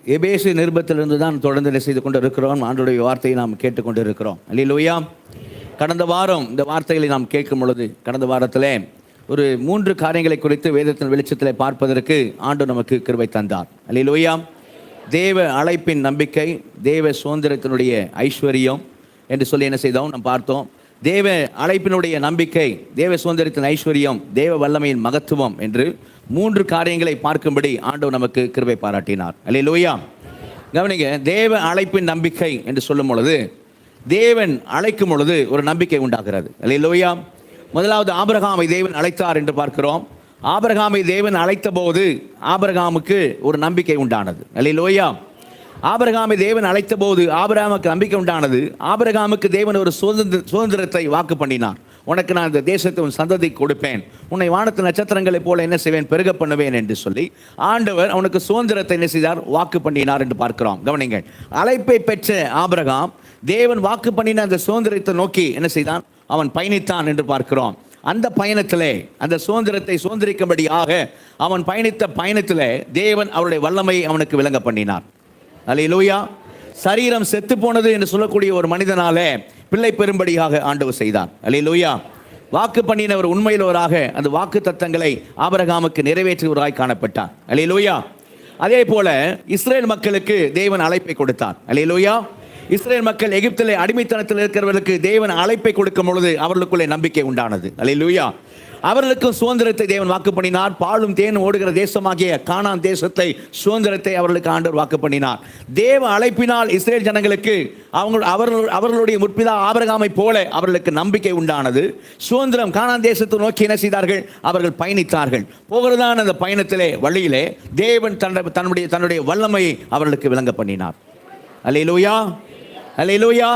எபேசு நிருபத்திலிருந்து தான் தொடர்ந்து செய்து கொண்டு இருக்கிறோம். ஆண்டவருடைய வார்த்தையை நாம் கேட்டுக்கொண்டு இருக்கிறோம். அல்லேலூயா. கடந்த வாரம் இந்த வார்த்தைகளை நாம் கேட்கும் பொழுது, கடந்த வாரத்தில் ஒரு 3 காரியங்களை குறித்து வேதத்தின் வெளிச்சத்தில் பார்ப்பதற்கு ஆண்டு நமக்கு கிருபை தந்தார். அல்லேலூயா. தேவ அழைப்பின் நம்பிக்கை, தேவ சுதந்திரத்தினுடைய ஐஸ்வர்யம் என்று சொல்லி என்ன செய்தோம் நாம் பார்த்தோம். தேவ அழைப்பினுடைய நம்பிக்கை, தேவ சுதந்திரத்தின் ஐஸ்வர்யம், தேவ வல்லமையின் மகத்துவம் என்று 3 காரியங்களை பார்க்கும்படி ஆண்டவர் நமக்கு கிருபை பாராட்டினார். அல்லேலூயா. கவனிங்க, தேவ அழைப்பின் நம்பிக்கை என்று சொல்லும் பொழுது, தேவன் அழைக்கும் பொழுது ஒரு நம்பிக்கை உண்டாகிறது. அல்லேலூயா. முதலாவது ஆபிரகாமை தேவன் அழைத்தார் என்று பார்க்கிறோம். ஆபிரகாமை தேவன் அழைத்த போது ஆபிரகாமுக்கு ஒரு நம்பிக்கை உண்டானது. அல்லேலூயா. ஆபிரகாமை தேவன் அழைத்த போது ஆபிரகாமுக்கு நம்பிக்கை உண்டானது. ஆபிரகாமுக்கு தேவன் ஒரு சுதந்திரத்தை வாக்கு பண்ணினார். உனக்கு நான் இந்த தேசத்தை உன் சந்ததி கொடுப்பேன், உன்னை வானத்து நட்சத்திரங்களைப் போல என்ன செய்வேன், பெருக பண்ணுவேன் என்று சொல்லி ஆண்டவர் அவனுக்கு சுதந்திரத்தை என்ன செய்தார், வாக்கு பண்ணினார் என்று பார்க்கிறோம். கவனிங்கள், அழைப்பை பெற்ற ஆபிரகாம் தேவன் வாக்கு பண்ணின அந்த சுதந்திரத்தை நோக்கி என்ன செய்தான், அவன் பயணித்தான் என்று பார்க்கிறோம். அந்த பயணத்திலே, அந்த சுதந்திரத்தை சுதந்திரிக்கும்படியாக அவன் பயணித்த பயணத்திலே தேவன் அவருடைய வல்லமையை அவனுக்கு விளங்க பண்ணினார். அல்லேலூயா. சரீரம் செத்து போனது என்று சொல்லக்கூடிய ஒரு மனிதனாலே பிள்ளை பெறும்படியாக ஆண்டவர் செய்தார். அல்லேலூயா. வாக்கு பண்ணினவர் உண்மையிலவராக அந்த வாக்கு தத்தங்களை ஆபிரகாமுக்கு நிறைவேற்றுவராய் காணப்பட்டார். அல்லேலூயா. அதே போல இஸ்ரேல் மக்களுக்கு தேவன் அழைப்பை கொடுத்தார். அல்லேலூயா. இஸ்ரேல் மக்கள் எகிப்திலே அடிமைத்தனத்தில் இருக்கிறவர்களுக்கு தேவன் அழைப்பை கொடுக்கும் பொழுது அவர்களுக்குள்ளே நம்பிக்கை உண்டானது. அல்லேலூயா. அவர்களுக்கும் சுதந்திரத்தை தேவன் வாக்கு பண்ணினார். பாலும் தேனும் ஓடுகிற தேசமாகிய கானான் தேசத்தை, சுதந்திரத்தை அவர்களுக்கு ஆண்டவர் வாக்கு பண்ணினார். தேவ அழைப்பினால் இஸ்ரேல் ஜனங்களுக்கு அவர்களுடைய முற்பிதா ஆபிரகாமை போல அவர்களுக்கு நம்பிக்கை உண்டானது. சுதந்திரம் கானான் தேசத்தை நோக்கி என்ன செய்தார்கள், அவர்கள் பயணித்தார்கள். போகிறதான அந்த பயணத்திலே, வழியிலே தேவன் தன்னுடைய வல்லமையை அவர்களுக்கு விளங்க பண்ணினார். அல்லேலூயா. அல்லேலூயா.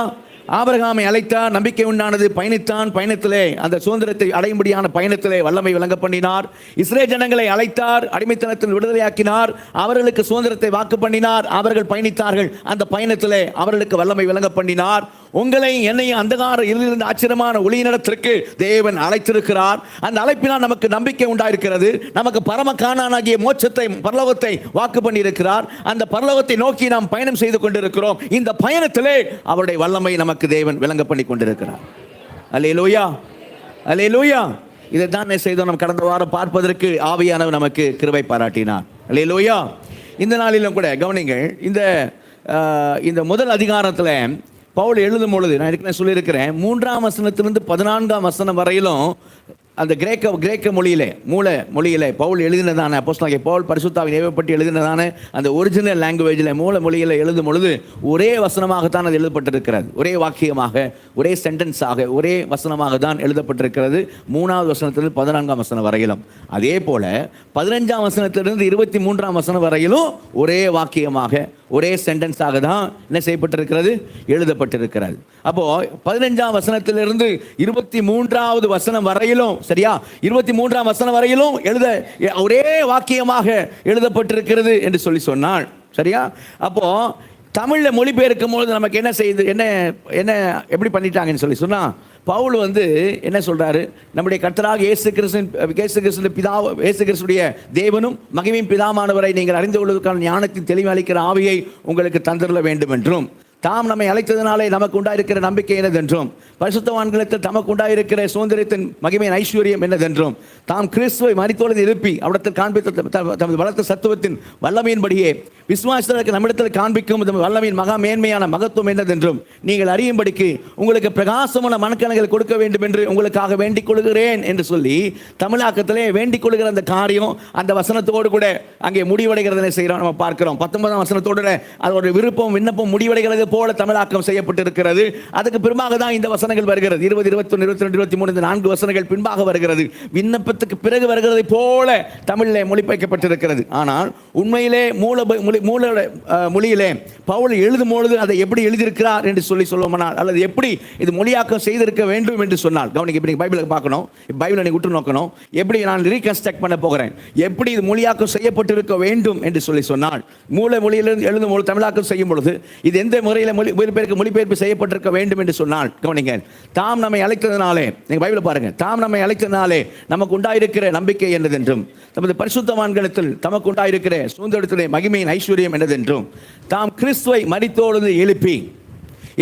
ஆபிரகாமை அழைத்தார், நம்பிக்கை உண்டானது, பயணித்தான். பயணத்திலே அந்த சுதந்திரத்தை அடையும்படியான பயணத்திலே வல்லமை விளங்க பண்ணினார். இஸ்ரேல் ஜனங்களை அழைத்தார், அடிமைத்தனத்தில் விடுதலையாக்கினார், அவர்களுக்கு சுதந்திரத்தை வாக்கு பண்ணினார். அவர்கள் பயணித்தார்கள். அந்த பயணத்திலே அவர்களுக்கு வல்லமை விளங்க பண்ணினார். உங்களை என்னையும் அந்தகார இருளிலிருந்து ஆச்சரியமான ஒளியினிடத்திற்கு தேவன் அழைத்திருக்கிறார். அந்த அழைப்பினால் நமக்கு நம்பிக்கை உண்டாயிருக்கிறது. நமக்கு பரம கானானாகிய மோட்சத்தை, பரலோகத்தை வாக்கு பண்ணியிருக்கிறார். அந்த பரலோகத்தை நோக்கி நாம் பயணம் செய்து கொண்டிருக்கிறோம். இந்த பயணத்திலே அவருடைய வல்லமை நமக்கு தேவன் விளங்க பண்ணி கொண்டிருக்கிறார். அல்லேலூயா. அல்லேலூயா. இதை தான் செய்தோம். நாம் கடந்த வாரம் பார்ப்பதற்கு ஆவியானவர் நமக்கு கிருபை பாராட்டினார். அல்லேலூயா. இந்த நாளிலும் கூட கவனிங்கள், இந்த முதல் அதிகாரத்தில் பவுல் எழுதும் பொழுது, நான் ஏற்கனவே சொல்லியிருக்கிறேன், 3ஆம் வசனத்திலிருந்து 14ஆம் வசனம் வரையிலும் அந்த கிரேக்க மொழியிலே, மூல மொழியிலே பவுல் எழுதினதான, அப்போஸ்தலனாகிய பவுல் பரிசுத்தாவின் ஏவப்பட்டு எழுதினதான அந்த ஒரிஜினல் லாங்குவேஜில், மூல மொழியில் எழுதும் பொழுது ஒரே வசனமாகத்தான் அது எழுதப்பட்டிருக்கிறது. ஒரே வாக்கியமாக, ஒரே சென்டென்ஸாக, ஒரே வசனமாக தான் எழுதப்பட்டிருக்கிறது 3ஆவது வசனத்திலிருந்து 14ஆம் வசனம் வரையிலும். அதே போல 15ஆம் வசனத்திலிருந்து 23ஆம் வசனம் வரையிலும் ஒரே வாக்கியமாக, ஒரே சென்டென்ஸாக தான் என்ன செய்யப்பட்டிருக்கிறது, எழுதப்பட்டிருக்கிறது. அப்போ 15ஆம் வசனத்திலிருந்து 23ஆவது வசனம் வரையிலும், சரியா, 23ஆம் வசனம் வரையிலும் ஒரே வாக்கியமாக எழுதப்பட்டிருக்கிறது என்று சொல்லி சொன்னாள். சரியா. அப்போ தமிழ்ல மொழிபெயர்க்கும் பொழுது நமக்கு என்ன செய்யுது, என்ன எப்படி பண்ணிட்டாங்கன்னு சொல்லி சொன்னா, பவுல் என்ன சொல்றாரு, நம்முடைய கர்த்தராக இயேசு கிறிஸ்துடைய தேவனும் மகிமையின் பிதாமானவரை நீங்கள் அறிந்து கொள்வதற்கான ஞானத்தின் தெளிவு அளிக்கிற ஆவியை உங்களுக்கு தந்திரல வேண்டும் என்றும், தாம் நம்மை அழைத்ததினாலே நமக்கு உண்டாயிருக்கிற நம்பிக்கை என்னதென்றும், பரிசுத்தவான்களுக்கு தமக்கு உண்டாயிருக்கிற சுதந்திரத்தின் மகிமையின் ஐஸ்வர்யம் என்னதென்றும், தாம் கிறிஸ்துவை மரித்தோரில் எழுப்பி அவரிடத்தில் காண்பித்த தமது வளர்த்த சத்துவத்தின் வல்லமையின்படியே விசுவாசத்திற்கு நம்மிடத்தில் காண்பிக்கும் வல்லமையின் மகா மேன்மையான மகத்துவம் என்னதென்றும் நீங்கள் அறியும்படிக்கு உங்களுக்கு பிரகாசமான மனக்கணங்களை கொடுக்க வேண்டும் என்று உங்களுக்காக வேண்டிக் கொள்கிறேன் என்று சொல்லி தமிழாக்கத்திலே வேண்டிக் கொள்கிற அந்த காரியம் அந்த வசனத்தோடு கூட அங்கே முடிவடைகிறதை செய்கிறோம். நம்ம பார்க்கிறோம் 19ஆம் வசனத்தோடு அதோட விருப்பம், விண்ணப்பம் முடிவடைகிறது போல தமிழாக்கம் செய்யப்பட்டிருக்கிறது. அதுக்கு பின்பாக தான் இந்த வசனங்கள் வருகிறது. 20, 21, 22, 23 இந்த 4 வசனங்கள் பின்பாக வருகிறது. விண்ணப்பத்துக்கு பிறகு வருகிறதை போல தமிழிலே மொழிபெயர்க்கப்பட்டிருக்கிறது. ஆனால் உண்மையிலே மூல மொழியிலே பவுல் எழுதும் பொழுது அதை எப்படி எழுதியிருக்கிறார் என்று சொல்லுவோம்னால், அல்லது எப்படி இது மொழியாக்கம் செய்திருக்க வேண்டும் என்று சொன்னால், கவனிக்க, இப்படி பைபிளை பார்க்கணும், பைபிளை நீ உற்று நோக்கணும். எப்படி நான் ரீகன்ஸ்ட்ரக்ட் பண்ண போகிறேன், எப்படி இது மொழியாக்கம் செய்யப்பட்டிருக்க வேண்டும் என்று சொன்னால், மூல மொழியிலிருந்து எழுதும் பொழுது தமிழாக்கம் செய்யும் பொழுது இது எந்த முறை முறையில் மொழிபெயர்ப்பு செய்யப்பட்டிருக்க வேண்டும் என்று சொன்னால் கவனிங்க, தாம் நம்மை அழைத்ததினாலே, நீங்க பைபிளை பாருங்க, தாம் நம்மை அழைத்ததினாலே நமக்கு உண்டாயிருக்கிற நம்பிக்கை என்னதென்றும், தமது பரிசுத்தவான்களிடத்தில் தமக்கு உண்டாயிருக்கிற சுதந்திரத்திலே மகிமையின் ஐஸ்வர்யம் என்னதென்றும், தாம் கிறிஸ்துவை மரித்தோடு எழுப்பி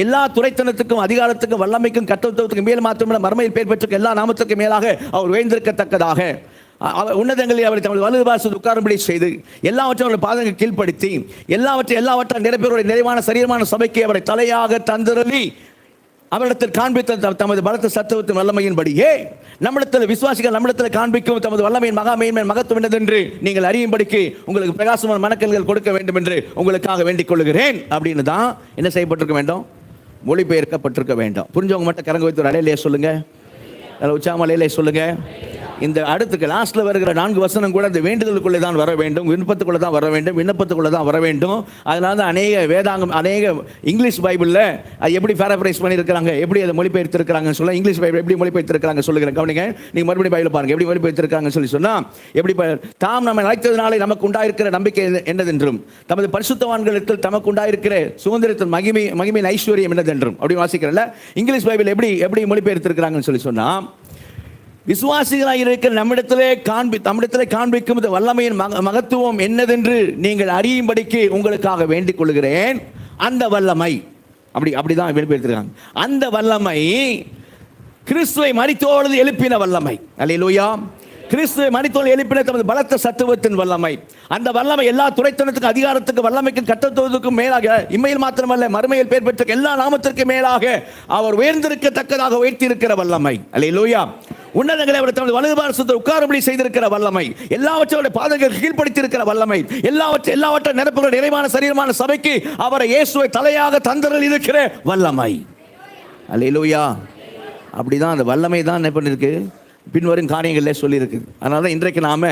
எல்லா துரைத்தனத்துக்கும் அதிகாரத்துக்கும் வல்லமைக்கும் கர்த்தத்துவத்துக்கும் மேல் மாத்திரமல்ல மறுமையில் பேர் பெற்ற எல்லா நாமத்துக்கும் மேலாக அவர் உயர்ந்திருக்கத்தக்கதாக உன்னதங்களில் அவரை தமது வலது பாசத்தில் உட்காரும்படி செய்து எல்லாவற்றையும் அவருடைய பாதங்கள் கீழ்ப்படுத்தி எல்லாவற்றையும் நிறைவேறுடைய நிறைவான சரீரமான சபைக்கு அவரை தலையாக தந்திரலி அவரிடத்தில் காண்பித்த தமது பலத்த சத்துவத்தின் வல்லமையின்படியே நம்மிடத்தில் விசுவாசிகள் நம்மிடத்தில் காண்பிக்கும் தமது வல்லமையின் மகாமேன்மை மகத்துவம் என்னதென்று நீங்கள் அறியும்படிக்கு உங்களுக்கு பிரகாசமான மனக்கல்கள் கொடுக்க வேண்டும் என்று உங்களுக்காக வேண்டிக் கொள்கிறேன் அப்படின்னு தான் என்ன செய்யப்பட்டிருக்க வேண்டும், மொழிபெயர்க்கப்பட்டிருக்க வேண்டும். புரிஞ்சவங்க மட்டும் கரங்க வைத்து ஒரு அலையிலே சொல்லுங்க, உச்சாமலையிலே சொல்லுங்க. இந்த அடுத்துக்கு லாஸ்ட்ல வருகிற 4 வசனம் கூட இந்த வேண்டுதலுக்குள்ளே தான் வர வேண்டும், விண்ணப்பத்துக்குள்ளே தான் வர வேண்டும், விண்ணப்பத்துக்குள்ளே தான் வர வேண்டும். அதனால தான் அநேக இங்கிலீஷ் பைபிளில் அது எப்படி பேராஃப்ரைஸ் பண்ணியிருக்கிறாங்க, எப்படி அதை மொழிபெயர்த்திருக்கிறாங்கன்னு சொல்ல, இங்கிலீஷ் பைபிள் எப்படி மொழிபெயர்த்திருக்கிறாங்க சொல்லுகிறேன் கவனிங்க. நீங்கள் மறுபடியும் பைபிள் பாருங்க எப்படி மொழிபெயர்த்திருக்காங்கன்னு சொல்லி சொன்னால், எப்படி தாம் நம்மை அழைத்ததினாலே நமக்கு உண்டாயிருக்கிற நம்பிக்கை என்னதென்றும், தமது பரிசுத்தவான்களிடத்தில் தமக்கு உண்டாயிருக்கிற சுதந்திரத்தின் மகிமையின் ஐஸ்வர்யம் என்னதென்றும் அப்படி வாசிக்கிறேன்ல. இங்கிலீஷ் பைபிள் எப்படி மொழிபெயர்த்திருக்கிறாங்கன்னு சொல்லி சொன்னால், விசுவாசிகளாக இருக்கிற நம்மிடத்திலே காண்பிக்கும் இந்த வல்லமையின் மகத்துவம் என்னதென்று நீங்கள் அறியும்படிக்கு உங்களுக்காக வேண்டிக் கொள்கிறேன். அந்த வல்லமை அப்படிதான் வெளிப்படுத்திருக்காங்க. அந்த வல்லமை கிறிஸ்துவை மரித்தோடு எழுப்பின வல்லமை. அல்லேலூயா. கிறிஸ்துவை மரித்தோடு எழுப்பின தமது பலத்த சத்துவத்தின் வல்லமை. அந்த வல்லமை எல்லா துரைத்தனத்துக்கும் அதிகாரத்துக்கும் வல்லமைக்கும் கர்த்தத்துவத்துக்கும் மேலாக இம்மையில் மாத்திரமல்ல மறுமையில் பேர் பெற்ற எல்லா நாமத்திற்கும் மேலாக அவர் உயர்ந்திருக்கத்தக்கதாக உயர்த்தியிருக்கிற வல்லமை. அல்லேலூயா. உன்னதங்களை அவர் தமது வலது பாரசத்தில் உட்காரும்படி செய்திருக்கிற வல்லமை, எல்லாவற்றோட பாதங்கள் கீழ்ப்படுத்தியிருக்கிற வல்லமை, எல்லாவற்றை நிரப்புகிற நிறைவான சரீரமான சபைக்கு அவரை இயேசுவை தலையாக தந்தரில் இருக்கிற வல்லமை. அல்லேலூயா. அப்படிதான் அந்த வல்லமை தான் என்ன பண்ணிருக்கு, பின்வரும் காரியங்களில் சொல்லியிருக்கு. அதனால தான் இன்றைக்கு நாம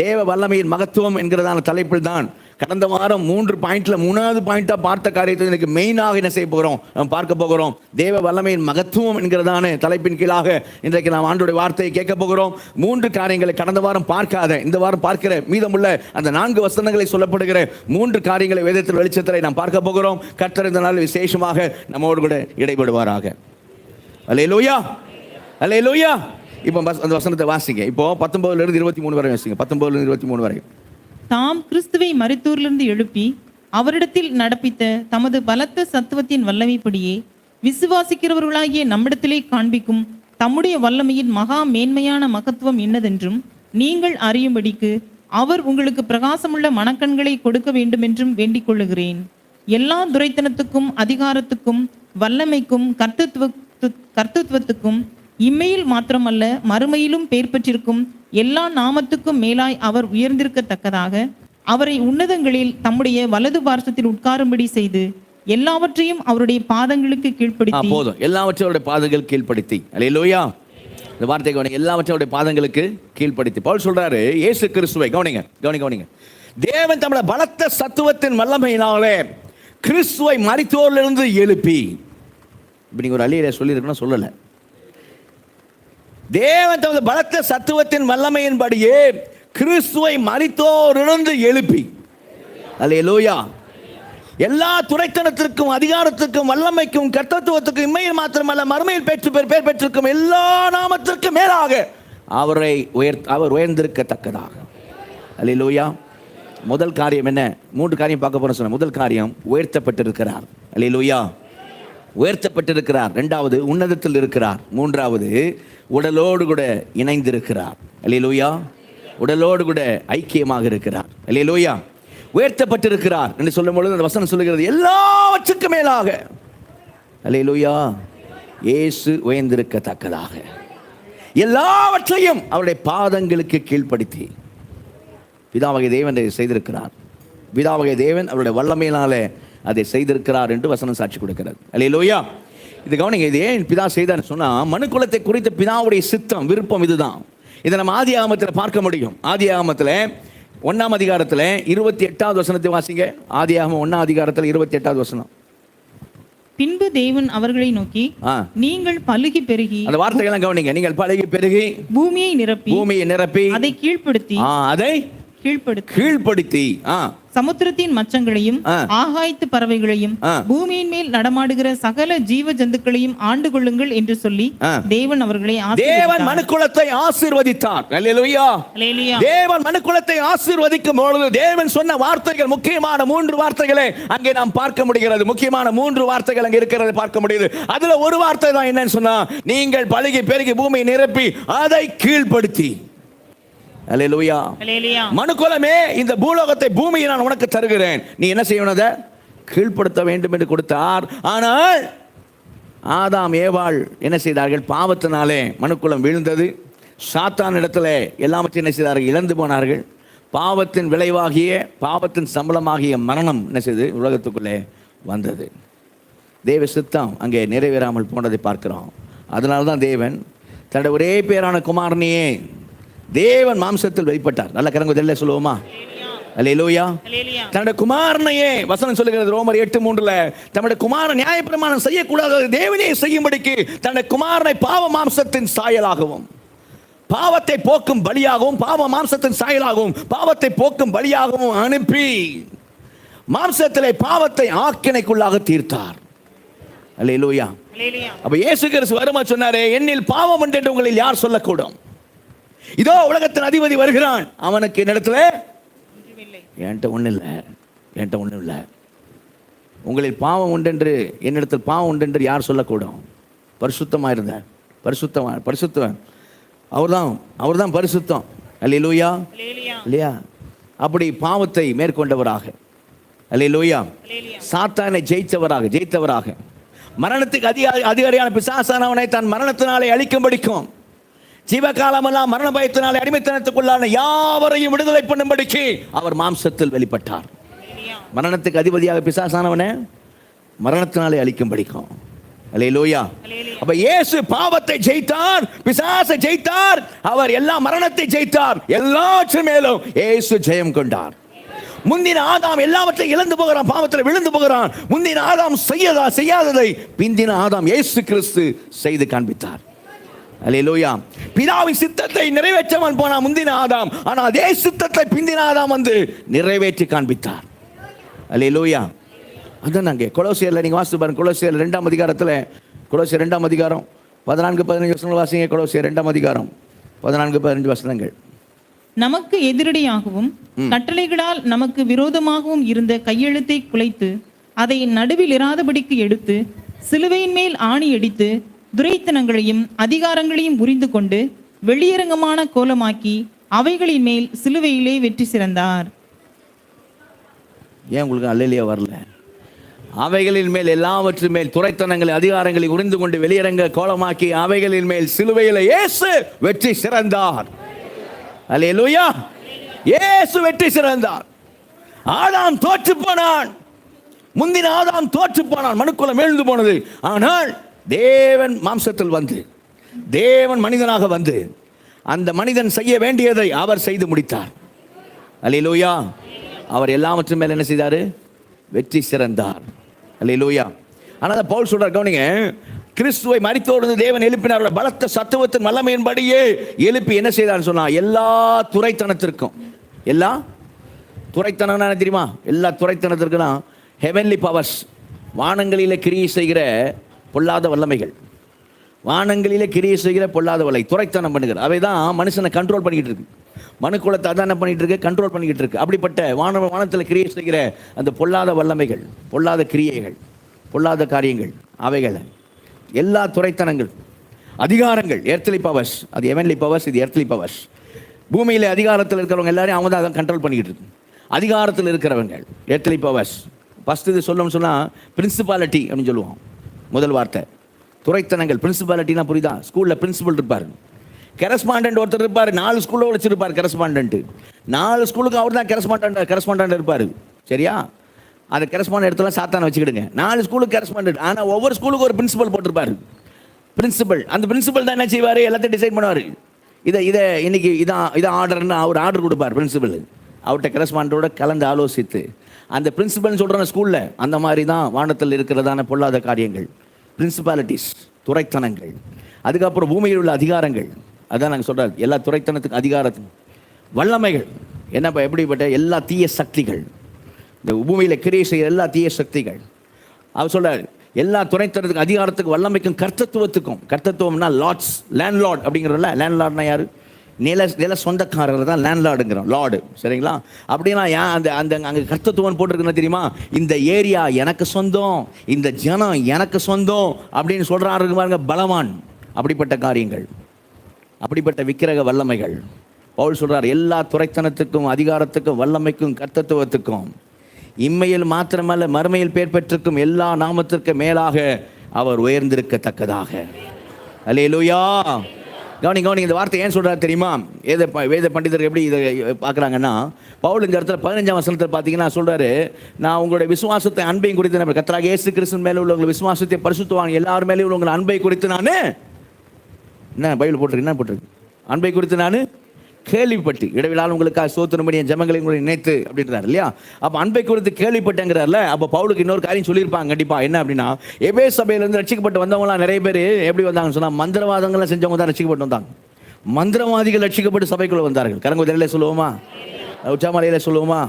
தேவ வல்லமையின் மகத்துவம் என்கிறதான தலைப்பில் தான் கடந்த வாரம் 3 பாயிண்ட்ல 3வது பாயிண்டா பார்த்த காரியத்தை இன்னைக்கு மெயினாக என்ன செய்ய போகிறோம், நம்ம பார்க்க போகிறோம். தேவ வல்லமையின் மகத்துவம் என்கிறதான தலைப்பின் கீழாக இன்றைக்கு நாம் ஆண்டோடைய வார்த்தையை கேட்க போகிறோம். 3 காரியங்களை கடந்த வாரம் பார்க்காத இந்த வாரம் பார்க்கிற மீதமுள்ள அந்த 4 வசனங்களை சொல்லப்படுகிற 3 காரியங்களை வேதத்தில் வெளிச்சத்தில் நாம் பார்க்க போகிறோம். கர்த்தர் இந்த நாள் விசேஷமாக நம்மோடு கூட இடைபடுவாராக. அல்லேலூயா, அல்லேலூயா. இப்போ அந்த வசனத்தை வாசிங்க. இப்போ 19 23 வரை வாசிங்க. 19 23 வரை. தாம் கிறிஸ்துவை மரித்தோரிலிருந்து எழுப்பி அவரிடத்தில் நடப்பித்த தமது பலத்த சத்துவத்தின் வல்லமைப்படியே விசுவாசிக்கிறவர்களாகிய நம்மிடத்திலே காண்பிக்கும் தம்முடைய வல்லமையின் மகா மேன்மையான மகத்துவம் என்னதென்றும் நீங்கள் அறியும்படிக்கு அவர் உங்களுக்கு பிரகாசமுள்ள மனக்கண்களை கொடுக்க வேண்டுமென்றும் வேண்டிக் கொள்ளுகிறேன். எல்லா துரைத்தனத்துக்கும் அதிகாரத்துக்கும் வல்லமைக்கும் கர்த்தத்துவத்துக்கும் இம்மையில் மாத்திரமல்ல மறுமையிலும் பேர் பெற்றிருக்கும் எல்லா நாமத்துக்கும் மேலாய் அவர் உயர்ந்திருக்கத்தக்கதாக அவரை உன்னதங்களில் தம்முடைய வலது பார்சத்தில் உட்காரும்படி செய்து எல்லாவற்றையும் அவருடைய பாதங்களுக்கு கீழ்ப்படுத்தி, போதும், எல்லாவற்றையும் பாதங்கள் கீழ்ப்படுத்தி. அல்லேலூயா. இந்த வார்த்தை கவனிங்க, எல்லாவற்றையும் பாதங்களுக்கு கீழ்ப்படுத்தி. பவுல் சொல்றாரு, இயேசு கிறிஸ்துவை கவனிங்க. தேவன் தம்முடைய பலத்த சத்துவத்தின் வல்லமையினாலே கிறிஸ்துவை மரித்தோரிலிருந்து எழுப்பி, இப்ப நீங்க ஒரு அலியில சொல்லியிருக்கணும், சொல்லல. தேவன் தமது பலத்த சத்துவத்தின் வல்லமையின்படியே கிறிஸ்துவை மரித்தோரிலிருந்து எழுப்பி, அல்லேலூயா, எல்லா துரைத்தனத்திற்கும் அதிகாரத்திற்கும் வல்லமைக்கும் கர்த்தத்துவத்துக்கும் இம்மையில் மாத்திரமல்ல மறுமையில் பேர் பெற்றிருக்கும் எல்லா நாமத்திற்கும் மேலாக அவர் உயர்ந்திருக்கத்தக்கதாக. அல்லேலூயா. முதல் காரியம் என்ன? 3 காரியம் பார்க்க போறோம் சொன்ன. முதல் காரியம், உயர்த்தப்பட்டிருக்கிறார். அல்லேலூயா. உயர்த்தப்பட்டிருக்கிறார். 2வது, உன்னதத்தில் இருக்கிறார். 3வது, உடலோடு கூட இணைந்திருக்கிறார். அல்லேலூயா. உடலோடு கூட ஐக்கியமாக இருக்கிறார். அல்லேலூயா. உயர்த்தப்பட்டிருக்கிறார் என்று சொல்லும் பொழுது அந்த வசனம் சொல்லுகிறது எல்லாவற்றுக்கும் மேலாக. அல்லேலூயா. இயேசு உயர்ந்திருக்கத்தக்கதாக எல்லாவற்றையும் அவருடைய பாதங்களுக்கு கீழ்ப்படுத்தி பிதாவாகிய தேவன் செய்திருக்கிறார். பிதாவாகிய தேவன் அவருடைய வல்லமையினாலே அதை செய்திருக்கிறார் என்று வசனம் சாட்சி கொடுக்கிறது. அல்லேலூயா. இது கவனிங்க, இது ஏன் பிதா செய்தான்னு சொன்னா, மனுக்குலத்தை குறித்த பிதாவுடைய சித்தம், விருப்பம் இதுதான். இதை நம்ம ஆதியாகமத்தில் பார்க்க முடியும். ஆதியாகமத்தில் 1ஆம் அதிகாரத்தில் 28வது வசனத்தை வாசிங்க. ஆதியாகமம் 1ஆம் அதிகாரத்தில் 28வது வசனம். பின்பு தேவன் அவர்களை நோக்கி, நீங்கள் பலுகி பெருகி, அந்த வார்த்தைகளை கவனிங்க, நீங்கள் பலுகி பெருகி பூமியை நிரப்பி அதை கீழ்ப்படுத்தி சமுத்திரத்தின் மச்சங்களையும் ஆகாயத்து பறவைகளையும் பூமியின் மேல் நடமாடுகிற சகல ஜீவ ஜந்துக்களையும் ஆண்டு கொள்ளுங்கள் என்று சொல்லி தேவன் அவர்களை தேவன் மனுக்குலத்தை ஆசீர்வதித்தார். அல்லேலூயா. தேவன் மனுக்குலத்தை ஆசீர்வதிக்கும் பொழுது தேவன் சொன்ன வார்த்தைகள், முக்கியமான 3 வார்த்தைகளை அங்கே நாம் பார்க்க முடிகிறது. முக்கியமான 3 வார்த்தைகள் அங்கே இருக்கிறது பார்க்க முடியுது. அதுல ஒரு வார்த்தை தான் என்னன்னு சொன்னா, நீங்கள் பலுகி பெருகி பூமியை நிரப்பி அதை கீழ்ப்படுத்தி. அல்லேலூயா. மனுக்குலமே, இந்த பூலோகத்தை, பூமியை நான் உனக்கு தருகிறேன், நீ என்ன செய்யணும்? அதை கீழ்ப்படுத்த வேண்டும் என்று கொடுத்தார். ஆனால் ஆதாம் ஏவாள் என்ன செய்தார்கள்? பாவத்தினாலே மனுக்குலம் வீழ்ந்தது. சாத்தான் இடத்துல எல்லாவற்றையும் என்ன செய்தார்கள்? இழந்து போனார்கள். பாவத்தின் விளைவாகிய, பாவத்தின் சம்பளமாகிய மரணம் என்ன செய்து உலகத்துக்குள்ளே வந்தது. தேவ சித்தம் அங்கே நிறைவேறாமல் போனதை பார்க்கிறோம். அதனால்தான் தேவன் தன்னுடைய ஒரே பேரான குமாரனையே தேவன் மாம்சத்தில் வெளிப்பட்டார். நல்ல கரங்க சொல்லுவோமா? அல்லேலூயா. தன்னுடைய குமாரனையே, வசனம் சொல்லுகிறது ரோமர் 8:3, தன்னுடைய குமாரன் நியாயப்பிரமாணம் செய்யக்கூடாது, தேவனே செய்யும்படிக்கு தன்னுடைய குமாரனை பாவ மாம்சத்தின் சாயலாகவும் பாவத்தை போக்கும் பலியாகவும், பாவ மாம்சத்தின் சாயலாகவும் பாவத்தை போக்கும் பலியாகவும் அனுப்பி மாம்சத்திலே பாவத்தை ஆக்கினைக்குள்ளாக தீர்த்தார். அல்லேலூயா. அப்ப இயேசு கிறிஸ்து வருமா சொன்னாரே, என்னில் பாவம் உண்டு என்று உங்களில் யார் சொல்லக்கூடும்? இதோ உலகத்தின் அதிபதி வருகிறான், அவனுக்கு என்னிடத்துல என்கிட்ட ஒண்ணு இல்லை. உங்களில் பாவம் உண்டென்று, என்னிடத்தில் பாவம் உண்டென்று யார் சொல்லக்கூடும்? பரிசுத்தமாக இருந்தார். பரிசுத்தம் அவர்தான் பரிசுத்தம். அல்லேலூயா. இல்லையா? அப்படி பாவத்தை மேற்கொண்டவராக, அல்லேலூயா, சாத்தானை ஜெயித்தவராக மரணத்துக்கு அதிகாரியான பிசாசானவனை தான் மரணத்தினாலே அழிக்கும்படிக்கும், ஜீவகாலமெல்லாம் மரண பயத்தினாலே அடிமைத்தனத்துக்குள்ளான யாவரையும் விடுதலை பண்ணும்படிக்கு அவர் மாம்சத்தில் வெளிப்பட்டார். மரணத்துக்கு அதிபதியாக பிசாசானவனை மரணத்தினாலே அழிக்கும்படிக்கும். அல்லேலூயா. அப்ப இயேசு பாவத்தை ஜெயித்தார், பிசாசை ஜெயித்தார், அவர் எல்லா மரணத்தை ஜெயித்தார், எல்லாவற்றின் மேலும் இயேசு ஜெயம் கொண்டார். முந்தின ஆதாம் எல்லாவற்றையும் இழந்து போகிறான், பாவத்தில் விழுந்து போகிறான். முந்தின ஆதாம் செய்யாததை பிந்தின ஆதாம் இயேசு கிறிஸ்து செய்து காண்பித்தார். அல்லேலூயா. பிதாவின் சித்தத்தை நிறைவேற்றாமல் போனா முந்தின ஆதாம், ஆனால் அதே சித்தத்தை பிந்தின ஆதாம் வந்து நிறைவேற்றி காண்பித்தார். அல்லேலூயா. அதான் அங்கே கொலோசியர்ல நீங்க வாசித்து பாருங்க. கொலோசியர் 2ஆம் அதிகாரத்தில், கொலோசியர் 2ஆம் அதிகாரம் 14-15 வசனங்கள் வாசிங்க. கொலோசியர் 2ஆம் அதிகாரம் 14-15 வசனங்கள். நமக்கு எதிரடியாகவும் கட்டளைகளால் நமக்கு விரோதமாகவும் இருந்த கையெழுத்தை குலைத்து அதை நடுவில் இராதபடிக்கு எடுத்து சிலுவையின் மேல் ஆணி அடித்து துரைத்தனங்களையும் அதிகாரங்களையும் உரிந்து கொண்டு வெளியரங்கமான கோலமாக்கி அவைகளின் மேல் சிலுவையிலே வெற்றி சிறந்தார். ஏன் உங்களுக்கு அல்லேலூயா வரல? அவைகளின் மேல், எல்லாவற்றின் மேல் துரைத்தனங்களை அதிகாரங்களை உரிந்து கொண்டு வெளியரங்க கோலமாக்கி அவைகளின் மேல் சிலுவையிலே இயேசு வெற்றி சிறந்தார். அல்லேலூயா. இயேசு வெற்றி சிறந்தார். ஆதாம் தோற்று போனான், முந்தின ஆதாம் தோற்று போனான், மனுக்குலம் எழுந்து போனது. ஆனால் தேவன் மாம்சத்தில் வந்து, தேவன் மனிதனாக வந்து அந்த மனிதன் செய்ய வேண்டியதை அவர் செய்து முடித்தார். அல்லேலூயா. அவர் எல்லாவற்றும் மேல் என்ன செய்தார்? வெற்றி சிறந்தார். அல்லேலூயா. ஆனால் பவுல் சொல்றார், கவனிங்க, கிறிஸ்துவை மரித்தோடு தேவன் எழுப்பினார், பலத்த சத்துவத்தின் வல்லமையின்படியே எழுப்பி என்ன செய்தார் சொன்னா, எல்லா துரைத்தனத்திற்கும், எல்லா துரைத்தனம் தெரியுமா? எல்லா துரைத்தனத்திற்குனா ஹெவன்லி பவர்ஸ், வானங்களிலே கிரியை செய்கிற பொல்லாத வல்லமைகள், வானங்களிலே கிரியை செய்கிற பொல்லாத வல்லை, துரைத்தனம் பண்ணுகிற அவை தான் மனுஷனை கண்ட்ரோல் பண்ணிக்கிட்டு இருக்கு. மனுக்குலத்தை அதான் என்ன பண்ணிட்டு இருக்கு? கண்ட்ரோல் பண்ணிக்கிட்டு இருக்கு. அப்படிப்பட்ட வானத்தில் கிரியை செய்கிற அந்த பொல்லாத வல்லமைகள், பொல்லாத கிரியைகள், பொல்லாத காரியங்கள், அவைகள் எல்லா துரைத்தனங்கள், அதிகாரங்கள், எர்த்லி பவர்ஸ், அது ஹெவன்லி பவர்ஸ், இது எர்த்லி பவர்ஸ். பூமியில் அதிகாரத்தில் இருக்கிறவங்க எல்லாரையும் அவங்க தான் அதை கண்ட்ரோல் பண்ணிக்கிட்டு இருக்கு. அதிகாரத்தில் இருக்கிறவங்க எர்த்லி பவர்ஸ். ஃபர்ஸ்ட் இது சொல்லணும்னு சொன்னால் பிரின்சிபாலிட்டி அப்படின்னு சொல்லுவோம். முதல் வார்த்தை துரைத்தனங்கள். பிரின்சிபாலிட்டினா புரியுதா? ஸ்கூலில் பிரின்சிபல் இருப்பார், கரஸ்பாண்டன்ட் ஒருத்தர் இருப்பார், 4 ஸ்கூலில் வச்சிருப்பார் கரஸ்பாண்டன்ட். 4 ஸ்கூலுக்கு அவர் தான் கரஸ்பாண்டன்ட் இருப்பார். சரியா? அந்த கரஸ்பாண்டன்ட் இடத்துல சாத்தான வச்சுக்கிடுங்க. 4 ஸ்கூலுக்கு கரஸ்பாண்டன்ட், ஆனால் ஒவ்வொரு ஸ்கூலுக்கு ஒரு பிரின்சிபல் போட்டிருப்பார். பிரின்சிபல், அந்த பிரின்சிபல் தான் என்ன செய்வார்? எல்லாத்தையும் டிசைட் பண்ணுவார். இதை இன்னைக்கு இதான் ஆர்டர்னு அவர் ஆர்டர் கொடுப்பார். பிரின்சிபல் அவர்கிட்ட கரஸ்பாண்டோட கலந்து ஆலோசித்து அந்த பிரின்சிபல்னு சொல்கிற ஸ்கூலில் அந்த மாதிரி தான் வானத்தில் இருக்கிறதான பொல்லாத காரியங்கள், பிரின்சிபாலிட்டிஸ், துரைத்தனங்கள். அதுக்கப்புறம் பூமியில் உள்ள அதிகாரங்கள், அதான் நாங்கள் சொல்கிறார் எல்லா துரைத்தனத்துக்கு அதிகாரத்துக்கு வல்லமைகள், என்னப்பா எப்படிப்பட்ட எல்லா தீய சக்திகள், இந்த பூமியில் கிரியை செய்கிற எல்லா தீய சக்திகள். அவர் சொல்றாரு எல்லா துணைத்தனத்துக்கும் அதிகாரத்துக்கும் வல்லமைக்கும் கர்த்தத்துவத்துக்கும். கர்த்தத்துவம்னா லார்ட்ஸ், லேண்ட்லார்ட் அப்படிங்கிறதுல. லேண்ட்லார்ட்னா யாரு? நில சொந்தக்காரர்கள் தான் லேண்ட்லார்டுங்கிறோம், லார்டு. சரிங்களா? அப்படின்னா ஏன் அந்த அந்த அங்கே கர்த்தத்துவம் போட்டிருக்குன்னு தெரியுமா? இந்த ஏரியா எனக்கு சொந்தம், இந்த ஜனம் எனக்கு சொந்தம் அப்படின்னு சொல்கிறாரு பாருங்க, பலவான். அப்படிப்பட்ட காரியங்கள், அப்படிப்பட்ட விக்கிரக வல்லமைகள். பவுல் சொல்றார் எல்லா துரைத்தனத்துக்கும் அதிகாரத்துக்கும் வல்லமைக்கும் கர்த்தத்துவத்துக்கும் இம்மையில் மாத்திரமல்ல மறுமையில் பேர் பெற்றிருக்கும் எல்லா நாமத்திற்கு மேலாக அவர் உயர்ந்திருக்கத்தக்கதாக. அல்லேலூயா. கவனி இந்த வார்த்தை ஏன் சொல்றாரு தெரியுமா? வேத பண்டிதர் எப்படி இதை பார்க்குறாங்கன்னா, பவுல் இந்த இடத்துல 15ஆம் வசனத்தில் பார்த்தீங்கன்னா சொல்றாரு, நான் உங்களுடைய விசுவாசத்தை அன்பையும் குறித்து, நம்ம கர்த்தராகிய இயேசு கிறிஸ்துவின் மேலே உள்ள உங்கள் விசுவாசத்தை பரிசுத்தவான் எல்லார் மேலேயும் உள்ள உங்கள் அன்பை குறித்து நான் என்ன பைபிள் போட்டிருக்கு, என்ன போட்டிருக்கு? அன்பை குறித்து நான் கேள்விப்பட்டு இடைவிழால் உங்களுக்காக சோத்திரம்படி என் ஜெபங்களை உங்களை நினைத்து அப்படின்றார் இல்லையா? அப்போ அன்பை குறித்து கேள்விப்பட்டேங்கிறார்ல. அப்போ பவுலுக்கு இன்னொரு காரியம் சொல்லியிருப்பாங்க கண்டிப்பா. என்ன அப்படின்னா, எபேசு சபையிலேருந்து ரட்சிக்கப்பட்டு வந்தவங்களாம் நிறைய பேர் எப்படி வந்தாங்கன்னு சொன்னால் மந்திரவாதங்கள்லாம் செஞ்சவங்க தான் ரட்சிக்கப்பட்டு வந்தாங்க. மந்திரவாதிகள் ரட்சிக்கப்பட்டு சபைக்குள்ள வந்தார்கள். கரங்குதிரையில சொல்லுவோமா, உச்சாமலையில சொல்லுவோமா?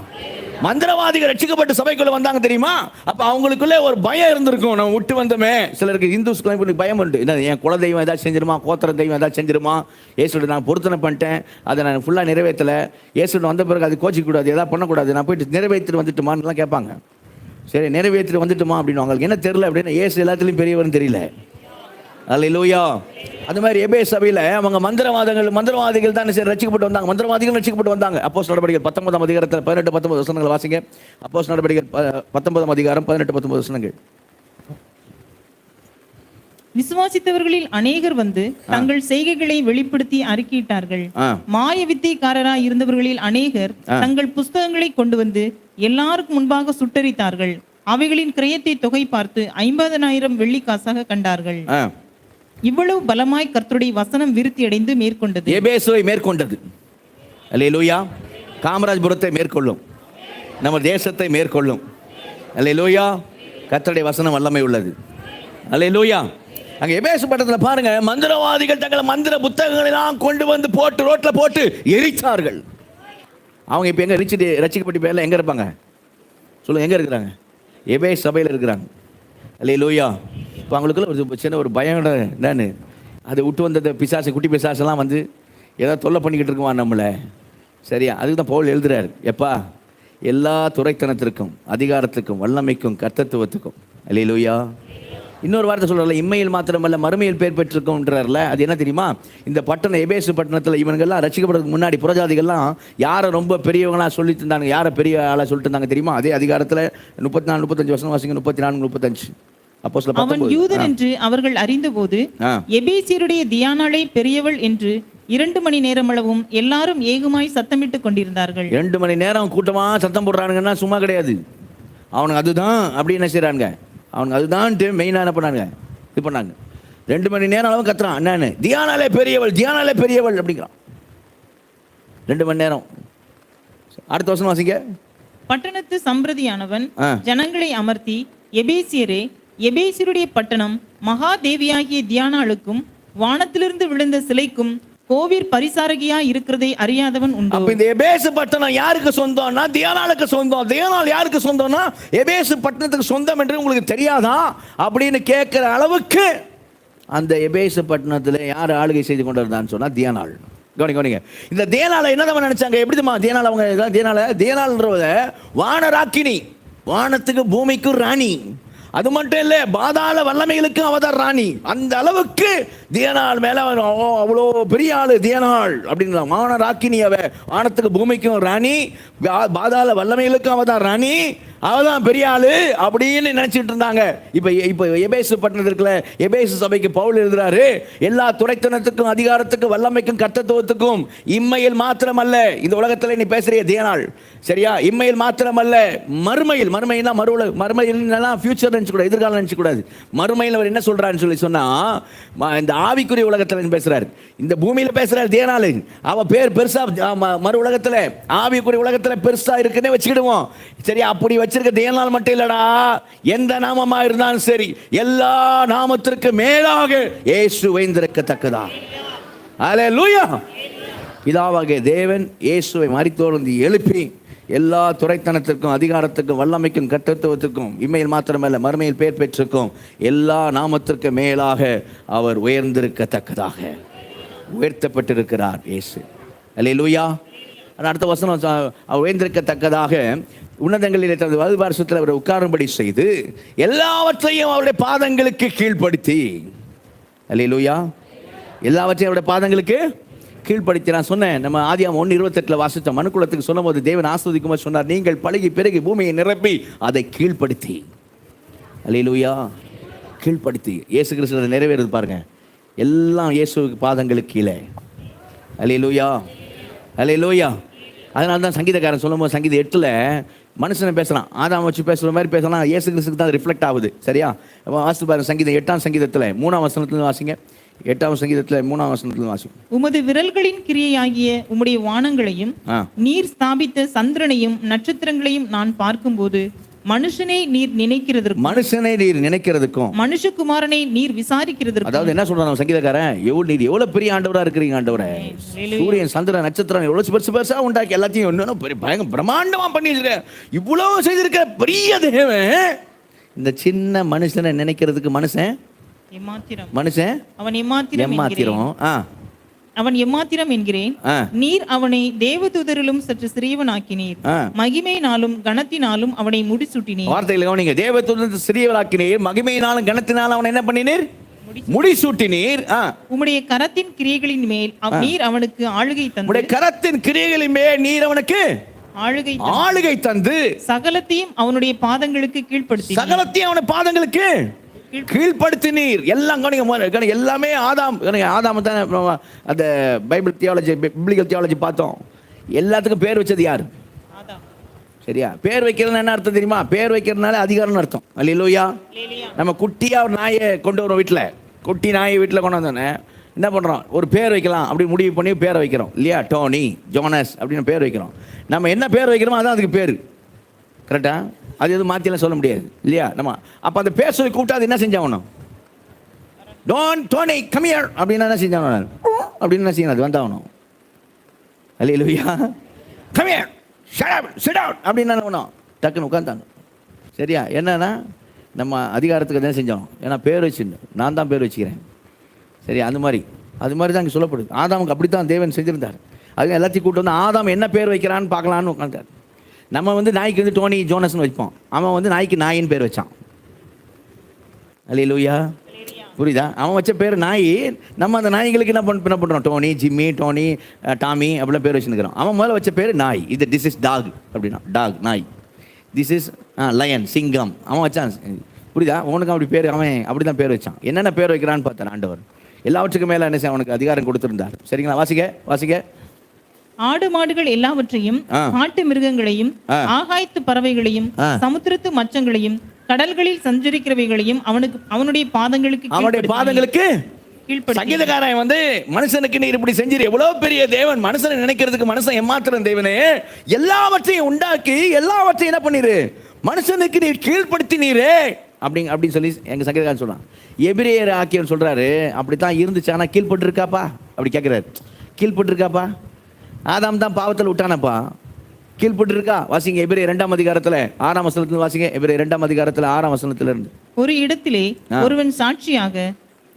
மந்திரவாதிகள் ரட்சிக்கப்பட்டு சபைக்குள்ள வந்தாங்க தெரியுமா? அப்ப அவங்களுக்குள்ளே ஒரு பயம் இருந்திருக்கும், நம்ம விட்டு வந்தோமே. சிலருக்கு இந்துஸ்க்கு பயம் உண்டு. என்ன, என் குல தெய்வம் ஏதாவது செஞ்சிருமா, கோத்திர தெய்வம் ஏதாவது செஞ்சிருமா, இயேசுட நான் பொருத்தனை பண்ணிட்டேன், அதை நான் ஃபுல்லாக நிறைவேற்றலை, இயேசுட வந்த பிறகு அது கோச்சிக்கூடாது, எதாவது பண்ணக்கூடாது, நான் போயிட்டு நிறைவேற்றிட்டு வந்துட்டுமான்லாம் கேட்பாங்க. சரி, நிறைவேற்றிட்டு வந்துட்டுமா அப்படின்னு அவங்களுக்கு என்ன தெரியல அப்படின்னா, இயேசு எல்லாத்துலேயும் பெரியவர்னு தெரியல. அல்லேலூயா. அது மாதிரி எபேசு சபையில் அவங்க மந்திரவாதிகள் தான் ரட்சிக்கப்பட்டு வந்தாங்க. மந்திரவாதிகள் ரட்சிக்கப்பட்டு வந்தாங்க. அப்போஸ்தலர் நடவடிக்கைகள் 19ஆம் அதிகாரத்தில் 18-19 வசனங்கள் வாசிங்க. அப்போஸ்தலர் நடவடிக்கைகள் 19ஆம் அதிகாரம் 18-19 வசனங்கள். விசுவாசித்தவர்களில் அநேகர் வந்து தங்கள் செய்கைகளை வெளிப்படுத்தி அறிக்கையிட்டார்கள். மாய வித்தைக்காரராய் இருந்தவர்களில் அநேகர் தங்கள் புஸ்தகங்களை கொண்டு வந்து எல்லாருக்கும் முன்பாக சுட்டரித்தார்கள். அவைகளின் கிரயத்தை தொகை பார்த்து 50,000 வெள்ளிக்காசாக கண்டார்கள். இவ்வளவு பலமாய் கர்த்தருடைய வசனம் விருத்தி அடைந்து மேற்கொண்டது. எபேசுவை மேற்கொண்டது. அல்லேலூயா. காமராஜபுரத்தை மேற்கொள்ளும், நம்ம தேசத்தை மேற்கொள்ளும். அல்லேலூயா. கர்த்தருடைய வசனம் வல்லமை உள்ளது. அல்லேலூயா. அங்கே எபேசு பட்டணத்தில் பாருங்க, மந்திரவாதிகள் தங்கள் மந்திர புத்தகங்களெல்லாம் கொண்டு வந்து போட்டு ரோட்டில் போட்டு எரித்தார்கள். அவங்க இப்போ எங்கே ரட்சிக்கப்பட்டு பேரில் எங்கே இருப்பாங்க சொல்லுங்க? எங்கே இருக்கிறாங்க? எபேசு சபையில் இருக்கிறாங்க. அல்லேலூயா. இப்போ அவங்களுக்குள்ள ஒரு சின்ன ஒரு பயம் என்னன்னு, அதை விட்டு வந்த பிசாசு, குட்டி பிசாசெல்லாம் வந்து ஏதாவது தொல்லை பண்ணிக்கிட்டு இருக்குவான் நம்மளை. சரியா? அதுக்கு தான் பவுல் எழுதுறாரு, எப்பா எல்லா துரைத்தனத்திற்கும் அதிகாரத்துக்கும் வல்லமைக்கும் கர்த்தத்துவத்துக்கும். அல்லேலூயா. இன்னொரு வார்த்தை சொல்கிறல, இம்மையில் மாத்திரமல்ல மறுமையில் பேர் பெற்றிருக்கோம்ன்றார்ல. அது என்ன தெரியுமா? இந்த பட்டணம் எபேசு பட்டணத்தில் இவங்கெல்லாம் ரட்சிக்கப்படுறதுக்கு முன்னாடி புறஜாதிகள்லாம் யாரை ரொம்ப பெரியவங்களாக சொல்லிட்டு இருந்தாங்க, யாரை பெரிய ஆளாக சொல்லிட்டு இருந்தாங்க தெரியுமா? அதே அதிகாரத்தில் 34-35 வசனம் வாசிங்க. 34-35. அவன் யூதன் என்று அவர்கள் அறிந்தபோது எபேசியருடைய தியானாளை பெரியவள் என்று 2 மணி நேரம் அளவும் எல்லாரும் ஏகமாய் சத்தமிட்டு கொண்டிருந்தார்கள். 2 மணி நேரம் கூட்டமா சத்தம் போடுறானுங்கன்னா சும்மா கிடையாது. அவனுக்கு அதுதான் அப்படி என்ன செய்யறாங்க, அவனுக்கு அதுதான் மெயினாக என்ன பண்ணாங்க, இது பண்ணாங்க. 2 மணி நேரம் அளவு கத்துறான். என்னன்னு? தியானாலே பெரியவள், தியானாலே பெரியவள் அப்படிங்கிறான். 2 மணி நேரம். அடுத்த வசனம் வாசிங்க. பட்டணத்து சம்பிரதியானவன் ஜனங்களை அமர்த்தி, எபேசியரே, எபேசியருடைய பட்டணம் மகா தேவியாகிய தியானாளுக்கும் வானத்திலிருந்து விழுந்த சிலைக்கும் கோவில் பரிசாரகியா இருக்கிறதை அறியாதவன் உண்டு. அப்ப இந்த எபேசு பட்டணம் யாருக்கு சொந்தம்னா தியானாளுக்கு சொந்தம். தியானால் யாருக்கு சொந்தம்னா எபேசு பட்டணத்துக்கு சொந்தம் என்று உங்களுக்கு தெரியாதா அப்படின்னு கேட்கிற அளவுக்கு அந்த எபேசு பட்டணத்தில் யார் ஆளுகை செய்து கொண்டு இருந்தான்னு சொன்னா தியானாள். கவனிங்க, இந்த தியானாளை என்னதான் நினைச்சாங்க? எப்படிமா தியானாள்? அவங்க தியானாள்ன்றத வானராக்கினி, வானத்துக்கு பூமிக்கும் ராணி. அது மட்டும் இல்லை, பாதாள வல்லமைகளுக்கும் அவதார் ராணி. அந்த அளவுக்கு தியானாள் மேல அவ்வளோ பெரிய ஆளு தியானாள் அப்படின்னா. வானராக்கினி, அவ வானத்துக்கு பூமிக்கும் ராணி, பாதாள வல்லமைகளுக்கும் அவதார் ராணி, அவதான் பெரிய ஆளு அப்படின்னு நினைச்சிட்டு இருந்தாங்க. இப்ப எபேசு பட்டணத்திற்குள்ள எபேசு சபைக்கு பவுல் எழுதுறாரு, எல்லா துரைத்தனத்துக்கும் அதிகாரத்துக்கும் வல்லமைக்கும் கர்த்தத்துவத்துக்கும் இம்மையில் மாத்திரமல்ல, இந்த உலகத்துல நீ பேசுறிய தியானாள், சரியா? இம்மையில் மாத்திரமல்ல மறுமையில். மறுமையினா மறுமையில் ஃபியூச்சர் நினைச்சு கூடாது, எதிர்காலம் நினைச்சு கூடாது. மறுமையில் அவர் என்ன சொல்றாருன்னு சொன்னா, இந்த ஆவிக்குரிய உலகத்துல பேசுறாரு, இந்த பூமியில பேசுறாரு தியானாள். அவ பேர் பெருசா மறு உலகத்துல, ஆவிக்குரிய உலகத்துல பெருசா இருக்குன்னே வச்சுக்கிடுவோம், சரியா? அப்படி வச்சிருக்க தியானாள் மட்டும் இல்லடா, எந்த நாமமா இருந்தாலும் சரி, எல்லா நாமத்திற்கு மேலாக இயேசு வைந்திருக்கத்தக்கதா. அல்லேலூயா. பிதாவாகிய தேவன் இயேசுவை மரித்தோர்ந்து எழுப்பி எல்லா துரைத்தனத்திற்கும் அதிகாரத்துக்கும் வல்லமைக்கும் கர்த்தத்துவத்துக்கும் இம்மையில் மாத்திரமல்ல மறுமையில் பேர் பெற்றிருக்கும் எல்லா நாமத்திற்கு மேலாக அவர் உயர்ந்திருக்கத்தக்கதாக உயர்த்தப்பட்டிருக்கிறார் இயேசு. அல்லேலூயா. அடுத்த வசனம், அவர் உயர்ந்திருக்கத்தக்கதாக உன்னதங்களிலே தனது வலது பார்சத்தில் அவரை உட்காரும்படி செய்து எல்லாவற்றையும் அவருடைய பாதங்களுக்கு கீழ்ப்படுத்தி. அல்லேலூயா. எல்லாவற்றையும் அவருடைய பாதங்களுக்கு கீழ்ப்படுத்தி. நான் சொன்னேன், நம்ம ஆதியாகமம் 1:28 வாசித்த மனுக்குலத்துக்கு சொல்லும் போது தேவன் ஆசீர்வதிக்கும்போது சொன்னார், நீங்கள் பழகி பிறகு பூமியை நிரப்பி அதை கீழ்ப்படுத்தி. அல்லேலூயா. கீழ்ப்படுத்தி இயேசு கிறிஸ்து நிறைவேறுது பாருங்க. எல்லாம் இயேசுவுக்கு பாதங்களுக்கு கீழே. அல்லேலூயா. அல்லேலூயா. அதனால தான் சங்கீதக்காரன் சொல்லும்போது சங்கீதம் 8 மனுஷனை பேசுகிறான், ஆதாம் வச்சு பேசுகிற மாதிரி பேசலாம், இயேசு கிறிஸ்துக்கு தான் ரிஃப்ளெக்ட் ஆகுது. சரியா? வாசித்து பாருங்க, சங்கீதம் 8ஆம் சங்கீதத்தில் 3ஆம் வசனத்துல வாசிங்க. 8ஆம் சங்கீதத்தில் 3ஆம் வசனத்துல வாசிங்க. உமது விரல்களின் கிரியையாகிய உம்முடைய வானங்களையும் நீர் ஸ்தாபித்த சந்திரனையும் நட்சத்திரங்களையும் நான் பார்க்கும்போது மனுஷனை நீர் நினைக்கிறதுக்கும் மனுஷகுமாரனை நீர் விசாரிக்கிறதுக்கும். அதாவது என்ன சொல்றான் சங்கீதக்காரன், நீர் எவ்வளவு பெரிய ஆண்டவரா இருக்கிறீங்க ஆண்டவரே. சூரியன் சந்திரன் நட்சத்திரம் எவ்வளவு பெருசு பெருசா உண்டாக்கி எல்லாத்தையும் பயங்கர பிரம்மாண்டமா பண்ணிருக்க, இவ்வளவு செய்திருக்க பெரிய தேவன் இந்த சின்ன மனுஷனை நினைக்கிறதுக்கு மனுஷன் அவன் எம்மாத்திரம் என்கிறேன். நீர் அவனை தேவதூதரிலும் சற்று சிறியவனாக்கினீர், மகிமையினாலும் கனத்தினாலும் அவனை முடிசூட்டினீர். வார்த்தையில் கவனிங்க, தேவதூதரிலும் சிறியவனாக்கினீர், மகிமையினாலும் கனத்தினாலும் அவனை என்ன பண்ணினீர்? முடிசூட்டினீர். உம்முடைய கரத்தின் கிரியைகளின் மேல் நீர் அவனுக்கு ஆளுகை தந்து, உம்முடைய கரத்தின் கிரியைகளின் மேல் நீர் அவனுக்கு ஆளுகை தந்து சகலத்தையும் அவனுடைய பாதங்களுக்கு கீழ்ப்படுத்தி, சகலத்தையும் அவனுடைய பாதங்களுக்கு கீழ்ப்படுத்தினீர். எல்லாம் எல்லாமே ஆதாம் தான். அந்த பைபிள் தியாலஜி, பிப்ளிக்கல் தியாலஜி பார்த்தோம். எல்லாத்துக்கும் பேர் வச்சது யார்? சரியா? பேர் வைக்கிறது என்ன அர்த்தம் தெரியுமா? பேர் வைக்கிறதுனால அதிகாரம்னு அர்த்தம். அல்லேலூயா. நம்ம குட்டியா ஒரு நாயை கொண்டு வரோம் வீட்டில், குட்டி நாயை வீட்டில் கொண்டு வந்தோன்னே என்ன பண்ணுறோம்? ஒரு பேர் வைக்கலாம் அப்படி முடிவு பண்ணி பேரை வைக்கிறோம் இல்லையா? டோனி, ஜோனஸ் அப்படின்னு பேர் வைக்கிறோம். நம்ம என்ன பேர் வைக்கிறோமோ அதான் அதுக்கு பேர். கரெக்டா? அது எதுவும் மாற்றிலாம் சொல்ல முடியாது இல்லையா? நம்ம அப்போ அந்த பேர் சொல்லி கூப்பிட்டா அது என்ன செஞ்சாகணும்? டோனி கம் ஹியர் அப்படின்னா என்ன செஞ்சாகணும்? அப்படின்னு என்ன செய்யணும்? அது வந்தாகணும். Hallelujah. Come here, shut up, sit down அப்படின்னு என்ன பண்ணோம்? டக்குன்னு உட்காந்தாங்க. சரியா? என்னன்னா நம்ம அதிகாரத்துக்கு தான் செஞ்சோம். ஏன்னா பேர் வச்சுன்னு நான் தான் பேர் வச்சுக்கிறேன். சரியா? அது மாதிரி தான் இங்கே சொல்லப்படுது. ஆதாமுக்கு அப்படி தான் தேவன் செஞ்சுருந்தார். அது எல்லாத்தையும் கூப்பிட்டு வந்து ஆதாம் என்ன பேர் வைக்கிறான்னு பார்க்கலான்னு உட்காந்தார். நம்ம நாய்க்கு டோனி ஜோனஸ்னு வைப்போம், அவன் நாய்க்கு நாயின்னு பேர் வச்சான். அல்லேலூயா. புரியுதா? அவன் வச்ச பேர் நாய். நம்ம அந்த நாய்களுக்கு என்ன பண்ணுறோம்? டோனி, ஜிம்மி, டோனி, டாமி அப்படிலாம் பேர் வச்சுருக்கிறோம். அவன் முதல்ல வச்ச பேர் நாய். திஸ் இஸ் டாக் அப்படின்னா, டாக் நாய். திஸ் இஸ் லயன், சிங்கம். அவன் வச்சான். புரியுதா? உனக்கு அப்படி பேர் அவன் அப்படி தான் பேர் வச்சான். என்னென்ன பேர் வைக்கிறான்னு பார்த்தார் ஆண்டவர். எல்லாவற்றுக்கும் மேலே என்ன செய்ய அவனுக்கு அதிகாரம் கொடுத்துருந்தார். சரிங்களா? வாசிக்க. ஆடு மாடுகள் எல்லாவற்றையும், காட்டு மிருகங்களையும், ஆகாயத்து பறவைகளையும், சமுத்திரத்து மச்சங்களையும், கடல்களில் சஞ்சரிக்கிறவைகளையும் அவனுடைய பாதங்களுக்கு சங்கீதக்காரன் மனுஷனுக்கு நீர் இப்படி செஞ்சீர், எவ்வளவு பெரிய தேவன், மனுஷனை நினைக்கிறதுக்கு மனுஷன் ஏமாத்திரம் தேவனே, எல்லாவற்றையும் உண்டாக்கி எல்லாவற்றையும் என்ன பண்ணிரு, மனுஷனுக்கு நீர் கீழ்ப்படுத்தினீரே அப்படின்னு சொல்லி எங்க சங்கீதக்காரன் சொல்றான். எபிரேயர் ஆக்கியவர் சொல்றாரு, அப்படித்தான் இருந்துச்சு, ஆனா கீழ்பட்டு இருக்காப்பா அப்படி கேட்கிறாரு. கீழ்பட்டு இருக்காப்பா? ஆதாம் தான் பாவத்தில் விட்டானப்பா, கீழ்பட்டு இருக்கா? வாசிங்க எபிரேயர் 2ஆம் அதிகாரத்தில் 6ஆம் வசனத்துல வாசிங்க. எபிரேயர் 2ஆம் அதிகாரத்தில் 6ஆம் வசனத்துல இருந்து. ஒரு இடத்திலே ஒருவன் சாட்சியாக,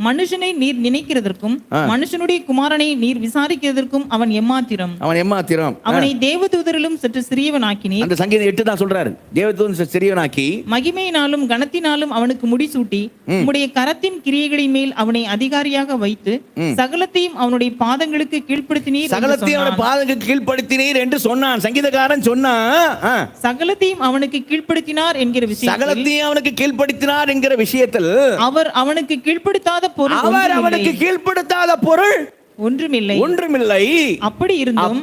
மனுஷனை நீர் நினைக்கிறதற்கும் மனுஷனுடைய குமாரனை நீர் விசாரிக்கிறதற்கும் அவன் எம்மாத்திரம். அவனை தேவதூதரிலும் சற்று சிறியவனாக்கினீர். அந்த சங்கீதம் 8 தான் சொல்றாரு. தேவதூதன் சிறியவனாக்கி மகிமையினாலும் கனத்தினாலும் அவனுக்கு முடிசூட்டி, உம்முடைய கரத்தின் கிரியைகளின் மேல் அவனை அதிகாரியாக வைத்து சகலத்தையும் அவனுடைய பாதங்களுக்கு கீழ்ப்படுத்தினீர். சகலத்தையும் அவனுடைய பாதங்களுக்கு கீழ்ப்படுத்தினீர் என்று சொன்னான். சங்கீதக்காரன் சொன்னான், சகலத்தையும் அவனுக்கு கீழ்ப்படுத்தினார் என்கிற விஷயம், சகலத்தையும் அவனுக்கு கீழ்ப்படுத்தினார் என்கிற விஷயத்தில் அவர் அவனுக்கு கீழ்ப்படுத்தாத அவர் அவனுக்கு கீழ்ப்படுத்தாத பொருள் ஒன்றுமில்லை. அப்படி இருந்தும்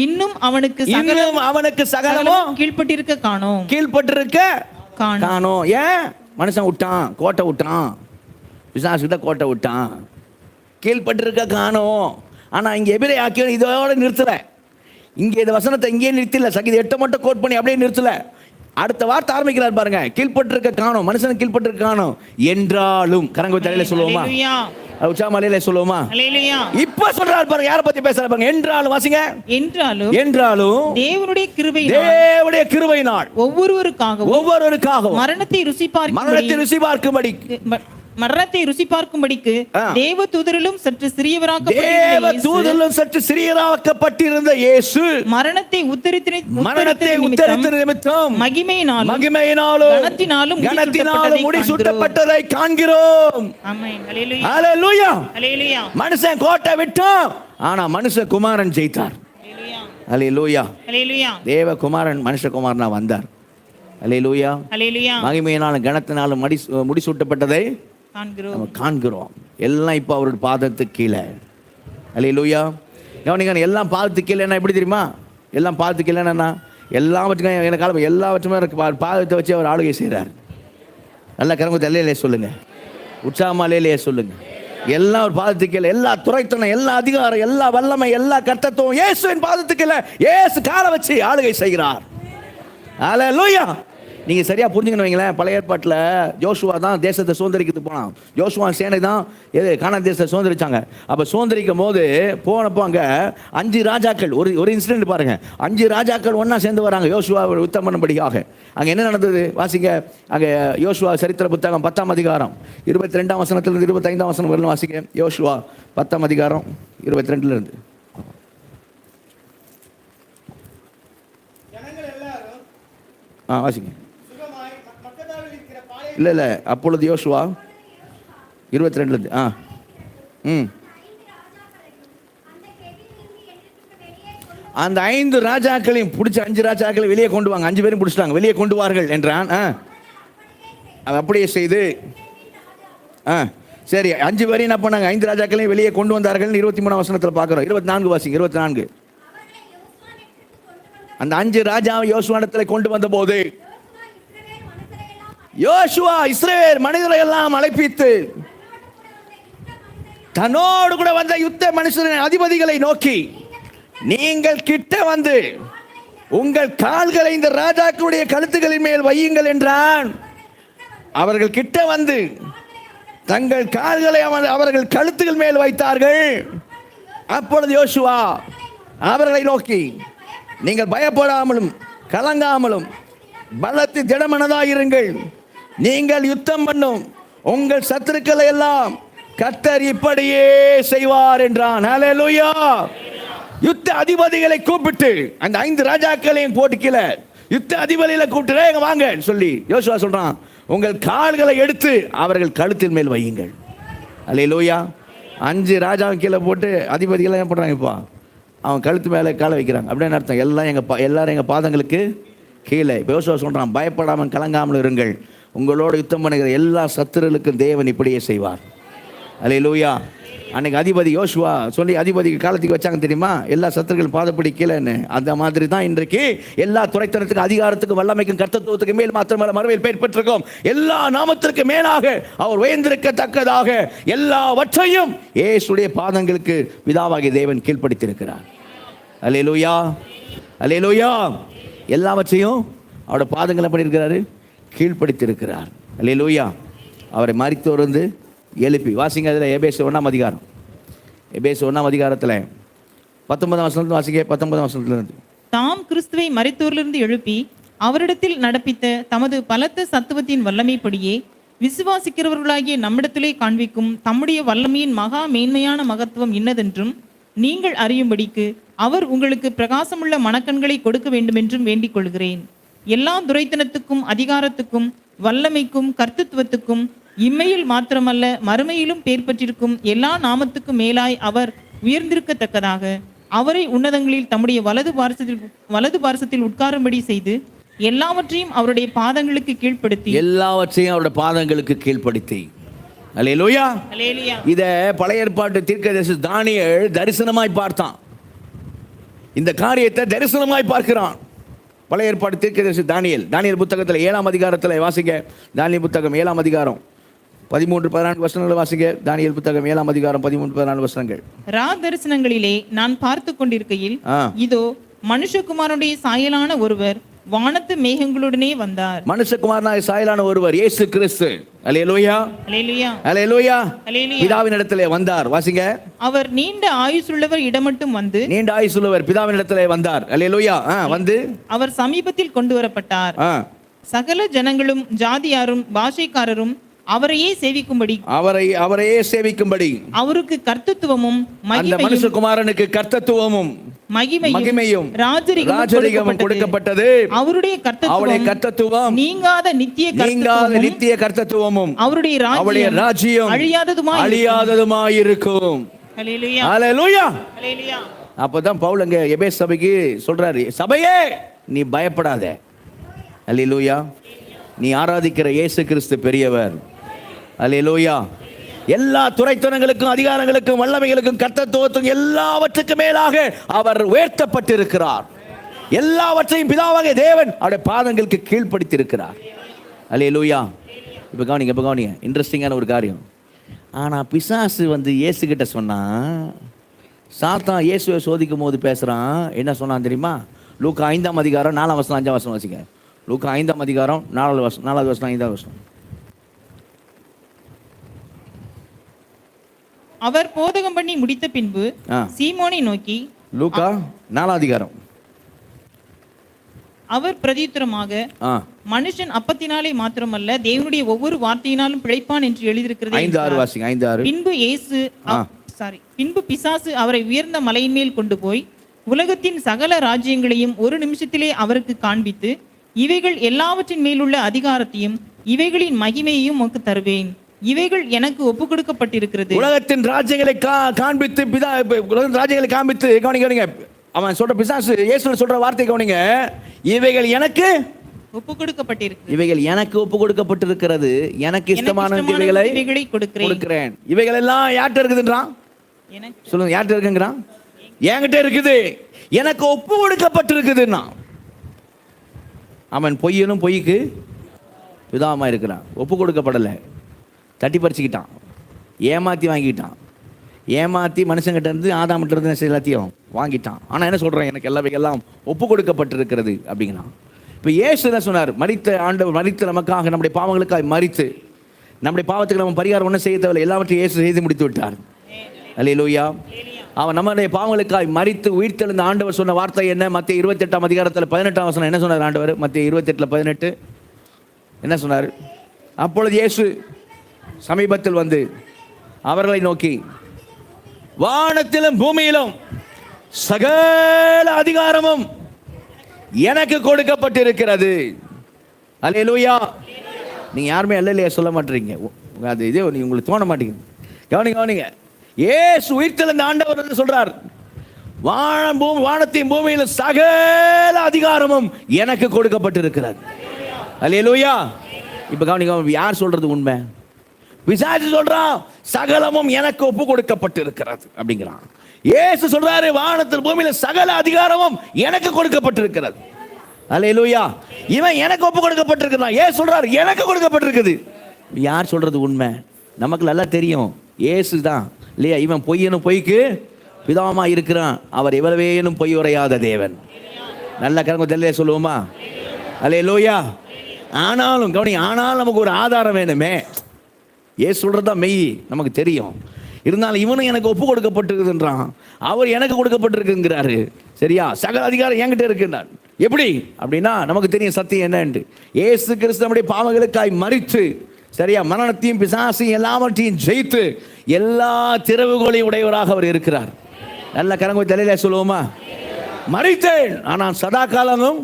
இன்னும் அவனுக்கு சகலமும் கீழ்ப்பட்டிருக்க காணோம். ஏன் மனுஷன் விட்டான்? கோட்டை விட்டான், பிசாசுகிட்ட கோட்டை விட்டான், கீழ்ப்பட்டிருக்க காணோம். ஆனா இங்க எபிரேய ஆக்கியோன் இதோட நிறுத்தல. இங்க இந்த வசனத்தை இங்கே நிறுத்தல, சங்கீதம் 8 மட்டும் கோட் பண்ணி அப்படியே நிறுத்தல. அடுத்த வார்த்தை ஆரம்பிக்கிறார் பாருங்க, கீழ்பட்டிருக்க காணோம், மனுஷன் கீழ்பட்டிருக்க காணோம் என்றாலும். கரங்க தலையில சொல்லுவோமா? உச்சாமலையில சொல்லுவோமா? அல்லேலூயா. இப்ப சொல்றாரு பாருங்க, யாரை பத்தி பேசுறாரு பாருங்க. என்றாலும் வாசிங்க. என்றாலும் தேவனுடைய கிருபையினால் ஒவ்வொருவருக்காகவும் மரணத்தை ருசி பார்க்கும்படிக்கு தேவதூதரிலும் சற்று சிறியவராக்கப்பட்டிருந்த இயேசு மரணத்தை உத்தரித்த நிமித்தம் மகிமையினாலும் கனத்தினாலும் முடிசூட்டப்பட்டதை காண்கிறோம். ஆமென். அல்லேலூயா. அல்லேலூயா. அல்லேலூயா. மனுஷன் கோட்டை விட்டான், ஆனா மனுஷகுமாரன் ஜெயித்தார். அல்லேலூயா. அல்லேலூயா. தேவகுமாரன் மனுஷகுமாரனா வந்தார். அல்லேலூயா. அல்லேலூயா. மகிமையினாலும் கனத்தினாலும் முடிசூட்டப்பட்டதை நம்ம காண்கிறோம். எல்லாம் இப்போ அவருடைய பாதத்துக்கு கீழே. அல்லேலூயா. கவனிங்க, எல்லாம் பாதத்துக்கு கீழே என்ன எப்படி தெரியுமா? எல்லாம் பாதத்துக்கு கீழே என்னன்னா எல்லாவற்றுக்கும் எனக்கு காலம் எல்லாவற்றுமே பாதத்தை வச்சு அவர் ஆளுகை செய்கிறார். நல்லா கரங்குத்தி அல்லையிலே சொல்லுங்க, உற்சாகமாலேயே சொல்லுங்க. எல்லாம் ஒரு பாதத்துக்கு கீழே, எல்லா துறைத்தனம், எல்லா அதிகாரம், எல்லா வல்லமை, எல்லா கர்த்தத்துவம் இயேசுவின் பாதத்துக்கு கீழே இயேசு காலை வச்சு ஆளுகை செய்கிறார். அல்லேலூயா. நீங்க சரியா புரிஞ்சுக்கணும் வைங்களேன். பழைய ஏற்பாட்டில் யோசுவா தான் தேசத்தை சுதந்திரிக்கிறது போனான். யோசுவா சேனை தான் கானான் தேசத்தை சுதந்திரிச்சாங்க. அப்போ சுதந்திரிக்கும் போது போனப்போ அங்கே 5 ராஜாக்கள், ஒரு இன்சிடென்ட் பாருங்க. 5 ராஜாக்கள் ஒன்றா சேர்ந்து வராங்க யோசுவா யுத்தம் பண்ணும்படியாக. அங்கே என்ன நடந்தது வாசிங்க. அங்கே யோசுவா சரித்திர புத்தகம் 10ஆம் அதிகாரம் 22ஆம் வசனத்திலிருந்து 25ஆம் வசனம் வரலாம் வாசிங்க. யோசுவா 10ஆம் அதிகாரம் 22லிருந்து. வாசிங்க. இல்லை அப்பொழுது யோசுவா 22லேருந்து அந்த 5 ராஜாக்களையும் பிடிச்ச 5 ராஜாக்களை வெளியே கொண்டு வாங்க. 5 பேரும் பிடிச்சிட்டாங்க, வெளியே கொண்டு வார்கள் என்றான். அப்படியே செய்து சரி 5 பேரையும் என்ன பண்ணாங்க? 5 ராஜாக்களையும் வெளியே கொண்டு வந்தார்கள். 23ஆம் வசனத்தில் பார்க்குறோம். 24 வாசிங்க. 24. அந்த 5 ராஜாவை யோசுவானிடத்தில் கொண்டு வந்த போது யோசுவா இஸ்ரவேல் மனிதரை எல்லாம் அழைப்பித்து தன்னோடு கூட வந்த யுத்த மனுஷரின் அதிபதிகளை நோக்கி, நீங்கள் கிட்ட வந்து உங்கள் கால்களை இந்த ராஜாக்களுடைய கழுத்துகளின் மேல் வையுங்கள் என்றான். அவர்கள் கிட்ட வந்து தங்கள் கால்களை அவர்கள் கழுத்துகள் மேல் வைத்தார்கள். அப்பொழுது யோசுவா அவர்களை நோக்கி, நீங்கள் பயப்படாமலும் கலங்காமலும் பலத்து திடமனதாயிருங்கள். நீங்கள் யுத்தம் பண்ணும் உங்கள் சத்துருக்களை எல்லாம் கர்த்தர் இப்படியே செய்வார் என்றான். ஹல்லேலூயா. யுத்த அதிபதிகளை கூப்பிட்டு அந்த 5 ராஜாக்களையும் போட்டு கீழே யுத்த அதிபதிகளை கூப்பிட்டு எங்க வாங்க சொல்லி யோசுவா சொல்றான், உங்கள் கால்களை எடுத்து அவர்கள் கழுத்தின் மேல் வையுங்கள். ஹல்லேலூயா. 5 ராஜாவை கீழே போட்டு அதிபதிகளை என்ன பண்றாங்க? இப்போ அவன் கழுத்து மேலே காலை வைக்கிறாங்க. அப்படின்னு அர்த்தம் எல்லாரும் எங்கள் பாதங்களுக்கு கீழே. இப்போ யோசுவா சொல்கிறான், பயப்படாமல் கலங்காமல் இருங்கள். உங்களோட யுத்தம் பண்ணுகிற எல்லா சத்துருகளுக்கும் தேவன் இப்படியே செய்வார். அல்லேலூயா. அன்னைக்கு அதிபதி யோசுவா சொல்லி அதிபதிக்கு காலத்துக்கு வச்சாங்க தெரியுமா? எல்லா சத்துருக்கள் பாதப்படி கீழேன்னு. அந்த மாதிரி தான் இன்றைக்கு எல்லா துறைத்தனத்துக்கும் அதிகாரத்துக்கும் வல்லமைக்கும் கர்த்தத்துவத்துக்கு மேல் மாத்திரமல்ல மறுமையில் பெயர் பெற்றிருக்கோம். எல்லா நாமத்திற்கு மேலாக அவர் உயர்ந்திருக்கத்தக்கதாக எல்லாவற்றையும் இயேசுடைய பாதங்களுக்கு பிதாவாகிய தேவன் கீழ்ப்படுத்தியிருக்கிறார். அல்லேலூயா. அல்லேலூயா. எல்லாவற்றையும் அவருடைய பாதங்களை பண்ணியிருக்கிறாரு, கீழ்ப்படுத்தியிருக்கிறார். அல்லேலூயா. அவரை மரித்தோர் வந்து எழுப்பி வாசிங்க. அதில் எபேசு 1ஆம் அதிகாரம், எபேசு 1ஆம் அதிகாரத்தில் 19ஆம் வசனத்தில் வாசிங்க. 19ஆம் வசனத்திலிருந்து, தாம் கிறிஸ்துவை மரித்தோரிலிருந்து எழுப்பி அவரிடத்தில் நடப்பித்த தமது பலத்த சத்துவத்தின் வல்லமைப்படியே விசுவாசிக்கிறவர்களாகிய நம்மிடத்திலே காண்பிக்கும் தம்முடைய வல்லமையின் மகா மேன்மையான மகத்துவம் இன்னதென்றும் நீங்கள் அறியும்படிக்கு அவர் உங்களுக்கு பிரகாசமுள்ள மனக்கண்களை கொடுக்க வேண்டுமென்றும் வேண்டிக் கொள்கிறேன். எல்லா துரைத்தனத்துக்கும் அதிகாரத்துக்கும் வல்லமைக்கும் கர்த்தத்துவத்துக்கும் இம்மையில் மாத்திரமல்ல மறுமையிலும் பேர் பெற்றிருக்கும் எல்லா நாமத்துக்கும் மேலாய் அவர் உயர்ந்திருக்கத்தக்கதாக அவரை உன்னதங்களில் தம்முடைய வலது பார்சத்தில் உட்காரும்படி செய்து எல்லாவற்றையும் அவருடைய பாதங்களுக்கு கீழ்ப்படுத்தி அல்லேலூயா. இத பழைய ஏற்பாட்டு தீர்க்கதரிசி தானியேல் தரிசனமாய் பார்த்தான். இந்த காரியத்தை தரிசனமாய் பார்க்கிறான். பழைய ஏற்பாட்டு தீர்க்கதரிசி தானியேல் புத்தகத்தில் 7ஆம் அதிகாரத்தில் வாசிங்க. தானியேல் புத்தகம் 7ஆம் அதிகாரம் 13-14 வசனங்கள் வாசிங்க. தானியேல் புத்தகம் 7ஆம் அதிகாரம் 13-14 வசனங்கள். ரா தரிசனங்களிலே நான் பார்த்து கொண்டிருக்கையில் இதோ மனுஷகுமாரனுடைய சாயலான ஒருவர் வானத்து மேகங்களுடனே வந்தார். மனுஷகுமாரனாய் சாயலான ஒருவர் இயேசு கிறிஸ்து. அல்லேலூயா, அல்லேலூயா, அல்லேலூயா. அல்லேலூயா. பிதாவினிடத்திலே வந்தார். வாசிங்க. அவர் நீண்ட ஆயுசுள்ளவர் இடமட்டும் வந்து, நீண்ட ஆயுசுள்ளவர் பிதாவினிடத்திலே வந்தார். அல்லேலூயா. வந்து அவர் சமீபத்தில் கொண்டு வரப்பட்டார். ஆ, சகல ஜனங்களும் ஜாதியாரும் பாஷைக்காரரும் அவரையே சேவிக்கும்படி அவரையே சேவிக்கும்படி அவருக்கு கர்த்தத்துவமும் அந்த மகிமையும் மனுஷகுமாரனுக்கு கர்த்தத்துவமும் மகிமையும் ராஜரிகமும் கொடுக்கப்பட்டது. அவருடைய கர்த்தத்துவம் நீங்காத நித்திய கர்த்தத்துவமும் அவருடைய ராஜ்யம் அழியாததுமாயிருக்கும். அல்லேலூயா, அல்லேலூயா. அல்லேலூயா. அப்பதான் பவுல் அங்க எபேசு சபைக்கு சொல்றாரு, சபையே நீ பயப்படாத. அல்லேலூயா. நீ ஆராதிக்கிற இயேசு கிறிஸ்து பெரியவர். அல்லேலூயா. எல்லா துரைத்தனங்களுக்கும் அதிகாரங்களுக்கும் வல்லமைகளுக்கும் கர்த்தத்துவத்துக்கும் எல்லாவற்றுக்கும் மேலாக அவர் உயர்த்தப்பட்டிருக்கிறார். எல்லாவற்றையும் பிதாவாகிய தேவன் அவருடைய பாதங்களுக்கு கீழ்ப்படுத்தியிருக்கிறார். அல்லேலூயா. இப்போ கவனிங்க இன்ட்ரெஸ்டிங்கான ஒரு காரியம். ஆனால் பிசாசு இயேசு கிட்ட சொன்னா, சாத்தான் இயேசுவை சோதிக்கும் போது பேசுகிறான். என்ன சொன்னான் தெரியுமா? லூக்கா 5ஆம் அதிகாரம் 4ஆம் வசனம் 5ஆம் வசனம் வாசிங்க. லூக்கா 5ஆம் அதிகாரம் 4வது வசனம் 5ஆம் வசனம். அவர் போதகம் பண்ணி முடித்த பின்பு சீமோனை நோக்கி, லூக்கா 4ஆம் அதிகாரம். அவர் பிரதியுத்தரமாக, மனுஷன் அப்பத்தினாலே மாத்திரமல்ல தேவனுடைய ஒவ்வொரு வார்த்தையினாலும் பிழைப்பான் என்று எழுதியிருக்கிறது. 5:6 வாசிங்க. 5:6. பின்பு பிசாசு அவரை உயர்ந்த மலையின் மேல் கொண்டு போய் உலகத்தின் சகல ராஜ்யங்களையும் ஒரு நிமிஷத்திலே அவருக்கு காண்பித்து, இவைகள் எல்லாவற்றின் மேலுள்ள அதிகாரத்தையும் இவைகளின் மகிமையையும் உமக்கு தருவேன். இவைகள் எனக்கு ஒப்பு கொடுக்கப்பட்டிருக்கிறது. உலகத்தின் ராஜ்யங்களை காண்பித்து ராஜ்யங்களை காண்பித்து கவனிங்க. அவன் சொல்ற பிசாசு இயேசு சொல்ற வார்த்தை கவனிங்க. இவைகள் எனக்கு ஒப்பு கொடுக்கப்பட்டிருக்கு. இவைகள் எனக்கு ஒப்பு கொடுக்கப்பட்டிருக்கிறது. எனக்கு இஷ்டமான இவைகளை கொடுக்கிறேன். இவைகள் எல்லாம் யார்கிட்ட இருக்குதுன்றான்? சொல்லுங்க, யார்கிட்ட இருக்குங்கிறான்? என்கிட்ட இருக்குது. எனக்கு ஒப்பு கொடுக்கப்பட்டிருக்குதுன்னா அவன் பொய்யனும் பொய்க்கு விதாமா இருக்கிறான். ஒப்பு கொடுக்கப்படலை, தட்டி பறிச்சுக்கிட்டான், ஏமாற்றி வாங்கிட்டான். ஏமாற்றி மனுஷங்கிட்ட இருந்து ஆதாமிட்ட இருந்து எல்லாத்தையும் வாங்கிட்டான். ஆனால் என்ன சொல்கிறேன்? எனக்கு எல்லாம் ஒப்பு கொடுக்கப்பட்டிருக்கிறது அப்படிங்கிறான். இப்போ இயேசு என்ன சொன்னார்? மரித்த ஆண்டவர் மரித்து நமக்காக நம்முடைய பாவங்களுக்காக மரித்து நம்முடைய பாவத்துக்கு நம்ம பரிகாரம் ஒன்றும் செய்ய தேவையில்லை, எல்லாவற்றையும் இயேசு செய்து முடித்து விட்டார். அல்லேலூயா. அவன் நம்முடைய பாவங்களுக்காய் மரித்து உயிர்த்தெழுந்த ஆண்டவர் சொன்ன வார்த்தை என்ன? மத்திய 28ஆம் அதிகாரத்தில் 18ஆம் வசனம் என்ன சொன்னார் ஆண்டவர்? மத்திய 28:18 என்ன சொன்னார்? அப்பொழுது இயேசு சமீபத்தில் வந்து அவர்களை நோக்கி, வானத்திலும் பூமியிலும் சகல அதிகாரமும் எனக்கு கொடுக்கப்பட்டிருக்கிறது. அல்லேலூயா. நீங்க யாருமே அல்லேலூயா சொல்ல மாட்டீங்க. அது இதே உங்களுக்கு தோண மாட்டேங்குது. கவனிங்க. இயேசு உயிர்த்தெழுந்த ஆண்டவர் சொல்றார், வானத்தையும் பூமியிலும் சகல அதிகாரமும் எனக்கு கொடுக்கப்பட்டிருக்கிறது. அல்லேலூயா. இப்ப கவனிங்க, யார் சொல்றது உண்மை? பிசாசு சொல்றான் சகலமும் எனக்கு ஒப்பு கொடுக்கப்பட்டிருக்கிறது அப்படிங்கிறான். இயேசு சொல்றாரு வானத்தில் பூமியில சகல அதிகாரமும் எனக்கு கொடுக்கப்பட்டிருக்கிறது. அல்லேலூயா. இவன் எனக்கு ஒப்பு கொடுக்கப்பட்டிருக்கிறான். இயேசு சொல்றாரு எனக்கு கொடுக்கப்பட்டிருக்குது. யார் சொல்றது உண்மை? நமக்கு நல்லா தெரியும், இயேசு தான் இல்லையா? இவன் பொய்யனும் பொய்க்கு பிதாமா இருக்கிறான். அவர் எவ்வளவேனும் பொய் உரையாத தேவன். நல்ல கரங்க தெல்லையே சொல்லுவோமா? அல்லேலூயா. ஆனாலும் ஆனாலும் நமக்கு ஒரு ஆதாரம் வேணுமே. ஏசு சொல்றதுதான் மெய், நமக்கு தெரியும். இருந்தாலும் இவனும் எனக்கு ஒப்பு கொடுக்கப்பட்டிருக்குன்றான். அவர் எனக்கு கொடுக்கப்பட்டிருக்குங்கிறாரு. சரியா? சகல அதிகாரம் என்கிட்ட இருக்குன்றார். எப்படி அப்படின்னா நமக்கு தெரியும் சத்தியம் என்னன்னு. ஏசு கிறிஸ்து நம்முடைய பாவங்களுக்காய் மரித்து, சரியா, மரணத்தையும் பிசாசையும் எல்லாவற்றையும் ஜெயித்து எல்லா திறவுகளையும் உடையவராக அவர் இருக்கிறார். நல்ல கரங்க தலையில சொல்லுவோமா? மரித்தேன் ஆனால் சதா காலமும்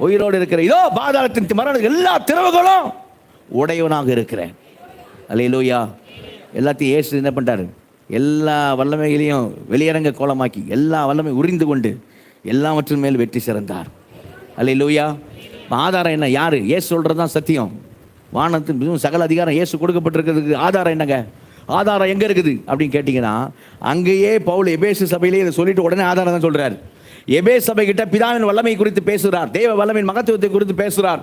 உயிரோடு இருக்கிறேன். இதோ பாதாளத்தின் மரண எல்லா திறவுகளும் உடையவனாக இருக்கிறேன். அல்லேலூயா. எல்லாத்தையும் இயேசு என்ன பண்ணிட்டாரு? எல்லா வல்லமைகளையும் வெளியரங்க கோலமாக்கி எல்லா வல்லமை உறிந்து கொண்டு எல்லாவற்றின் மேல் வெற்றி சிறந்தார். அல்லேலூயா. ஆதாரம் என்ன? யாரு? இயேசு சொல்றதுதான் சத்தியம். வானத்தின் சகல அதிகாரம் இயேசு கொடுக்கப்பட்டிருக்கிறதுக்கு ஆதாரம் என்னங்க? ஆதாரம் எங்க இருக்குது அப்படின்னு கேட்டீங்கன்னா, அங்கேயே பவுல் எபேசு சபையிலே இதை சொல்லிட்டு உடனே ஆதாரம் தான் சொல்றாரு. எபேசு சபை கிட்ட பிதாவின் வல்லமை குறித்து பேசுகிறார், தேவ வல்லமையின் மகத்துவத்தை குறித்து பேசுகிறார்.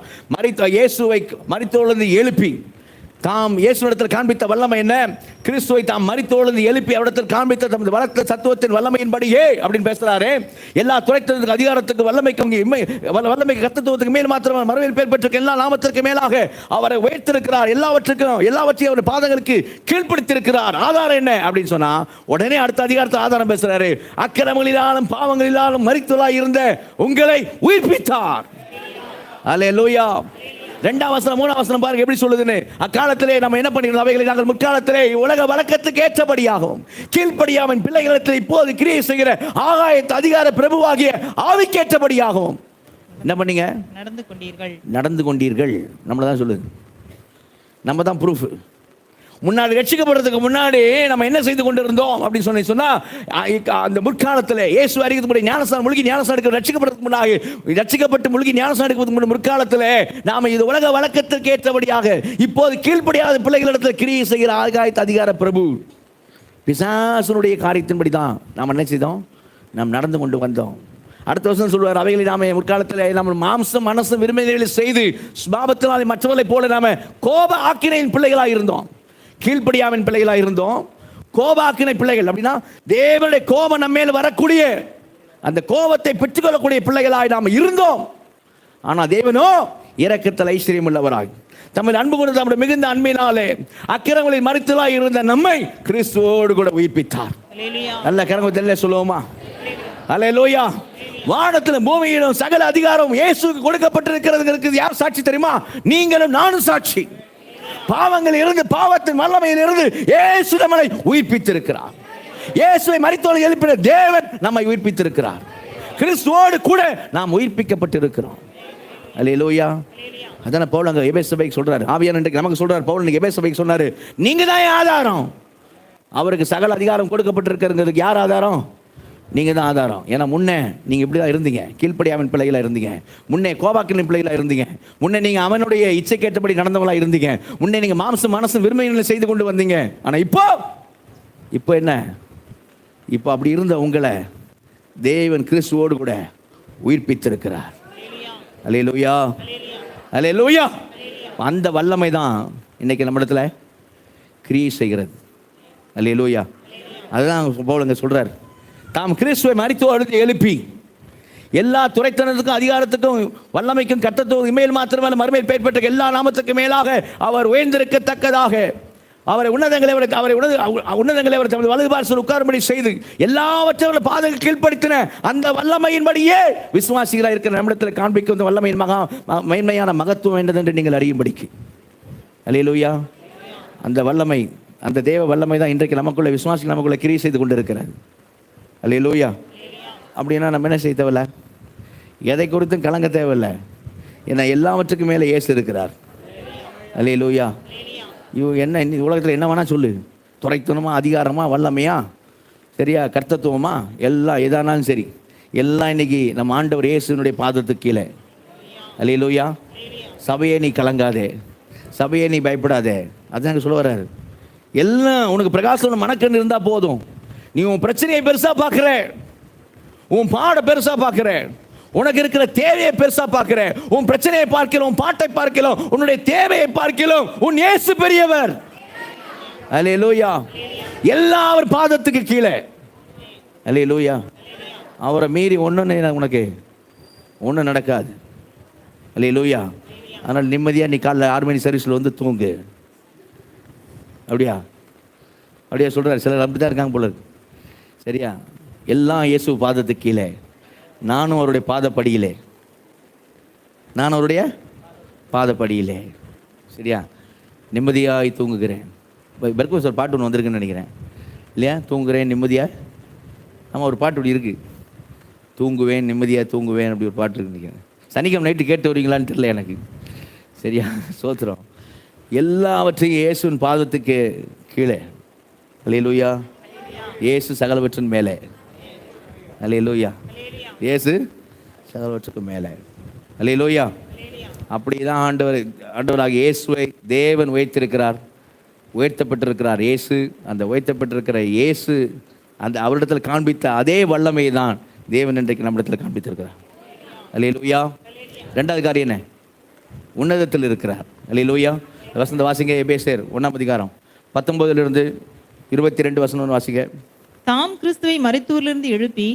இயேசுவை மரித்தோரிலிருந்து எழுப்பி தாம் இயேசுவிடத்தில் காண்பித்த வல்லமை என்ன? கிறிஸ்துவை தாம் மரித்தோழ்ந்து எழுப்பி அவரிடத்தில் காண்பித்த தமது வளர்த்த சத்துவத்தின் வல்லமையின்படியே அப்படின்னு பேசுறாரு. எல்லா துறைத்ததுக்கு அதிகாரத்துக்கு வல்லமைக்கும் வல்லமைக்கு கத்தத்துவத்துக்கு மேல் மாத்திரம் மறுமையில் பேர் பெற்றிருக்க எல்லா நாமத்திற்கு மேலாக அவரை உயர்த்திருக்கிறார். எல்லாவற்றையும் அவர் பாதங்களுக்கு கீழ்ப்படுத்தியிருக்கிறார். ஆதாரம் என்ன அப்படின்னு சொன்னா, உடனே அடுத்த அதிகாரத்தை ஆதாரம் பேசுறாரு. அக்கிரமங்களினாலும் பாவங்களினாலும் மரித்தோராய் இருந்த உங்களை உயிர்ப்பித்தார். அல்லேலூயா. 2ஆம் வசனம் 3ஆம் வசனம் பாருங்க எப்படி சொல்லுதுன்னு. அக்காலத்திலே நம்ம என்ன பண்ணிருந்தோம்? அவைகளை நாங்கள் முற்காலத்திலே உலக வழக்கத்துக்கு ஏற்றபடியாகவும் கீழ்ப்படியாமல் பிள்ளைகளிடத்தில் இப்போது கிரியை செய்கிற ஆகாயத்து அதிகார பிரபுவாகிய ஆவிக்கேற்றபடியாகவும் என்ன பண்ணீங்க? நடந்து கொண்டீர்கள். நம்மள தான் சொல்லுது. நம்ம தான் ப்ரூஃப். முன்னாடி ரட்சிக்கப்படுறதுக்கு முன்னாடி நம்ம என்ன செய்து கொண்டிருந்தோம் அப்படின்னு சொன்னா, அந்த முற்காலத்தில் இயேசு அறிவித்து முன்னாடி ஞானஸ்நானம் முழுகி ஞானஸ்நானம் எடுக்க ரட்சிக்கப்படுறதுக்கு முன்னாடி ரட்சிக்கப்பட்டு முழுகி ஞானஸ்நானம் எடுக்கிறதுக்கு முன்னாடி முற்காலத்தில் நாம இது உலக வழக்கத்திற்கு ஏற்றபடியாக இப்போது கீழ்ப்படியாத பிள்ளைகளிடத்தில் கிரியை செய்கிற ஆகாயத்து அதிகார பிரபு பிசாசனுடைய காரியத்தின்படி தான் நாம் என்ன செய்தோம்? நாம் நடந்து கொண்டு வந்தோம். அடுத்த வருஷம் சொல்வார், அவைகளை நாம முற்காலத்தில் நம்ம மாம்சம் மனசு விரும்பிகளை செய்து சுபாவத்தினாலே மற்றவர்களை போல நாம கோப ஆக்கினையின் பிள்ளைகளாக இருந்தோம். கீழ்ப்படியாவின் பிள்ளைகளாக இருந்தோம். கோபாக்கினை பிள்ளைகள் அப்படின்னா தேவனுடைய கோபம் நம்ம மேல் வரக்கூடிய அந்த கோபத்தை பெற்றுக்கொள்ளக்கூடிய பிள்ளைகளாய் நாம் இருந்தோம். ஆனா தேவனோ இரக்கத்தில் ஐஸ்வர்யம் உள்ளவராய் தம்மை அன்பு கொண்டு நம்முடைய மிகுந்த அன்பினாலே அக்கிரமங்களில் மரித்தலாய் இருந்த நம்மை கிறிஸ்துவோடு கூட உயிர்ப்பித்தார். நல்ல கரங்கத்திலே சொல்லுவோமா? அல்லேலூயா. வானத்திலும் பூமியிலும் சகல அதிகாரம் இயேசுவுக்கு கொடுக்கப்பட்டிருக்கிறது. யார் சாட்சி தெரியுமா? நீங்களும் நானும் சாட்சி. பாவங்களில் இருந்து, பாவத்தின் வல்லமையில் இருந்து இயேசு நம்மை உயிர்ப்பித்திருக்கிறார். இயேசுவை மரித்தோரை எழுப்பின தேவன் நம்மை உயிர்ப்பித்திருக்கிறார். கிறிஸ்துவோடு கூட நாம் உயிர்ப்பிக்கப்பட்டிருக்கிறோம். அல்லேலூயா. அதான பவுல் அங்க எபேசு சபைக்கு சொல்றாரு. ஆவியானவர் இன்றைக்கு நமக்கு சொல்றாரு. பவுல் இன்னைக்கு எபேசு சபைக்கு சொன்னாரு, நீங்க தான் ஆதாரம். அவருக்கு சகல அதிகாரம் கொடுக்கப்பட்டிருக்கிறதுக்கு யார் ஆதாரம்? நீங்கள் தான் ஆதாரம். ஏன்னா முன்னே நீங்கள் இப்படி தான் இருந்தீங்க. கீழ்ப்படியாவின் பிள்ளைகளாக இருந்தீங்க. முன்னே கோபாக்கின் பிள்ளைகளாக இருந்தீங்க. முன்னே நீங்கள் அவனுடைய இச்சைக்கேற்றபடி நடந்தவங்களாக இருந்தீங்க. முன்னே நீங்கள் மாம்சம் மனசு விரும்பிகளை செய்து கொண்டு வந்தீங்க. ஆனால் இப்போ என்ன? இப்போ அப்படி இருந்த உங்களை தேவன் கிறிஸ்துவோடு கூட உயிர்ப்பித்திருக்கிறார். அல்லேலூயா, அல்லேலூயா. அந்த வல்லமை தான் இன்னைக்கு நம்ம இடத்துல கிரியை செய்கிறது. அல்லேலூயா. அதுதான் பவுல் சொல்றார், தாம் கிறிஸ்துவை மரித்தோர் எழுப்பி எல்லா துறைத்தனத்துக்கும் அதிகாரத்துக்கும் வல்லமைக்கும் கர்த்தத்துவம் இமையில் மாத்திரமல்ல மறுமையில் பெயர் பெற்ற எல்லா நாமத்துக்கு மேலாக அவர் உயர்ந்திருக்கத்தக்கதாக அவரை உன்னதங்களை அவர் தமது வலது பார்சல் உட்காரும்படி செய்து எல்லாவற்றையும் பாதங்கள் கீழ்ப்படுத்தின அந்த வல்லமையின்படியே விசுவாசிகளாக இருக்கிற நம்மிடத்தில் காண்பிக்கும் அந்த வல்லமையின் மேன்மையான மகத்துவம் என்றது நீங்கள் அறியும்படிக்கு. அல்லேலூயா. அந்த வல்லமை, அந்த தேவ வல்லமை தான் இன்றைக்கு நமக்குள்ள விசுவாசிகள் நமக்குள்ள கிரியை செய்து கொண்டு இருக்கிறது. அல்லேலூயா. அப்படின்னா நம்ம என்ன செய்ய தேவையில்ல? எதை குறித்தும் கலங்க தேவையில்லை. ஏன்னா எல்லாவற்றுக்கும் மேலே இயேசு இருக்கிறார். அல்லேலூயா. என்ன உலகத்தில் என்ன வேணா சொல்லு, துரைத்தனமா, அதிகாரமா, வல்லமையா, சரியா, கர்த்தத்துவமா, எல்லாம் எதானாலும் சரி, எல்லாம் இன்னைக்கு நம்ம ஆண்டவர் இயேசுனுடைய பாதத்துக்கு கீழே. அல்லேலூயா. சபையே நீ கலங்காதே, சபையே நீ பயப்படாதே. அதுதான் சொல்ல வர்றாரு. எல்லாம் உனக்கு பிரகாசம் மனக்கண் இருந்தால் போதும். நீ உன் பிரச்சனையை பெருசா பார்க்கிற, உன் பாட பெருசா பார்க்கிற, உனக்கு இருக்கிற தேவையை பெருசா பார்க்கிற. உன் பிரச்சனையை பார்க்கிறோம், பாட்டை பார்க்கிறோம், உன்னுடைய தேவையை பார்க்கிறோம். உன் இயேசு பெரியவர். அல்லேலூயா. எல்லா அவர் பாதத்துக்கு கீழே. அல்லேலூயா. அவரை மீறி ஒன்றும் உனக்கு ஒன்றும் நடக்காது. அல்லேலூயா. அதனால் நிம்மதியாக நீ காலைல 6 மணி சர்வீஸில் வந்து தூங்கு. அப்படியா சொல்கிறார். சிலர் அப்படி தான் இருக்காங்க போல இருக்கு. சரியா? எல்லாம் இயேசு பாதத்துக்கு கீழே, நானும் அவருடைய பாதப்படியிலே, நான் அவருடைய பாதப்படியிலே. சரியா? நிம்மதியாய் தூங்குகிறேன். பெர்கூஸ் ஒரு பாட்டு ஒன்று வந்திருக்குன்னு நினைக்கிறேன் இல்லையா? தூங்குகிறேன் நிம்மதியாக. ஆமாம், ஒரு பாட்டு இப்படி இருக்குது, தூங்குவேன் நிம்மதியாக தூங்குவேன், அப்படி ஒரு பாட்டு இருக்குன்னு நினைக்கிறேன். சனிக்கிழமை நைட்டு கேட்டு வரீங்களான்னு தெரியல எனக்கு. சரியா? சோத்திரம். எல்லாவற்றையும் இயேசுவின் பாதத்துக்கு கீழே. அல்லேலூயா. இயேசு சகலவற்றின் மேலே. அல்லேலூயா. இயேசு சகலவற்றுக்கு மேலே. அல்லேலூயா. அப்படிதான் ஆண்டவராக இயேசுவை தேவன் உயர்த்தப்பட்டிருக்கிறார். இயேசு, அந்த உயர்த்தப்பட்டிருக்கிற இயேசு அந்த அவரிடத்தில் காண்பித்த அதே வல்லமை தான் தேவன் இன்றைக்கு நம்மிடத்தில் காண்பித்திருக்கிறார். அல்லேலூயா. 2வது காரியம் என்ன? உன்னதத்தில் இருக்கிறார். அல்லேலூயா. வசந்த வாசிங்க. எபேசியர் 1 19 22 வசனம் வாசிங்க. தாம் கிறிஸ்துவை மரித்தோரிலிருந்து எழுப்பி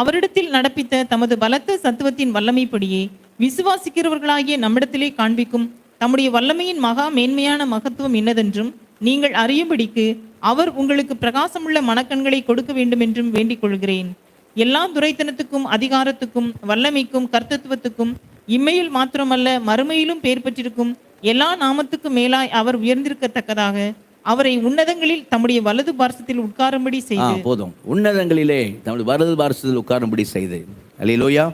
அவரிடத்தில் நடப்பித்த தமது பலத்த சத்துவத்தின் வல்லமைப்படியே விசுவாசிக்கிறவர்களாகிய நம்மிடத்திலே காண்பிக்கும் தம்முடைய வல்லமையின் மகா மேன்மையான மகத்துவம் இன்னதென்றும் நீங்கள் அறியும்படிக்கு அவர் உங்களுக்கு பிரகாசமுள்ள மனக்கண்களை கொடுக்க வேண்டும் என்றும் வேண்டிக் கொள்கிறேன். எல்லா துரைத்தனத்துக்கும் அதிகாரத்துக்கும் வல்லமைக்கும் கர்த்தத்துவத்துக்கும் இம்மையில் மாத்திரமல்ல மறுமையிலும் பெயர் பெற்றிருக்கும் எல்லா நாமத்துக்கும் மேலாய் அவர் உயர்ந்திருக்கத்தக்கதாக அவரை உன்னதங்களில் தம்முடைய வலது பார்சத்தில் உட்காரும்படி செய்து. போதும். உன்னதங்களிலே தமது வலது பார்சத்தில் உட்காரும்படி செய்து. அல்லேலூயா.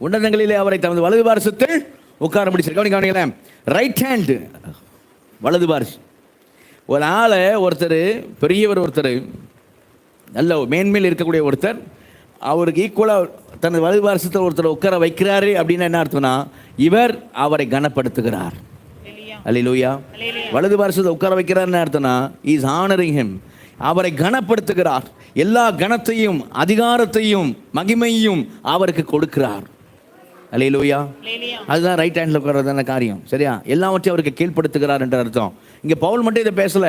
உன்னதங்களிலே அவரை தமது வலது பார்சத்தில் உட்காரும்படி செய்து. கவனிங்களே, ரைட் ஹேண்ட் வலது பார்ஸ். ஒரு ஆளை ஒருத்தர், பெரியவர் ஒருத்தர், நல்ல மேன்மையில் இருக்கக்கூடிய ஒருத்தர், அவருக்கு ஈக்குவலாக தனது வலது பார்சத்தில் ஒருத்தர் உட்கார வைக்கிறாரு அப்படின்னா என்ன அர்த்தம்னா, இவர் அவரை கனப்படுத்துகிறார். அல்லேலூயா. வலது பார்சத்தை உட்கார வைக்கிறார்னு அர்த்தம்னா இஸ் ஆனரிங் ஹிம், அவரை கனப்படுத்துகிறார். எல்லா கனத்தையும் அதிகாரத்தையும் மகிமையும் அவருக்கு கொடுக்கிறார். அல்லேலூயா. அதுதான் ரைட் ஹேண்டில் உட்கார்றதான காரியம். சரியா? எல்லாவற்றையும் அவருக்கு கீழ்ப்படுத்துகிறார் என்ற அர்த்தம். இங்கே பவுல் மட்டும் இதை பேசல,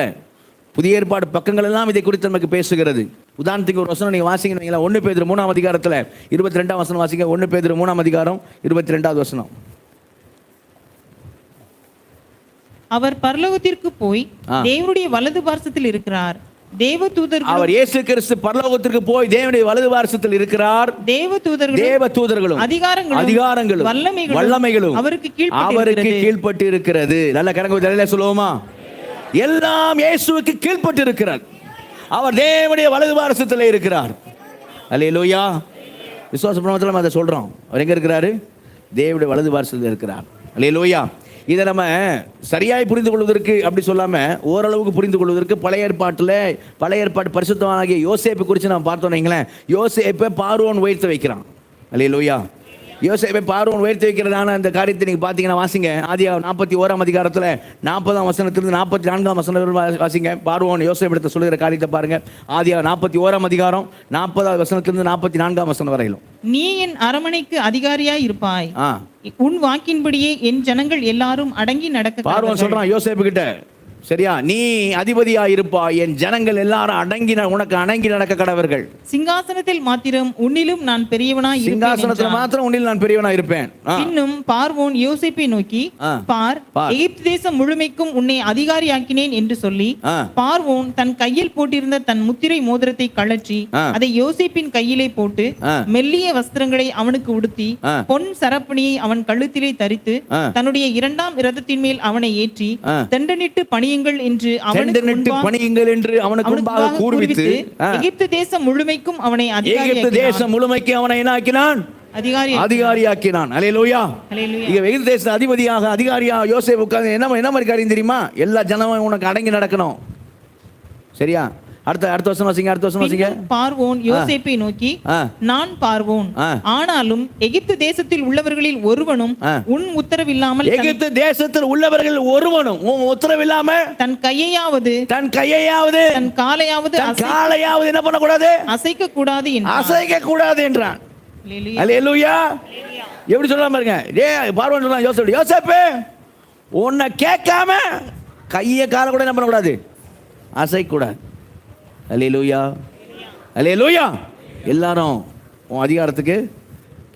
புதிய ஏற்பாடு பக்கங்கள் எல்லாம் இதை குறித்து நமக்கு பேசுகிறது. உதாரணத்துக்கு ஒரு வசனம் நீங்கள் வாசிங்க. 1 பேதுரு 3 22 வசனம் வாசிங்க. 1 பேதுரு 3 22 வசனம். அவர் பரலோகத்திற்கு போய் தேவனுடைய வலது பார்சத்தில் இருக்கிறார். தேவதூதர்கள், அவர் இயேசு கிறிஸ்து பரலோகத்திற்கு போய் தேவனுடைய வலது பார்சத்தில் இருக்கிறார். தேவதூதர்களும் அதிகாரங்களும் வல்லமைகளும் அவருக்கு கீழ்ப்பட்டு இருக்கிறது. நல்ல கரங்க சொல்லுவோமா? எல்லாம் இயேசுவுக்கு கீழ்ப்பட்டு இருக்கிறார். அவர் தேவனுடைய வலது பார்சத்தில் இருக்கிறார். அல்லேலூயா. விசுவாச பிரமாணத்தில் அதை சொல்றோம். அவர் எங்க இருக்கிறாரு? தேவனுடைய வலது பார்சத்தில் இருக்கிறார். அல்லேலூயா. இதை நம்ம சரியாய் புரிந்து கொள்வதற்கு அப்படி சொல்லாமல் ஓரளவுக்கு புரிந்து கொள்வதற்கு பழைய ஏற்பாட்டு பரிசுத்தவானாகிய யோசேப்பை குறித்து நம்ம பார்த்தோம் வைங்களேன். யோசேப்பை பார்வோன் உயர்த்த வைக்கிறான். அல்லேலூயா. யோசேப்பை பார்வோன் உயர்த்தி வைக்கிறதான அந்த காரியத்தை நீங்கள் பார்த்தீங்கன்னா வாசிங்க. ஆதியாகமம் 41 40 வசனத்திலிருந்து 44 வசனம் வாசிங்க. பார்வோன் யோசேப்பிடத்தை சொல்லுகிற காரியத்தை பாருங்க. ஆதியாகமம் 41 40 வசனத்திலிருந்து 44 வசனம் வரையிலும். நீ என் அரமனைக்கு அதிகாரியாய் இருப்பாய், உன் வாக்கின்படியே என் ஜனங்கள் எல்லாரும் அடங்கி நடக்க. பார்வோன் சொல்றான் யோசேப்பு கிட்ட, சரியா, நீ அதிபதியா இருப்பா, என் ஜனங்கள் எல்லாரும் உனக்கு அடங்கி நடக்க கடவர்கள். சிங்காசனத்தில் மாத்திரம் உன்னிலும் நான் பெரியவனாய் இருப்பேன். சிங்காசனத்தில் மாத்திரம் உன்னில் நான் பெரியவனாய் இருப்பேன். இன்னும் பார்வோன் யோசேப்பை நோக்கி, பார், எகிப்து தேசம் முழுமைக்கும் உன்னை அதிகாரியாக்கினேன் என்று சொல்லி, பார்வோன் தன் கையில் போட்டிருந்த தன் முத்திரை மோதிரத்தை கழற்றி அதை யோசேப்பின் கையிலே போட்டு மெல்லிய வஸ்திரங்களை அவனுக்கு உடுத்தி பொன் சரப்பணியை அவன் கழுத்திலே தரித்து தன்னுடைய 2ஆம் இரதத்தின் மேல் அவனை ஏற்றி தண்டனிட்டு என்று அவனுக்கு முன்பாக கூறுவித்து எகிப்து தேசம் முழுமைக்கும் அவனை அதிகாரியாக்கினான். அல்லேலூயா. எகிப்து தேச அதிபதியாக அதிகாரியாக யோசேப்பு உட்கார்ந்து என்ன மாதிரி காரியம் தெரியுமா? எல்லா ஜனமும் உனக்கு அடங்கி நடக்கணும். சரியா? அடுத்த வசனம் வாசிங்க. பார்வோன் யோசேப்பை நோக்கி, நான் பார்வோன், ஆனாலும் எகிப்து தேசத்தில் உள்ளவர்களில் ஒருவனும் உன் உத்தரவில்லாமல் எகிப்து தேசத்தில் உள்ளவர்கள் ஒருவனும் உன் உத்தரவில்லாமல் தன் கையையாவது தன் காலையாவது என்ன பண்ணக்கூடாது? அசைக்க கூடாது என்றான். அல்லேலூயா. எப்படி சொல்றான் பாருங்க. பார்வோன் சொல்றான் யோசேப்பு, உன்னை கேட்காம கையை காலை கூட என்ன பண்ணக்கூடாது? அசைக்க கூடாது. அல்லேலூயா. அல்லேலூயா. எல்லாரும் உன் அதிகாரத்துக்கு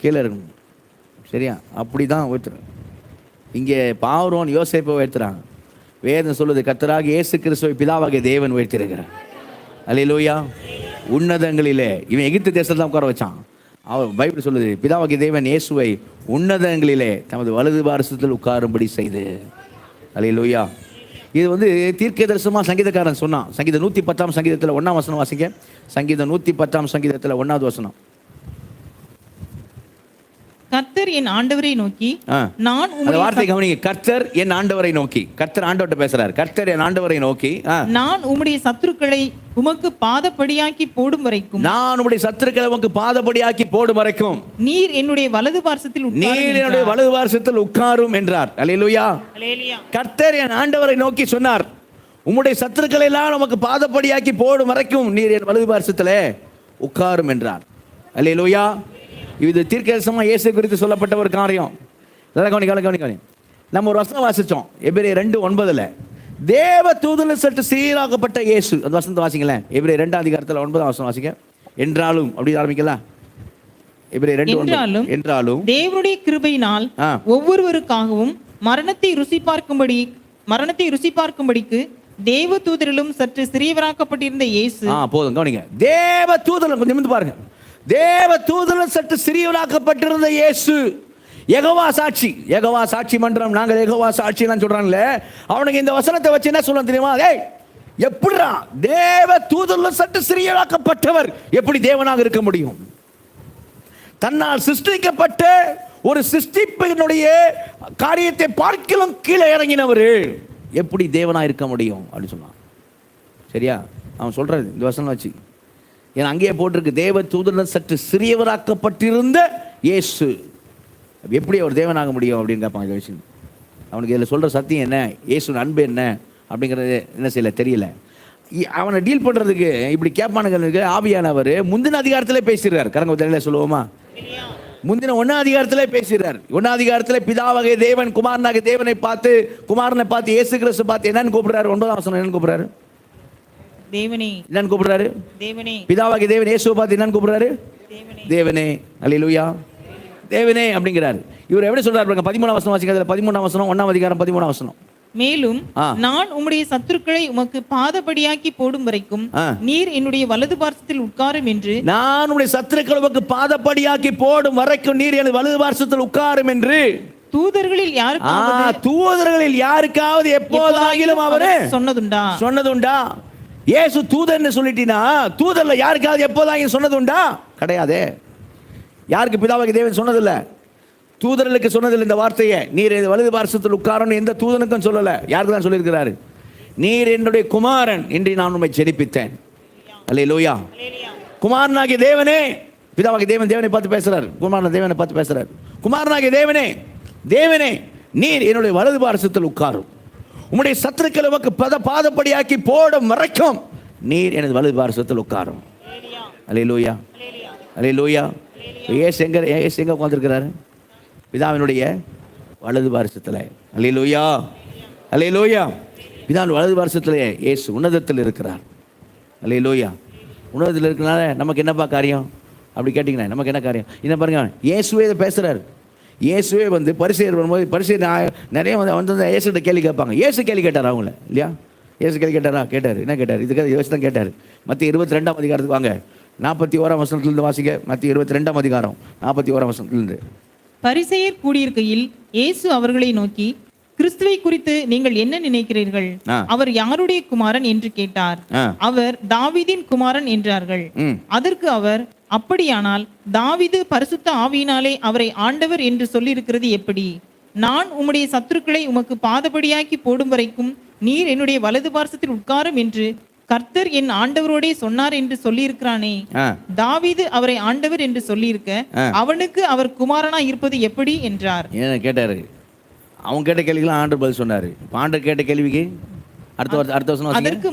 கீழே இருக்கணும். சரியா? அப்படி தான் உயர்த்துறான். இங்கே பார்வோன் யோசேப்பை உயர்த்துறான். வேதம் சொல்லுது, கர்த்தராகிய இயேசு கிறிஸ்துவை பிதாவாகிய தேவன் உயர்த்திருக்கிறார். அல்லேலூயா. உன்னதங்களிலே இவன் எகிப்து தேசத்தில் தான் உட்கார வச்சான். அவர் பைபிள் சொல்லுது, பிதாவாகிய தேவன் இயேசுவை உன்னதங்களிலே தமது வலது பார்சத்தில் உட்காரும்படி செய்து. அல்லேலூயா. இது தீர்க்க தரிசனமாக சங்கீதக்காரன் சொன்னான். சங்கீதம் 110 சங்கீதத்தில் 1 வசனம் வாசிங்க. சங்கீதம் 110 சங்கீதத்தில் 1 வசனம். கர்த்தர் என் ஆண்டவரை நோக்கி, நான் உம்முடைய வார்த்தை கவனிங்க. கர்த்தர் என் ஆண்டவரை நோக்கி. கர்த்தர் ஆண்டவர்ட்ட பேசுறார். கர்த்தர் என் ஆண்டவரை நோக்கி, நான் உம்முடைய சத்துருக்களை உமக்கு பாதபடியாக்கி போடும் வரைக்கும், நான் உம்முடைய சத்துருக்களை உமக்கு பாதபடியாக்கி போடும் வரைக்கும் நீர் என்னுடைய வலது பார்சத்தில் உட்காரும் என்றார். அல்லேலூயா. கர்த்தர் என் ஆண்டவரை நோக்கி சொன்னார், உம்முடைய சத்துருக்களை எல்லாம் உமக்கு பாதபடியாக்கி போடும் வரைக்கும் நீர் என் வலது பார்சத்திலே உட்காரும் என்றார். அல்லேலூயா. இது தீர்க்கதரிசனமாக இயேசு குறித்து சொல்லப்பட்ட ஒரு காரியம். கவனி. நம்ம ஒரு வசனம் வாசிச்சோம் எபிரேயர் 2:9. தேவ தூதனில் சற்று சீராக்கப்பட்ட இயேசு. அந்த வசனத்தை வாசிங்களேன். எபிரேயர் 2 அதிகாரத்தில் 9 வசனம் வாசிங்க. என்றாலும் அப்படி ஆரம்பிக்கலாம். எபிரேயர் 2:9. என்றாலும் தேவனுடைய கிருபையினால் ஒவ்வொருவருக்காகவும் மரணத்தை ருசி பார்க்கும்படிக்கு தேவ தூதரிலும் சற்று சிறியவராக்கப்பட்டிருந்த இயேசு. போதும் கவனிங்க. தேவ தூதரில் கொஞ்சம் நிமிர்ந்து பாருங்க. தேவ தூதரில் சற்று சிறியவராக்கப்பட்டிருந்த இயேசு. யெகோவா சாட்சி மன்றம், நாங்கள் யெகோவா சாட்சிலாம் சொல்றாங்களே, அவனுக்கு இந்த வசனத்தை வச்சு என்ன சொல்ல தெரியுமா? எப்படிடா தேவ தூதரில் சற்று சிறியவராக்கப்பட்டவர் எப்படி தேவனாக இருக்க முடியும்? தன்னால் சிருஷ்டிக்கப்பட்ட ஒரு சிருஷ்டிப்பினுடைய காரியத்தை பார்க்கலும் கீழே இறங்கினவர் எப்படி தேவனா இருக்க முடியும் அப்படின்னு சொன்னான். சரியா? அவன் சொல்றது இந்த வசனம் வச்சு. ஏன்னா அங்கேயே போட்டிருக்கு, தேவ தூதரில் சற்று சிறியவராக்கப்பட்டிருந்த இயேசு எப்படி அவர் தேவனாக முடியும் அப்படின்னு கேட்பான். இந்த விஷயம் அவனுக்கு இதில் சொல்ற சத்தியம் என்ன, இயேசு அன்பு என்ன அப்படிங்கிறது என்ன செய்யல தெரியல. அவனை டீல் பண்றதுக்கு இப்படி கேட்பானுங்களுக்கு ஆவியானவர் முந்தின அதிகாரத்திலே பேசுகிறார். கரங்க தெரியல சொல்லுவோமா? முந்தின 1 அதிகாரத்திலே பேசுகிறார். 1 அதிகாரத்திலே பிதாவாகிய தேவன் குமாரனாகிய தேவனை பார்த்து, குமாரனை பார்த்து இயேசு கிறிஸ்து பார்த்து என்னன்னு கூப்பிடுறாரு? 9ஆம் வசனம் என்னன்னு கூப்பிடுறாரு? தேவனே. என்னன்னு கூப்பிடுறாரு? தேவனே. பிதாவாகிய தேவன் இயேசுவை பார்த்து என்னன்னு கூப்பிடுறாரு? தேவனே. அல்லேலூயா. தேவனே அப்படிங்கிறாரு. இவர் எப்படி சொல்றாரு பாருங்க. 13ஆம் வசனம் வாசிங்க. 13ஆம் வசனம் 1ஆம் அதிகாரம் 13ஆம் வசனம். மேலும் நான் உம்முடைய சத்துருக்களை உமக்கு பாதபடியாக்கி போடும் வரைக்கும் நீர் என்னுடைய வலது பார்சத்தில் உட்காரும் என்று. நான் உம்முடைய சத்துருக்களை உமக்கு பாதபடியாக்கி போடும் வரைக்கும் நீர் எனது வலது பார்சத்தில் உட்காரும் என்று தூதர்களில் யாருக்காவது எப்போதாகிலும் அவரு சொன்னதுண்டா? இயேசு தூதர்னு சொல்லிட்டீனா, தூதர்ல யாருக்காவது எப்போதாகிலும் சொன்னதுண்டா? கிடையாது. யாருக்கு? பிதாவாகிய தேவன் சொன்னதில்ல, தூதர்களுக்கு சொன்னதில்லை இந்த வார்த்தையை. நீர் வலது பார்சத்தில் உட்காரணும் எந்த தூதனுக்கும் சொல்லல. யாருக்கு தான் சொல்லியிருக்கிறாரு? நீர் என்னுடைய குமாரன் என்று நான் உம்மை ஜெனிப்பித்தேன். அல்லேலூயா. குமாரனாகிய தேவனே, பிதாவாகிய தேவனை பார்த்து பேசுறாரு, குமாரன் தேவனை பார்த்து பேசுறாரு. குமாரனாகிய தேவனே நீர் என்னுடைய வலது பார்சத்தில் உட்காரும், உம்முடைய சத்துருக்களை உமக்கு பாதப்படியாக்கி போடும் வரைக்கும் நீர் எனது வலது பார்சத்தில் உட்காரும். அல்லேலூயா. ஏசு எங்க உட்கார்ந்திருக்கிறாரு? பிதாவினுடைய வலது பார்சத்தில். அல்லேலூயா. பிதாவின் வலது பார்சத்தில் இயேசு உன்னதத்தில் இருக்கிறார். அல்லேலூயா. உன்னதத்தில் இருக்கிறனால நமக்கு என்னப்பா காரியம் அப்படி கேட்டிங்கன்னா நமக்கு என்ன காரியம்? என்ன பாருங்க, இயேசுவே இதை பேசுறாரு. இயேசுவே பரிசேயர் வரும்போது பரிசேயர் நிறைய வந்து இயேசுகிட்ட கேள்வி கேட்பாங்க. இயேசு கேள்வி கேட்டார் அவங்கள, இல்லையா? இயேசு கேள்வி கேட்டார். என்ன கேட்டார்? இதுக்கு யோசிச்சு தான் கேட்டார். மத்திய 22ஆம் அதிகாரத்துக்கு வாங்க. 41ஆம் வசனத்திலிருந்து வாசிக்க. மத்திய 22ஆம் அதிகாரம் 41ஆம் வசனத்திலிருந்து. பரிசேயர் கூடியிருக்கையில் இயேசு அவர்களை நோக்கி, கிறிஸ்துவை குறித்து நீங்கள் என்ன நினைக்கிறீர்கள்? அவர் யாருடைய குமாரன் என்று கேட்டார். அவர் தாவீதின் குமாரன் என்றார்கள். அதற்கு அவர், அப்படியானால் தாவீது பரிசுத்த ஆவியினாலே அவரை ஆண்டவர் என்று சொல்லியிருக்கிறது எப்படி? நான் உம்முடைய சத்துருக்களை உமக்கு பாதபடியாக்கி போடும் வரைக்கும் நீர் என்னுடைய வலது பார்சத்தில் உட்காரும் என்று கர்த்தர் என் ஆண்டவரோடே சொன்னார் என்று சொல்லியிருக்கிறானே. தாவீது அவரை ஆண்டவர் என்று சொல்லியிருக்க அவனுக்கு அவர் குமாரனா இருப்பது எப்படி என்றார். என்ன கேட்டாரு? அவன் கேட்ட கேள்விக்கு ஆண்டவர் பதில் சொன்னாரு. ஆண்டவர் கேட்ட கேள்விக்கு அடுத்த வசனம். அதற்கு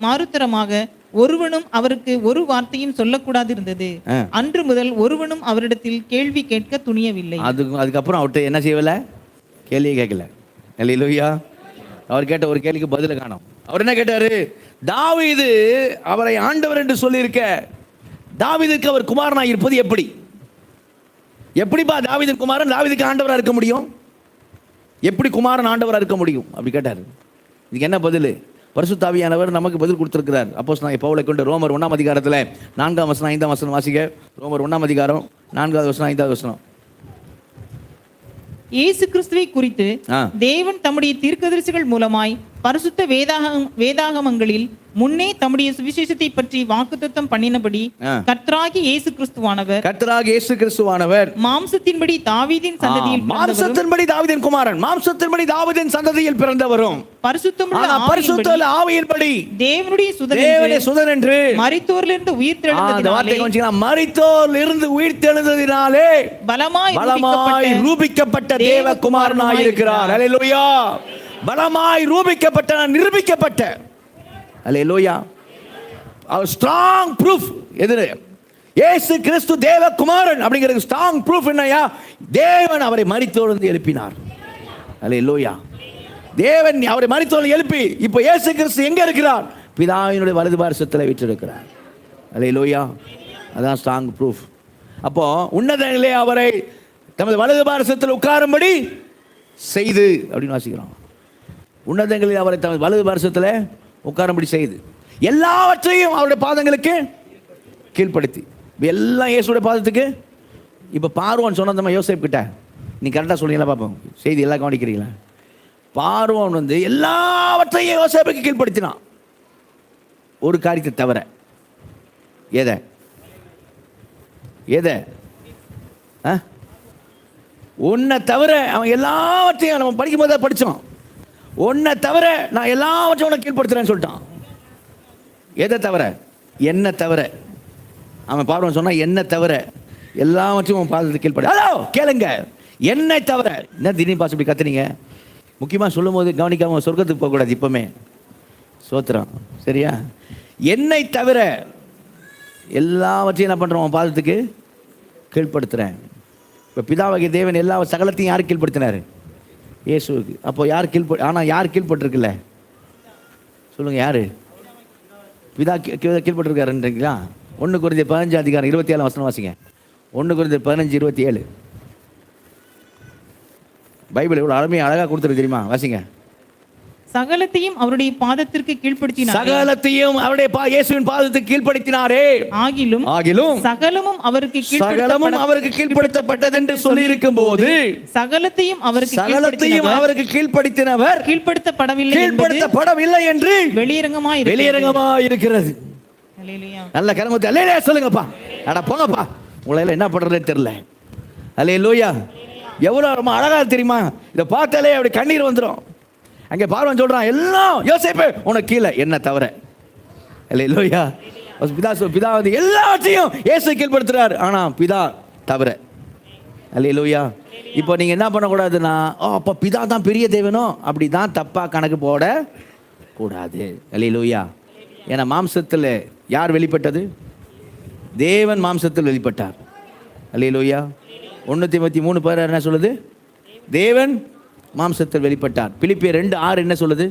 மாறுத்தரமாக ஒருவனும் அவருக்கு ஒரு வார்த்தையும் சொல்லக்கூடாது இருந்தது. அன்று முதல் ஒருவனும் அவரிடத்தில் கேள்வி கேட்க துணியவில்லை. அதுக்கப்புறம் அவர்கிட்ட என்ன செய்யல? கேள்வியே கேட்கல. அல்லேலூயா. அவர் கேட்ட ஒரு கேள்விக்கு பதில காணோம். அவர் என்ன கேட்டாரு? தாவீது அவரை ஆண்டவர் என்று சொல்லியிருக்க தாவீதுக்கு அவர் குமாரனாக இருப்பது எப்படி? எப்படிப்பா தாவீதின் குமாரன் தாவீதுக்கு ஆண்டவராக இருக்க முடியும்? எப்படி குமாரன் ஆண்டவராக இருக்க முடியும் அப்படி கேட்டார். இதுக்கு என்ன பதில்? பரிசுத்த ஆவியானவர் நமக்கு பதில் கொடுத்திருக்கிறார். அப்போஸ்தலனாகிய பவுலை கொண்டு ரோமர் 1ஆம் அதிகாரத்தில் 4ஆம் வசனம் 5ஆம் வசனம் வாசிக்க. ரோமர் 1ஆம் அதிகாரம் 4ஆவது வசனம் 5ஆவது வசனம். இயேசு கிறிஸ்துவை குறித்து தேவன் தம்முடைய தீர்க்கதரிசிகள் மூலமாய் பரிசுத்த வேதாகமங்களில் முன்னே தம்முடைய சுவிசேஷத்தை பற்றி வாக்குத்தத்தம் பண்ணினபடி கர்த்தராகிய இயேசு கிறிஸ்துவானவர் மாம்சத்தின்படி தாவீதின் சந்ததியில் மாம்சத்தின்படி தாவீதின் குமாரன், மாம்சத்தின்படி தாவீதின் சந்ததியில் பிறந்தவரும் பரிசுத்த ஆவியின்படி தேவனுடைய சுதன் என்று மரித்தோரிலிருந்து உயிர்த்தெழுந்ததினாலே பலமாய் ரூபிக்கப்பட்ட தேவ குமாரனாய் இருக்கிறார். அல்லேலூயா. பலமாய் ரூபிக்கப்பட்ட, நிரூபிக்கப்பட்ட. அல்லேலூயா. ஸ்ட்ராங் ப்ரூஃப் எது? இயேசு கிறிஸ்து தேவகுமாரன் அப்படிங்கிறது ஸ்ட்ராங் ப்ரூஃப் என்னையா? தேவன் அவரை மரித்தோரிலிருந்து எழுப்பினார். அல்லேலூயா. தேவன் அவரை மரித்தோரில் எழுப்பி இப்போ இயேசு கிறிஸ்து எங்க இருக்கிறார்? பிதாவினுடைய வலது பார்சத்தில் வீற்றிருக்கிறார். அல்லேலூயா. அதான் ஸ்ட்ராங் ப்ரூஃப். அப்போ உன்னதங்களே அவரை தமது வலது பார்சத்தில் உட்காரும்படி செய்து அப்படின்னு வாசிக்கிறோம். உன்னதங்களில் அவரை தமது வலது பார்சத்தில் உட்காரும்படி செய்து எல்லாவற்றையும் அவருடைய பாதங்களுக்கு கீழ்ப்படுத்தி. எல்லாம் இயேசுடைய பாதத்துக்கு. இப்போ பார்வோன் சொன்னதம்மா யோசேப் கிட்ட, நீ கரெக்டாக சொன்னீங்களா பார்ப்போம், செய்தி எல்லாம் கவனிக்கிறீங்களா? பார்வோன் வந்து எல்லாவற்றையும் யோசேப்புக்கு கீழ்ப்படுத்தினான், ஒரு காரியத்தை தவிர. எதை எதை? உன்னை தவிர அவன் எல்லாவற்றையும், நம்ம படிக்கும் போது படித்தோம், உன்னை தவிர நான் எல்லாவற்றையும் உனக்கு கீழ்ப்படுத்துறேன்னு சொல்லிட்டான். எதை தவிர? என்ன தவிர. அவன் பார்வன் சொன்னா என்ன தவிர எல்லாவற்றையும் உன் பாதத்துக்கு கீழ்ப்படு. ஹலோ கேளுங்க, என்னை தவிர. என்ன திடீர்னு பாஸ் இப்படி கத்துனீங்க? முக்கியமாக சொல்லும் போது கவனிக்காம சொர்க்கத்துக்கு போகக்கூடாது இப்பவுமே. சோத்திரம், சரியா? என்னை தவிர எல்லாவற்றையும் என்ன பண்ணுறோம்? உன் பாதத்துக்கு கீழ்ப்படுத்துகிறேன். இப்போ பிதாவாகிய தேவன் எல்லா சகலத்தையும் யார் கீழ்ப்படுத்தினார்? இயேசுவுக்கு. அப்போ யார் ஆனால் யார் கீழ்பட்டிருக்குல்ல சொல்லுங்க, யாரு? பிதா கீழ்பட்டிருக்காருன்றீங்களா? 1 Corinthians 15:27 வாசிங்க. 1 Corinthians 15:27. பைபிள் எவ்வளவு அழகாக கொடுத்துருக்கு தெரியுமா? வாசிங்க. சகலத்தையும் அவருடைய பாதத்திற்கு கீழ்ப்படுத்தினார். சகலத்தையும் அவருடைய இயேசுவின் பாதத்துக்கு கீழ்ப்படுத்தினாரே. ஆகிலும் சகலமும் அவருக்கு கீழ்ப்படுத்தப்பட்டது என்று சொல்லி இருக்கும் போது சகலத்தையும் அவருக்கு கீழ்ப்படுத்தினவர் கீழ்ப்படுத்தப்படவில்லை என்று வெளியரங்கமாய் இருக்கிறது. நல்ல கரமத்தை அல்லேலூயா சொல்லுங்கப்பா. அட போங்கப்பா, உங்களை என்ன பண்றதே தெரியல. அல்லேலூயா. எவ்வளவு ரொம்ப அழகா தெரியுமா? இதை பார்த்தாலே அப்படி கண்ணீர் வந்துடும். அங்கே பார்வன் சொல்றான், எல்லாம் யோசேப்பு உனக்கு கீழே, என்ன தவிர. அல்லேலூயா. பிதா வந்து எல்லாத்தையும் இயேசு கீழ்படுத்துறாரு, ஆனா பிதா தவிர. அல்லேலூயா. இப்போ நீங்க என்ன பண்ணக்கூடாதுன்னா, அப்போ பிதா தான் பெரிய தேவனோ அப்படி தான் தப்பா கணக்கு போட கூடாது. அல்லேலூயா. ஏன்னா மாம்சத்தில் யார் வெளிப்பட்டது? தேவன் மாம்சத்தில் வெளிப்பட்டார். அல்லேலூயா. 1 Timothy 3 என்ன சொல்லுது? தேவன் மாம்சத்தில் வெளிப்பட்டார். பிலிப்பியர் 2:6 என்ன சொல்லுது?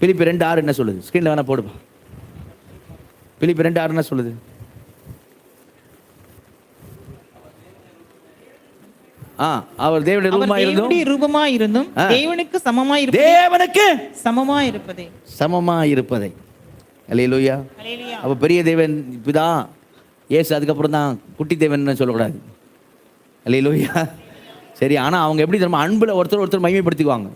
பிலிப்பியர் 2:6 என்ன சொல்லுது? ஸ்கிரீன்ல வேணா போடுப்பா. பிலிப்பியர் 2:6 என்ன சொல்லுது? அவர் தேவனுடைய ரூபமாய் இருந்தும் தேவனுக்கு சமமாய் இருப்பதை. அல்லேலூயா. அப்ப பெரிய தேவன் பிதா இயேசு, அதுக்கப்புறம் தான் குட்டி தேவன் சொல்லக்கூடாது. அல்லேலூயா. சரி, ஆனால் அவங்க எப்படி தெரியுமா? அன்பில் ஒருத்தர் மகிமைப்படுத்திக்குவாங்க.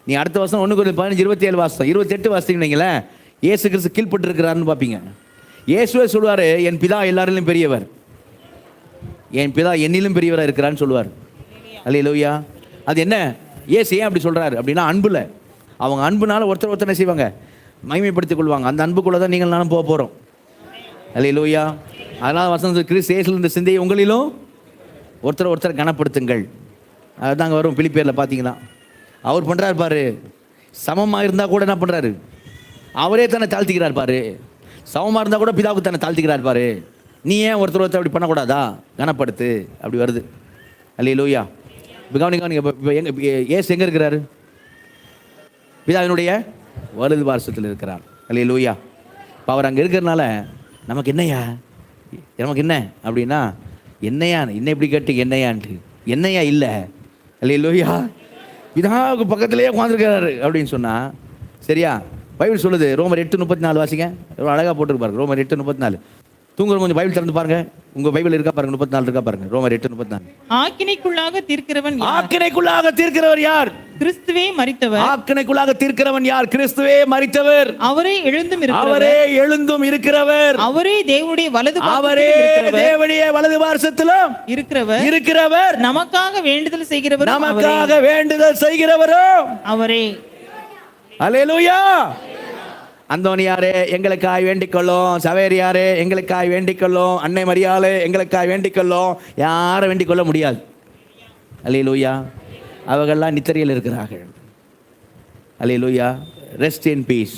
நீ அடுத்த வருஷம் 1 Corinthians 15:27 வாசம் 28 வாசித்தீங்களே, இயேசு கிறிஸ்து கீழ்பட்டு இருக்கிறாருன்னு பார்ப்பீங்க. இயேசுவே சொல்லுவார், என் பிதா எல்லாரிலும் பெரியவர், என் பிதா என்னிலும் பெரியவராக இருக்கிறான்னு சொல்லுவார். அல்லேலூயா. அது என்ன? இயேசு ஏன் அப்படி சொல்கிறாரு அப்படின்னா, அன்பில் அவங்க அன்புனால ஒருத்தர் என்ன செய்வாங்க? மகிமைப்படுத்திக் கொள்வாங்க. அந்த அன்புக்குள்ளே தான் நீங்கள் நானும் போக போகிறோம். அல்லேலூயா. அதனால் வசனம், கிறிஸ்து இயேசுவில் இந்த சிந்தையை உங்களிலும் ஒருத்தர் கனப்படுத்துங்கள். அதுதாங்க வரும் பிலிப்பியரில் பார்த்தீங்கன்னா. அவர் பண்ணுறாரு பாரு, சமமாக இருந்தால் கூட என்ன பண்ணுறாரு? அவரே தானே தாழ்த்திக்கிறார் பாரு. சமமாக இருந்தால் கூட பிதாவுக்கு தானே தாழ்த்திக்கிறார் பாரு. நீ ஏன் ஒருத்தர் அப்படி பண்ணக்கூடாதா? கனப்படுத்து. அப்படி வருது. அல்லேலூயா. இப்போ கவனிங்க. இப்போ ஏசு எங்கே இருக்கிறாரு? பிதாவினுடைய வலது பார்சத்தில் இருக்கிறார். அல்லேலூயா. இப்போ அவர் அங்கே இருக்கிறதுனால நமக்கு என்னையா அப்படின்னா, என்னையா என்ன இப்படி கேட்டு என்னையான்ட்டு என்னையா இல்லை. அல்லேலூயா. பிதாவுக்கு பக்கத்திலேயே உட்காந்துருக்கிறாரு அப்படின்னு சொன்னா சரியா? பைபிள் சொல்லுது. ரோமர் 8:34 வாசிங்க. எவ்வளோ அழகாக போட்டுருக்கு பாருங்க. ரோமர் 8:34. தூங்குற கொஞ்சம் பைபிள் திறந்து பாருங்க. உங்க பைபிள் இருக்கா பாருங்க. 34 இருக்கா பாருங்க. ரோமர் 8:34. ஆக்கினைக்குள்ளாக தீர்க்கிறவர் யார்? கிறிஸ்துவே மரித்தவர். ஆக்கினைக்குள்ளாக தீர்க்கிறவன் யார்? கிறிஸ்துவே மரித்தவர். அவரே எழுந்தும் இருக்கிறவர். அவரே தேவனுடைய வலது பார்சத்திலும் இருக்கிறவர். நமக்காக வேண்டுதல் செய்கிறவரோ அவரே. அல்லேலூயா. அந்தோனியாரே எங்களுக்காய் வேண்டிக்கொள்ளும். சவேரியாரே எங்களுக்காய் வேண்டிக்கொள்ளும். அன்னை மரியாளே எங்களுக்காய் வேண்டிக்கொள்ளும். யாரும் வேண்டிக்கொள்ள முடியாது. அல்லேலூயா. அவர்கள்லாம் நித்திரையில் இருக்கிறார்கள். அல்லேலூயா. Rest in peace.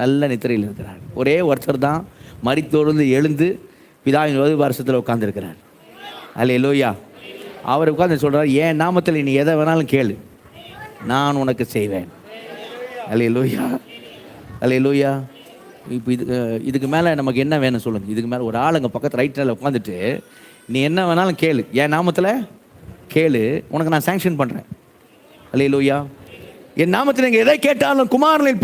நல்ல நித்திரையில் இருக்கிறார்கள். ஒரே ஒருத்தர் தான் மரித்தோர்ந்து எழுந்து பிதாவின் வலது பார்சத்தில் உட்கார்ந்திருக்கிறார். அல்லேலூயா. அவர் உட்கார்ந்து சொல்றார், என் நாமத்தில் நீ எதை வேணாலும் கேளு, நான் உனக்கு செய்வேன். அல்லேலூயா, அல்லேலூயா. இப்போ இதுக்கு மேலே நமக்கு என்ன வேணும் சொல்லுங்கள்? இதுக்கு மேலே ஒரு ஆளுங்க பக்கத்து ரைட்டில் உட்காந்துட்டு நீ என்ன வேணாலும் கேளு, என் நாமத்தில் கேளு, உனக்கு நான் சாங்ஷன் பண்ணுறேன். அல்லேலூயா. என் நாமத்தில் நீங்கள் எதை கேட்டாலும் குமாரனில்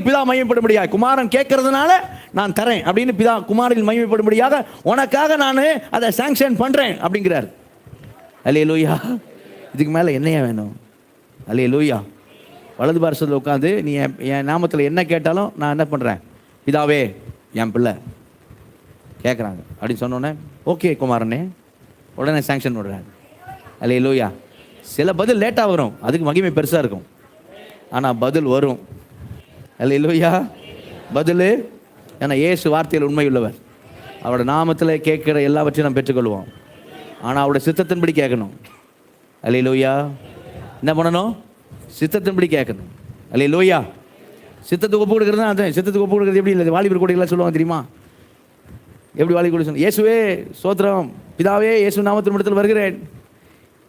பிதா மையப்படும்படியாக, குமாரன் கேட்கறதுனால நான் தரேன் அப்படின்னு பிதா குமாரனில் மையப்படும்படியாக உனக்காக நான் அதை சாங்ஷன் பண்ணுறேன் அப்படிங்கிறார். அல்லேலூயா. இதுக்கு மேலே என்னையா வேணும்? அல்லேலூயா. வலது பாரசத்தில் உட்காந்து நீ என் நாமத்தில் என்ன கேட்டாலும் நான் என்ன பண்ணுறேன், பிதாவே என் பிள்ளை கேட்குறாங்க அப்படின்னு சொன்னோன்னே ஓகே குமாரனே, உடனே சாங்ஷன் பண்ணுறாங்க. அல்லேலூயா. சில பதில் லேட்டாக வரும், அதுக்கு மகிமை பெருசாக இருக்கும், ஆனால் பதில் வரும். அல்லேலூயா. பதில் ஏன்னா இயேசு வார்த்தையில் உண்மை உள்ளவர். அவரோட நாமத்தில் கேட்குற எல்லாவற்றையும் நாம் பெற்றுக்கொள்வோம். ஆனால் அவருடைய சித்தத்தின்படி கேட்கணும். அல்லேலூயா. என்ன பண்ணணும்? சித்தத்தின்படி கேட்கணும். அல்லேலூயா. சித்தத்துக்கு ஒப்பு கொடுக்குறது தான். அது சித்தத்துக்கு ஒப்பு கொடுக்குறது எப்படி இல்லை, வாலிபர் கூடைகளாக சொல்லுவாங்க தெரியுமா? எப்படி வாலிபர் கூட சொல்லுவாங்க, இயேசுவே சோத்திரம், பிதாவே இயேசு நாமத்தின் இடத்தில் வருகிறேன்,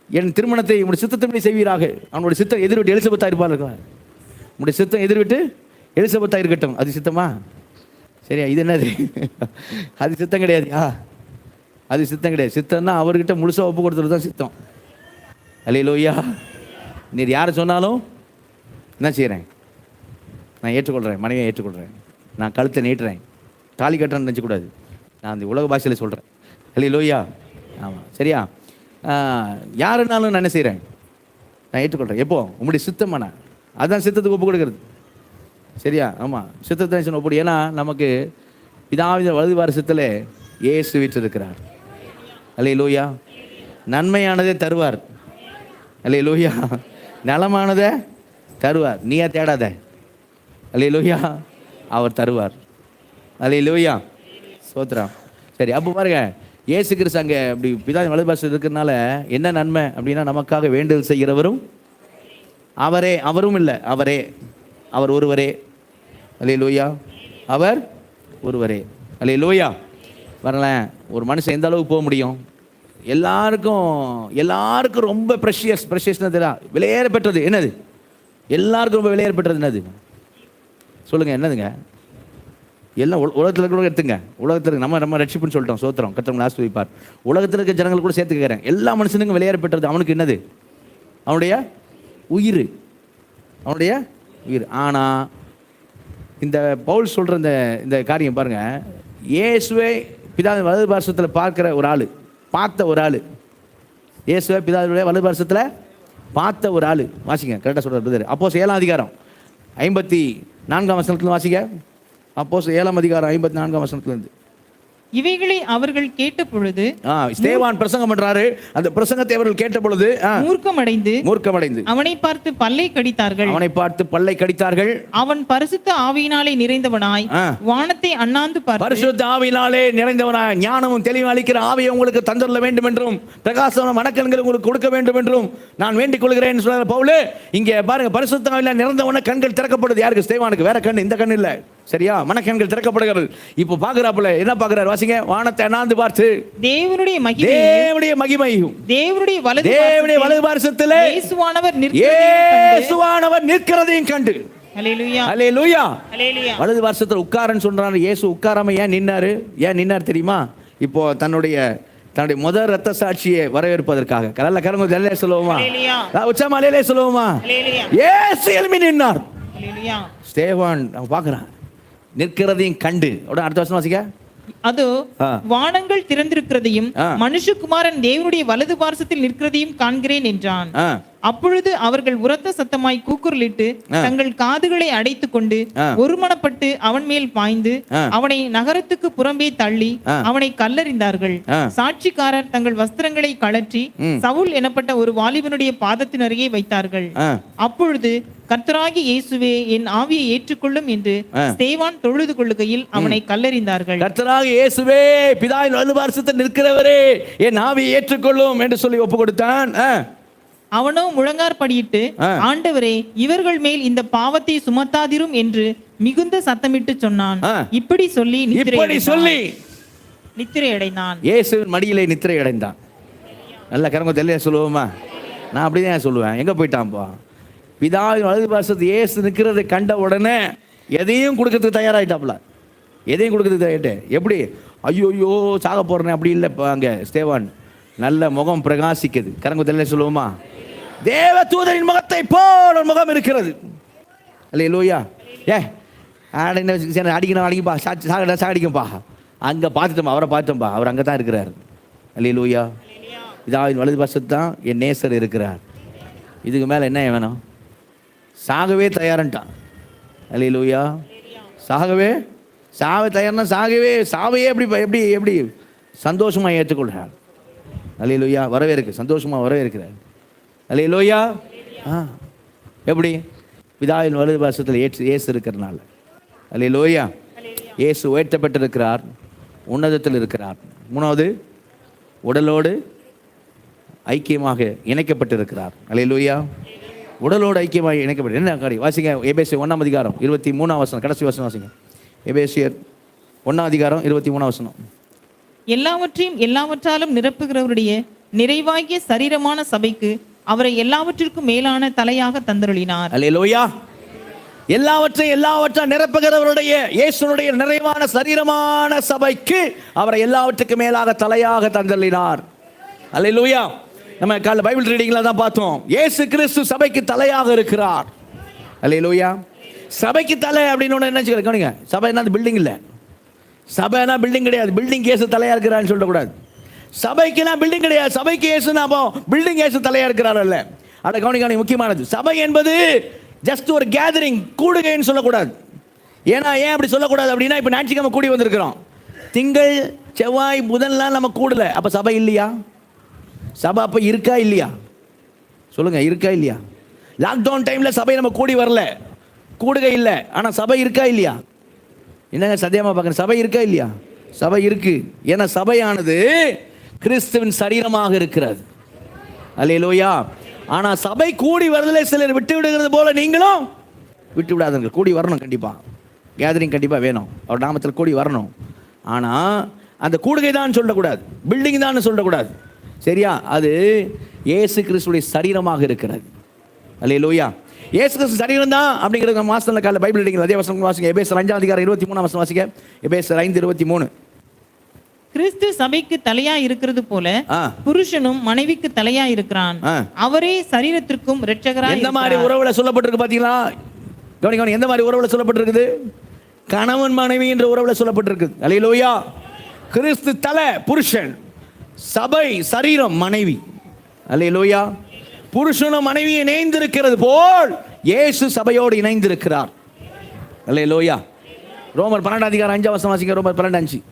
என் திருமணத்தை உங்களுடைய சித்தத்தின்படி செய்வீராக. அவனுடைய சித்தம் எதிர்விட்டு எலிசபெத்தாக இருப்பார்கள். உங்களுடைய சித்தம் எதிர்விட்டு எலிசபெத்தாக இருக்கட்டும். அது சித்தமா? சரியா? இது என்னது? அது சித்தம் கிடையாதுயா, அது சித்தம் கிடையாது. சித்தம்னா அவர்கிட்ட முழுசாக ஒப்பு கொடுத்துறது தான் சித்தம். அல்லேலூயா. நீர் யாரை சொன்னாலும் என்ன செய்கிறேன், நான் ஏற்றுக்கொள்கிறேன், மனைவியை ஏற்றுக்கொள்கிறேன், நான் கழுத்தை நீட்டுறேன், தாலி கட்டுறேன்னு நினச்சக்கூடாது, நான் அந்த உலக பாஷையில் சொல்கிறேன். அல்லேலூயா. ஆமாம், சரியா? யாருன்னாலும் நான் என்ன செய்கிறேன், நான் ஏற்றுக்கொள்கிறேன். எப்போ? உங்களுடைய சித்தமான, அதுதான் சித்தத்துக்கு ஒப்பு கொடுக்குறது. சரியா? ஆமாம், சித்தத்தை ஒப்பு. ஏன்னா நமக்கு பிதாவின் வலது வாரசத்தில் இயேசு வீற்றிருக்கிறார். அல்லேலூயா. நன்மையானதே தருவார். அல்லேலூயா. நலமானதை தருவார். நீயா தேடாத. அல்லேலூயா. அவர் தருவார். அல்லேலூயா. சோத்ரம். சரி, அப்போ பாருங்க, இயேசு கிறிஸ்து அங்கே அப்படி பிதாவின் வலது பாரசத்தில் இருக்கிறதுனால என்ன நன்மை அப்படின்னா, நமக்காக வேண்டுதல் செய்கிறவரும் அவரே, அவரும் இல்லை, அவரே, அவர் ஒருவரே. அல்லேலூயா. அவர் ஒருவரே. அல்லேலூயா. வரலேன், ஒரு மனுஷன் எந்த அளவுக்கு போக முடியும்? எல்லாருக்கும் ரொம்ப ப்ரெஷியஸ்னது, விலையேற பெற்றது என்னது? எல்லாருக்கும் ரொம்ப விலையேற பெற்றது என்னது சொல்லுங்க? என்னதுங்க? எல்லாம் உலகத்தில் கூட எடுத்துங்க. உலகத்தில் நம்ம ரட்சிப்புன்னு சொல்லிட்டோம், சோத்திரம், கர்த்தர் லாஸ்ட் வைப்பார். உலகத்தில் இருக்க ஜனங்கள் கூட சேர்த்து கேட்குறேன், எல்லா மனுஷனுக்கும் விலையேற பெற்றது அவனுக்கு என்னது? அவனுடைய உயிர், அவனுடைய உயிர். ஆனால் இந்த பவுல் சொல்கிற இந்த காரியம் பாருங்க, இயேசுவை பிதாவின் வலது பாரசத்தில் பார்க்குற ஒரு ஆள், பார்த்த ஒரு ஆள், இயேசுவை பிதாவுடைய வலது பாரசத்தில் பார்த்த ஒரு ஆள். வாசிங்க, கரெக்டாக சொல்கிறார். அப்போஸ் 7ஆம் அதிகாரம் 54ஆம் வசனத்துல வாசிங்க. அப்போஸ் 7ஆம் அதிகாரம் 54ஆம் வசனத்துலேருந்து. இவைகளை அவர்கள் கேட்ட பொழுது, ஸ்தேவான் பிரசங்கம் பண்றாரு, அந்த பிரசங்கத்தை அவர்கள் கேட்ட பொழுது மூர்க்கமடைந்து அவனை பார்த்து பல்லை கடித்தார்கள். அவன் பரிசுத்த ஆவியினாலே நிறைந்தவனாய் வானத்தை அண்ணாந்து பார்த்து, பரிசுத்த ஆவியினாலே நிறைந்தவனாய் ஞானமும் தெளிவும் அளிக்கிற ஆவியை உங்களுக்கு தந்தரல வேண்டும் என்றும் பிரகாசமான மனக்கண்கள் உங்களுக்கு கொடுக்க வேண்டும் என்றும் நான் வேண்டிக் கொள்கிறேன் சொல்றாரு பவுல். இங்க பாருங்க, பரிசுத்த ஆவியினாலே நிறைந்தவன கண்கள் திறக்கப்படுது. யாருக்கு? ஸ்தேவானுக்கு. வேற கண், இந்த கண் இல்ல. சரியா? மனக்கண்கள் திறக்கப்படுகிறது. இப்போ பாக்குறாப்புல என்ன பாக்குறாரு? வாசிங்க. வானத்தை அண்ணாந்து பார்த்து தேவனுடைய மகிமையும் தேவனுடைய வலது பாரசத்திலே இயேசுவானவர் நிற்கிறதையும் கண்டு. அல்லேலூயா, அல்லேலூயா. அல்லேலூயா. வலது பாரசத்தில் உட்காரன்னு சொல்றாரு. இயேசு உட்காராம ஏன் நின்னாரு தெரியுமா? இப்போ தன்னுடைய முதல் ரத்த சாட்சியை வரவேற்பதற்காக. கரல்ல கரங்க ஜல்லே சொல்லுவோமா? உச்சமா லேலே சொல்லுவோமா? இயேசு எழும்பி நின்னார். ஸ்தேவான் அவன் பார்க்கறான், நிற்கிறதையும் கண்டு. அடுத்த வருஷம் வாசிக்க. அதோ வானங்கள் திறந்திருக்கிறதையும் மனுஷகுமாரன் தேவனுடைய வலது பார்சத்தில் நிற்கிறதையும் காண்கிறேன் என்றான். அப்பொழுது அவர்கள் உரத்த சத்தமாய் கூக்குரலிட்டு தங்கள் காதுகளை அடைத்துக் கொண்டு ஒருமனப்பட்டு அவன் மேல் பாய்ந்து அவனை நகரத்துக்கு புறம்பே தள்ளி அவனை கல்லறிந்தார்கள். சாட்சிக்காரர் தங்கள் வஸ்திரங்களை கழற்றி சவுல் எனப்பட்ட ஒரு வாலிபனுடைய பாதத்தின் அருகே வைத்தார்கள். அப்பொழுது கர்த்தராகி இயேசுவே என் ஆவியை ஏற்றுக்கொள்ளும் என்று ஸ்தேவான் தொழுது கொள்ளுகையில் அவனை கல்லறிந்தார்கள். கர்த்தராகி இயேசுவே பிதாவின் வலது பார்சத்தில் நிற்கிறவரே என் ஆவியை ஏற்றுக்கொள்ளும் என்று சொல்லி ஒப்பு கொடுத்தான். அவனோ முழங்கார் படியிட்டு, ஆண்டவரே இவர்கள் மேல் இந்த பாவத்தை சுமத்தாதிரும் என்று மிகுந்த சத்தமிட்டு சொன்னான். இப்படி சொல்லி நித்திரை அடைந்தான். இயேசுவின் மடியிலே நித்திரை அடைந்தான். நல்ல கரங்க தெரியல சொல்லுவோமா? நான் அப்படி தான் சொல்லுவேன். எங்கே போயிட்டான்ப்பா? பிதாவின் வலது பாசத்து ஏசு நிற்கிறதை கண்ட உடனே எதையும் கொடுக்கறதுக்கு தயாராகிட்டாப்புல. எதையும் கொடுக்கறதுக்கு தயாரிட்டு எப்படி? ஐயோ சாக போகிறேன் அப்படி இல்லை. இப்போ அங்கே ஸ்தேவான் நல்ல முகம் பிரகாசிக்குது. கரங்க தெரியல சொல்லுவோமா? தேவ தூதரின் முகத்தை போல முகம் இருக்கிறது. அல்லேலூயா. அடிக்கணும் அடிக்கும்பா, சாகடிக்கும்பா. அங்கே பார்த்துட்டோம்பா, அவரை பார்த்தோம்பா, அவர் அங்கே தான் இருக்கிறார். அல்லேலூயா. இதாவின் வலது பாசத்து தான் என் நேசர் இருக்கிறார். இதுக்கு மேலே என்ன வேணும்? சாகவே தயாரன்ட்டான். அல்லேலூயா. சாகவே தயார்னா சாவையே எப்படி எப்படி எப்படி சந்தோஷமாக ஏற்றுக்கொள்கிறார். அல்லேலூயா. வரவேற்கு சந்தோஷமாக வரவேற்கிறார். அல்லேலூயா. எப்படி? பிதாவின் வலது பாசத்தில் இயேசு இருக்கிறனால. அல்லேலூயா. இயேசு உயர்த்தப்பட்டிருக்கிறார், உன்னதத்தில் இருக்கிறார். மூணாவது, உடலோடு ஐக்கியமாக இணைக்கப்பட்டிருக்கிறார். அல்லேலூயா. உடலோடு ஐக்கியமாக இணைக்கப்பட்டு என்ன காரியம்? வாசிங்க எபேசியர் 1ஆம் அதிகாரம் 23ஆம் வசனம், கடைசி வசனம் வாசிங்க. எபேசியர் 1ஆம் அதிகாரம் 23ஆம் வசனம். எல்லாவற்றையும் எல்லாவற்றாலும் நிரப்புகிறவருடைய நிறைவாகிய சரீரமான சபைக்கு அவரை எல்லாவற்றிற்கும் மேலான தலையாக தந்தருளினார். அல்லேலூயா. எல்லாவற்றையும் நிரப்புகிறவருடைய இயேசுனுடைய நிறைவான சரீரமான சபைக்கு அவரை எல்லாவற்றுக்கும் மேலாக தலையாக தந்தருளினார். அல்லேலூயா. நம்ம காலைல பைபிள் ரீடிங்ல தான் பார்த்தோம், இயேசு கிறிஸ்து சபைக்கு தலையாக இருக்கிறார். அல்லேலூயா. சபைக்கு தலை அப்படின்னு என்ன கவனிங்க. சபை என்ன பில்டிங் இல்லை. சபைனா பில்டிங் கிடையாது. பில்டிங் இயேசு தலையா இருக்கிறான்னு சொல்லக்கூடாது. சபைக்குனா பில்டிங் கிடையாது. சபைக்கு இயேசுனா அப்போ பில்டிங் இயேசு தலையா இருக்கிறார் அல்ல. அட கவனிக்க முக்கியமானது. சபை என்பது ஜஸ்ட் ஒரு கேதரிங், கூடுகைன்னு சொல்லக்கூடாது. ஏன் அப்படி சொல்லக்கூடாது அப்படின்னா, இப்போ ஞாயிற்றுக்கிழமை கூடி வந்திருக்கிறோம். திங்கள் செவ்வாய் புதன்லாம் நம்ம கூடல. அப்போ சபை இல்லையா? சபை அப்போ இருக்கா இல்லையா? சொல்லுங்க, இருக்கா இல்லையா? லாக்டவுன் டைம்ல சபை நம்ம கூடி வரல, கூடுகை இல்லை. ஆனால் சபை இருக்கா இல்லையா? என்னங்க சத்தியமா பார்க்கணும். சபை இருக்கா இல்லையா? சபை இருக்கு. ஏன்னா சபையானது கிறிஸ்துவின் சரீரமாக இருக்கிறது. அல்லேலூயா. ஆனா சபை கூடி வருதலை சிலர் விட்டு விடுகிறது போல நீங்களும் விட்டு விடாதீங்க. கூடி வரணும், கண்டிப்பா கேதரிங் கண்டிப்பா வேணும். அவர் நாமத்தில் கூடி வரணும். ஆனா அந்த கூடுகை தான் சொல்லக்கூடாது, பில்டிங் தான் சொல்லக்கூடாது. சரியா? அது இயேசு கிறிஸ்துடைய சரீரமாக இருக்கிறது. அல்லேலூயா. இயேசு கிறிஸ்து சரீரம் தான் அப்படிங்கிறது நம்ம மாசத்துல காலையில் பைபிள் ரீடிங் அதே வசனம் வாசிங்க. எபேசியர் 5ஆம் அதிகாரம் 23ஆம் வசனம் வாசிங்க. எபேசியர் 5:23. கிறிஸ்து சபைக்கு தலையா இருக்கிறது போல புருஷனும் மனைவிக்கு தலையா இருக்கிறான். அவரே சரீரத்திற்கும் இரட்சகராய். எந்த மாதிரி உறவுல சொல்லப்பட்டிருக்கு பாத்தீங்களா? கவனிங்க, எந்த மாதிரி உறவுல சொல்லப்பட்டிருக்குது? கணவன் மனைவி என்ற உறவுல சொல்லப்பட்டிருக்கு. அல்லேலூயா. கிறிஸ்து தலை புருஷன், சபை சரீரம் மனைவி. அல்லேலூயா. புருஷனும் மனைவி இணைந்திருக்கிறது போல் இயேசு சபையோடு இணைந்திருக்கிறார். அல்லேலூயா. ரோமர் 12ஆம் அதிகாரம் 5ஆம் வசனம் வாசிங்க. ரோமர் 12:5.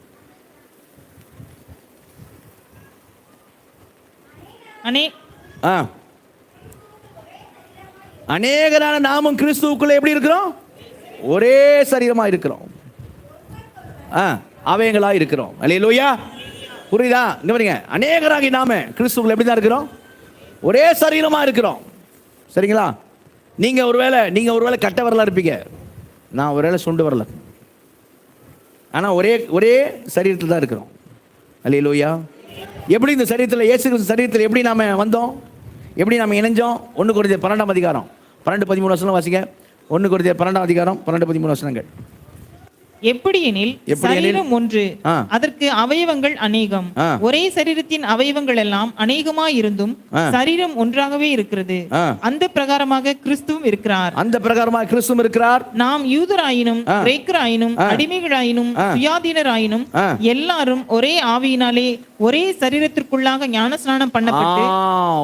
அநேகரான நாமும் கிறிஸ்துவுக்குள்ள எப்படி இருக்கிறோம்? ஒரே சரீரமா இருக்கிறோம், அவயங்களா இருக்கிறோம். அல்லேலூயா. புரியுதா? இங்க பாருங்க, அநேகராகி நாம கிறிஸ்துவுக்குள்ள எப்படி தான் இருக்கிறோம்? ஒரே சரீரமா இருக்கிறோம். சரிங்களா? நீங்க ஒருவேளை கட்ட வரல இருப்பீங்க, நான் ஒருவேளை சுண்டு வரல, ஆனா ஒரே சரீரத்தில் தான் இருக்கிறோம். அல்லேலூயா. எப்படி இந்த சரீரத்தில், இயேசு கிறிஸ்து சரீரத்தில் எப்படி நாம வந்தோம், எப்படி நாம இணைஞ்சோம்? 1 கொரிந்தியர் 12ஆம் அதிகாரம் 12-13 வசனம் வாசிங்க. 1 கொரிந்தியர் 12ஆம் அதிகாரம் 12-13 வசனங்கள். எப்படியெனில் சரீரம் ஒன்று, அதற்கு அவயவங்கள் அநேகம். ஒரே சரீரத்தின் அவயவங்கள் எல்லாம் அநேகமாயிருந்தும் சரீரம் ஒன்றாகவே இருக்கிறது. அந்த பிரகாரமாக கிறிஸ்துவும் இருக்கிறார். நாம் யூதராயினும் கிரேக்கராயினும் அடிமைகளாயினும் சுயாதீனராயினும் எல்லாரும் ஒரே ஆவியினாலே ஒரே சரீரத்திற்குள்ளாக ஞானஸ்நானம் பண்ணப்பட்டு,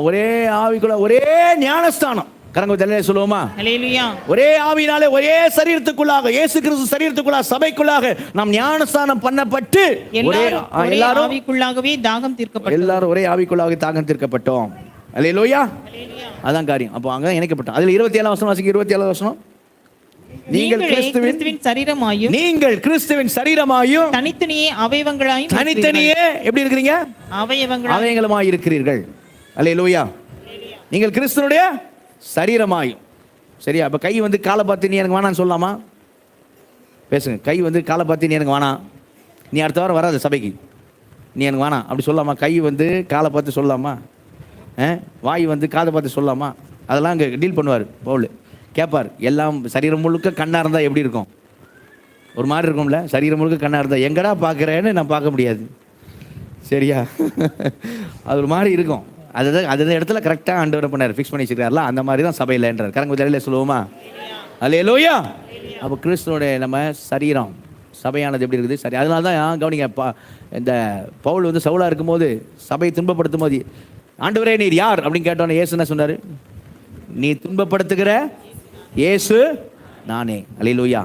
ஒரே ஆவிக்குள்ள ஒரே ஞானஸ்நானம். கரங்க தெரியல சொல்லுவோமா? அல்லேலூயா. ஒரே ஆவியினாலே ஒரே சரீரத்துக்குள்ளாக, இயேசு கிறிஸ்து சரீரத்துக்குள்ளாக, சபைக்குள்ளாக நாம் ஞானஸ்நானம் பண்ணப்பட்டு எல்லாரும் ஆவிக்குள்ளாகவே தாகம் தீர்க்கப்பட்டோம். எல்லாரும் ஒரே ஆவிக்குள்ளாக தாகம் தீர்க்கப்பட்டோம். அல்லேலூயா. அதான் காரியம். அப்போ அங்க இணைக்கப்பட்டோம். அதுல 27ஆம் வசனம் வாசிங்க. 27ஆம் வசனம். நீங்கள் கிறிஸ்துவின் சரீரமாயும் தனித்தனியே அவயவங்களாயும், தனித்தனியே எப்படி இருக்கிறீங்க? அவயவங்களாய் இருக்கிறீர்கள். அல்லேலூயா. நீங்கள் கிறிஸ்துனுடைய சரீரமாயும். சரியா? அப்ப கை வந்து காலை பார்த்து நீ எனக்கு வேணான்னு சொல்லலாமா? பேசுங்க. கை வந்து காலை பார்த்து நீ எனக்கு வேணாம், நீ அடுத்த வாரம் வராது சபைக்கு, நீ எனக்கு வேணாம் அப்படி சொல்லலாமா? கை வந்து காலை பார்த்து சொல்லலாமா? வாய் வந்து காதை பார்த்து சொல்லலாமா? அதெல்லாம் அங்கே டீல் பண்ணுவார் பவுல். கேட்பார், எல்லாம் சரீரம் முழுக்க கண்ணாக இருந்தால் எப்படி இருக்கும்? ஒரு மாதிரி இருக்கும்ல. சரீரம் முழுக்க கண்ணாக இருந்தால் எங்கடா பார்க்குறேன்னு நான் பார்க்க முடியாது, சரியா? அது ஒரு மாதிரி இருக்கும். அதுதான் அந்த இடத்துல கரெக்டாக ஆண்டவர் பண்ணார், ஃபிக்ஸ் பண்ணி வச்சுக்கிறார்ல. அந்த மாதிரி தான் சபையில்ன்றார். கரங்க தலையில் சொல்லுவோமா? அல்லேலூயா. அப்போ கிறிஸ்துவோடைய நம்ம சரீரம் சபையானது எப்படி இருக்குது? சரி, அதனால தான் கவனிங்க, இந்த பவுல் வந்து சவுலாக இருக்கும்போது சபையை துன்பப்படுத்தும் போது, ஆண்டவரே நீர் யார் அப்படின்னு கேட்டோன்னே இயேசு என்ன சொன்னார்? நீ துன்பப்படுத்துகிற இயேசு நானே. அல்லேலூயா.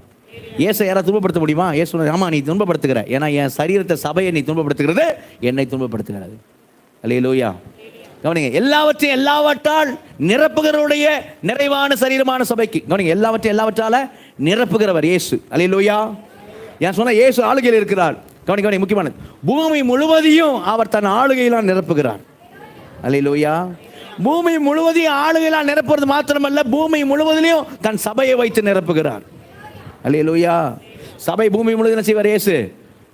இயேசை யாராவது துன்பப்படுத்த முடியுமா? இயேசு சொன்னார், ஆமாம் நீ துன்பப்படுத்துகிற, ஏன்னா என் சரீரத்தை சபையை நீ துன்பப்படுத்துகிறது என்னை துன்பப்படுத்துகிறது. அல்லேலூயா. கவனிங்க, எல்லாவற்றையும் எல்லாவற்றால் நிரப்புகிறவருடைய நிறைவான சரீரமான சபைக்கு. கவனிங்க, எல்லாவற்றையும் எல்லாவற்றால நிரப்புகிறவர் இயேசு. அல்லேலூயா. ஏன் சொன்ன இயேசு ஆளுகையில் இருக்கிறார். கவனிங்க, முக்கியமானது, பூமி முழுவதையும் அவர் தன் ஆளுகையிலாம் நிரப்புகிறார். அல்லேலூயா. பூமி முழுவதையும் ஆளுகையிலாம் நிரப்புறது மாத்திரமல்ல, பூமி முழுவதிலையும் தன் சபையை வைத்து நிரப்புகிறார். அல்லேலூயா. சபை பூமி முழுவதும் செய்வார் இயேசு,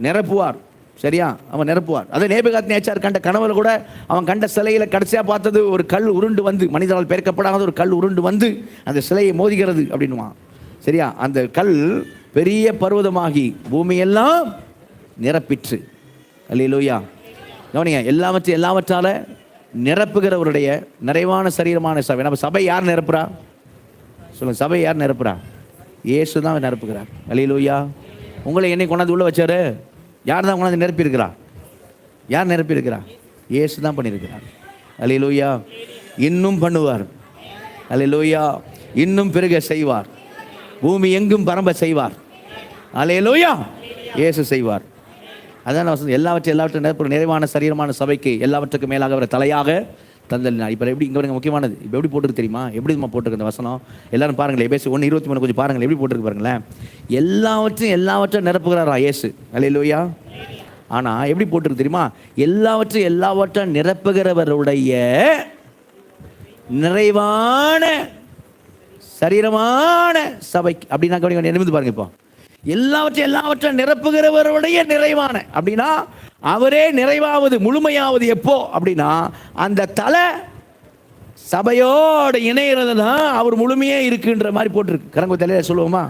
நிரப்புவார். சரியா? அவன் நிரப்புவார். அதை நேபுகாத்நேச்சார் கண்ட கனவுல கூட அவன் கண்ட சிலையில கடைசியாக பார்த்தது ஒரு கல் உருண்டு வந்து, மனிதனால் பெயர்க்கப்படாத ஒரு கல் உருண்டு வந்து அந்த சிலையை மோதுகிறது அப்படின்னுவான். சரியா? அந்த கல் பெரிய பர்வதமாகி பூமியெல்லாம் நிரப்பிற்று. அல்லேலூயா. கவனிங்க, எல்லாவற்றையும் எல்லாவற்றால நிரப்புகிறவருடைய நிறைவான சரீரமான சபை. நம்ம சபை யார் நிரப்புறா? சொல்லுங்க, சபை யார் நிரப்புறா? இயேசு தான் நிரப்புகிறார். அல்லேலூயா. உங்களை என்னை கொண்டாந்து உள்ள வச்சாரு. யார் தான் கொண்டாந்து நிரப்பியிருக்கிறா? யார் நிரப்பியிருக்கிறா? இயேசு தான் பண்ணியிருக்கிறார். அல்லேலூயா. இன்னும் பண்ணுவார். அல்லேலூயா. இன்னும் பெருக செய்வார். பூமி எங்கும் பரம்ப செய்வார். அல்லேலூயா. இயேசு செய்வார். அதான் நான் சொன்னேன், எல்லாவற்றையும் நிரப்புற நிறைவான சரீரமான சபைக்கு எல்லாவற்றுக்கும் மேலாக அவரை தலையாக தந்தல். இப்போ எப்படி இங்கே முக்கியமானது, இப்போ எப்படி போட்டுருக்கு தெரியுமா? எப்படி போட்டிருக்கு அந்த வசனம்? எல்லாரும் பாருங்களேன், எபேசு 1:23 கொஞ்சம் பாருங்களேன், எப்படி போட்டிருக்கு பாருங்களேன். எல்லாவற்றையும் நிரப்புகிறாரா இயேசு. அல்லேலூயா. ஆனால் எப்படி போட்டிருக்கு தெரியுமா? எல்லாவற்றையும் நிரப்புகிறவருடைய நிறைவான சரீரமான சபைக்கு. அப்படின்னா கவனிங்க, நிமிர்ந்து பாருங்க. இப்போ எல்லாவற்றையும் நிரப்புகிறவருடைய நிறைவான அப்படின்னா அவரே நிறைவாவது முழுமையாவது எப்போ அப்படின்னா அந்த தலை சபையோட இணையிறது தான் அவர் முழுமையே இருக்குன்ற மாதிரி போட்டிருக்கு. கரங்க தலையில சொல்லுவோமா?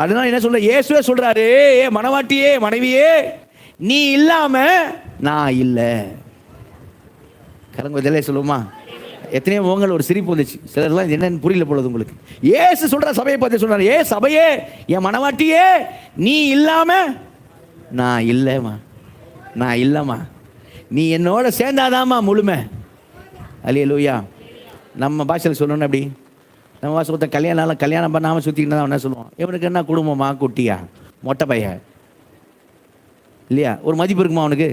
அதனால என்ன சொல்ற, இயேசுவே சொல்றாரு, ஏ மனவாட்டியே, மனைவியே, நீ இல்லாம நான் இல்லை. கரங்க தலையில சொல்லுவோமா? எத்தனையோ முகங்கள் ஒரு சிரிப்பு வந்துச்சு. சிலர்லாம் என்னன்னு புரியல போலது உங்களுக்கு. ஏசு சொல்ற சபையை பார்த்து சொல்றாரு, ஏ சபையே, என் மனவாட்டியே, நீ இல்லாம நான் இல்லைம்மா, நான் இல்லைம்மா, நீ என்னோட சேர்ந்தாதாம்மா முழுமை. அல்லேலூயா. நம்ம பாஷையில் சொல்லணும். அப்படி நம்ம பாஷை ஒருத்தன் கல்யாணம் பண்ணாமல் சுற்றிக்கிட்டு தான் என்ன சொல்லுவோம்? இவனுக்கு என்ன குடும்பமா, குட்டியா, மொட்டை பைய இல்லையா? ஒரு மதிப்பு இருக்குமா? அவனுக்கு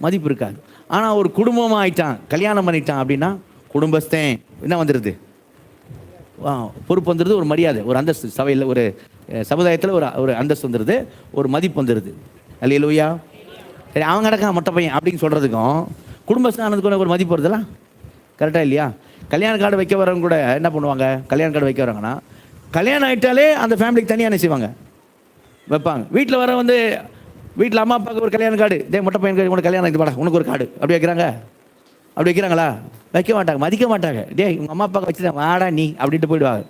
மதிப்பு இருக்காது. ஆனால் ஒரு குடும்பமாக ஆயிட்டான், கல்யாணம் பண்ணிட்டான் அப்படின்னா குடும்பஸ்தன் என்ன வந்துடுது? பொறுப்பு வந்துடுது, ஒரு மரியாதை, ஒரு அந்தஸ்து, சபையில் ஒரு சமுதாயத்தில் ஒரு அந்தஸ்து வந்துடுது, ஒரு மதிப்பு வந்துடுது. அல்லேலூயா. சரி, அவங்க கிடக்கான் மொட்டை பையன் அப்படின்னு சொல்கிறதுக்கும் குடும்பஸ்தன் ஆனதுக்கு ஒரு மதிப்பு வருதுலாம். கரெக்டாக இல்லையா? கல்யாண கார்டு வைக்க வரவங்க கூட என்ன பண்ணுவாங்க? கல்யாண கார்டு வைக்க வராங்கன்னா கல்யாணம் ஆகிட்டாலே அந்த ஃபேமிலிக்கு தனியாக என்ன செய்வாங்க? வைப்பாங்க. வீட்டில் வர வந்து வீட்டில் அம்மா அப்பாவுக்கு ஒரு கல்யாண கார்டு, டே மொட்டை பையனுக்கு உனக்கு கல்யாணம் ஆகிட்டு பாடா, உனக்கு ஒரு கார்டு அப்படி வைக்கிறாங்க? அப்படி வைக்கிறாங்களா? வைக்க மாட்டாங்க, மதிக்க மாட்டாங்க. டே உங்கள் அம்மா அப்பாவுக்கு வச்சுதான் வாடா நீ அப்படின்ட்டு போயிடுவாங்க.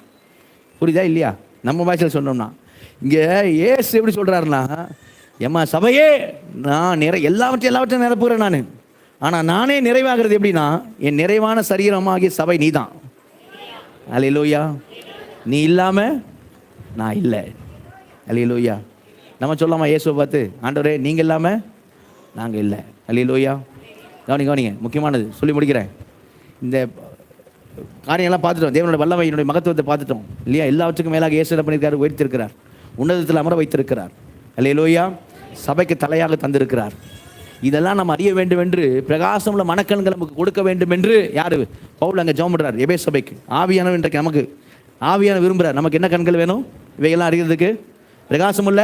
புரியுதா இல்லையா? நம்ம பாஷையில் சொன்னோம்னா இங்கே ஏசு எப்படி சொல்கிறாருன்னா, ஏம்மா சபையே, நான் எல்லாவற்றையும் நிரப்புகிறேன் நான். ஆனால் நானே நிறைவாகிறது எப்படின்னா, என் நிறைவான சரீரமாகிய சபை நீ தான். அல்லேலூயா. நீ இல்லாமல் நான் இல்லை. அல்லேலூயா. நம்ம சொல்லாமா இயேசுவை பார்த்து, ஆண்டவரே நீங்கள் இல்லாமல் நாங்கள் இல்லை. அல்லேலூயா. கவனிங்க, முக்கியமானது சொல்லி முடிக்கிறேன். இந்த காரியங்கள்லாம் பார்த்துட்டோம், தேவனோட வல்லமையினுடைய மகத்துவத்தை பார்த்துட்டோம் இல்லையா? எல்லாவற்றுக்கும் மேலாக இயேசு என்ன பண்ணியிருக்காரு? உயர்த்திருக்கிறார், உன்னதத்தில் அமர வைத்திருக்கிறார். அல்லேலூயா. சபைக்கு தலையாக தந்திருக்கிறார். இதெல்லாம் நம்ம அறிய வேண்டும் என்று பிரகாசமுள்ள மனக்கண்கள் நமக்கு கொடுக்க வேண்டும் என்று யார்? பவுல் அங்கே ஜெபம் பண்றார் எபேசு சபைக்கு. ஆவியானவர் இன்றைக்கு நமக்கு ஆவியான விரும்புகிறார். நமக்கு என்ன கண்கள் வேணும்? இவையெல்லாம் அறிகிறதுக்கு பிரகாசமுள்ள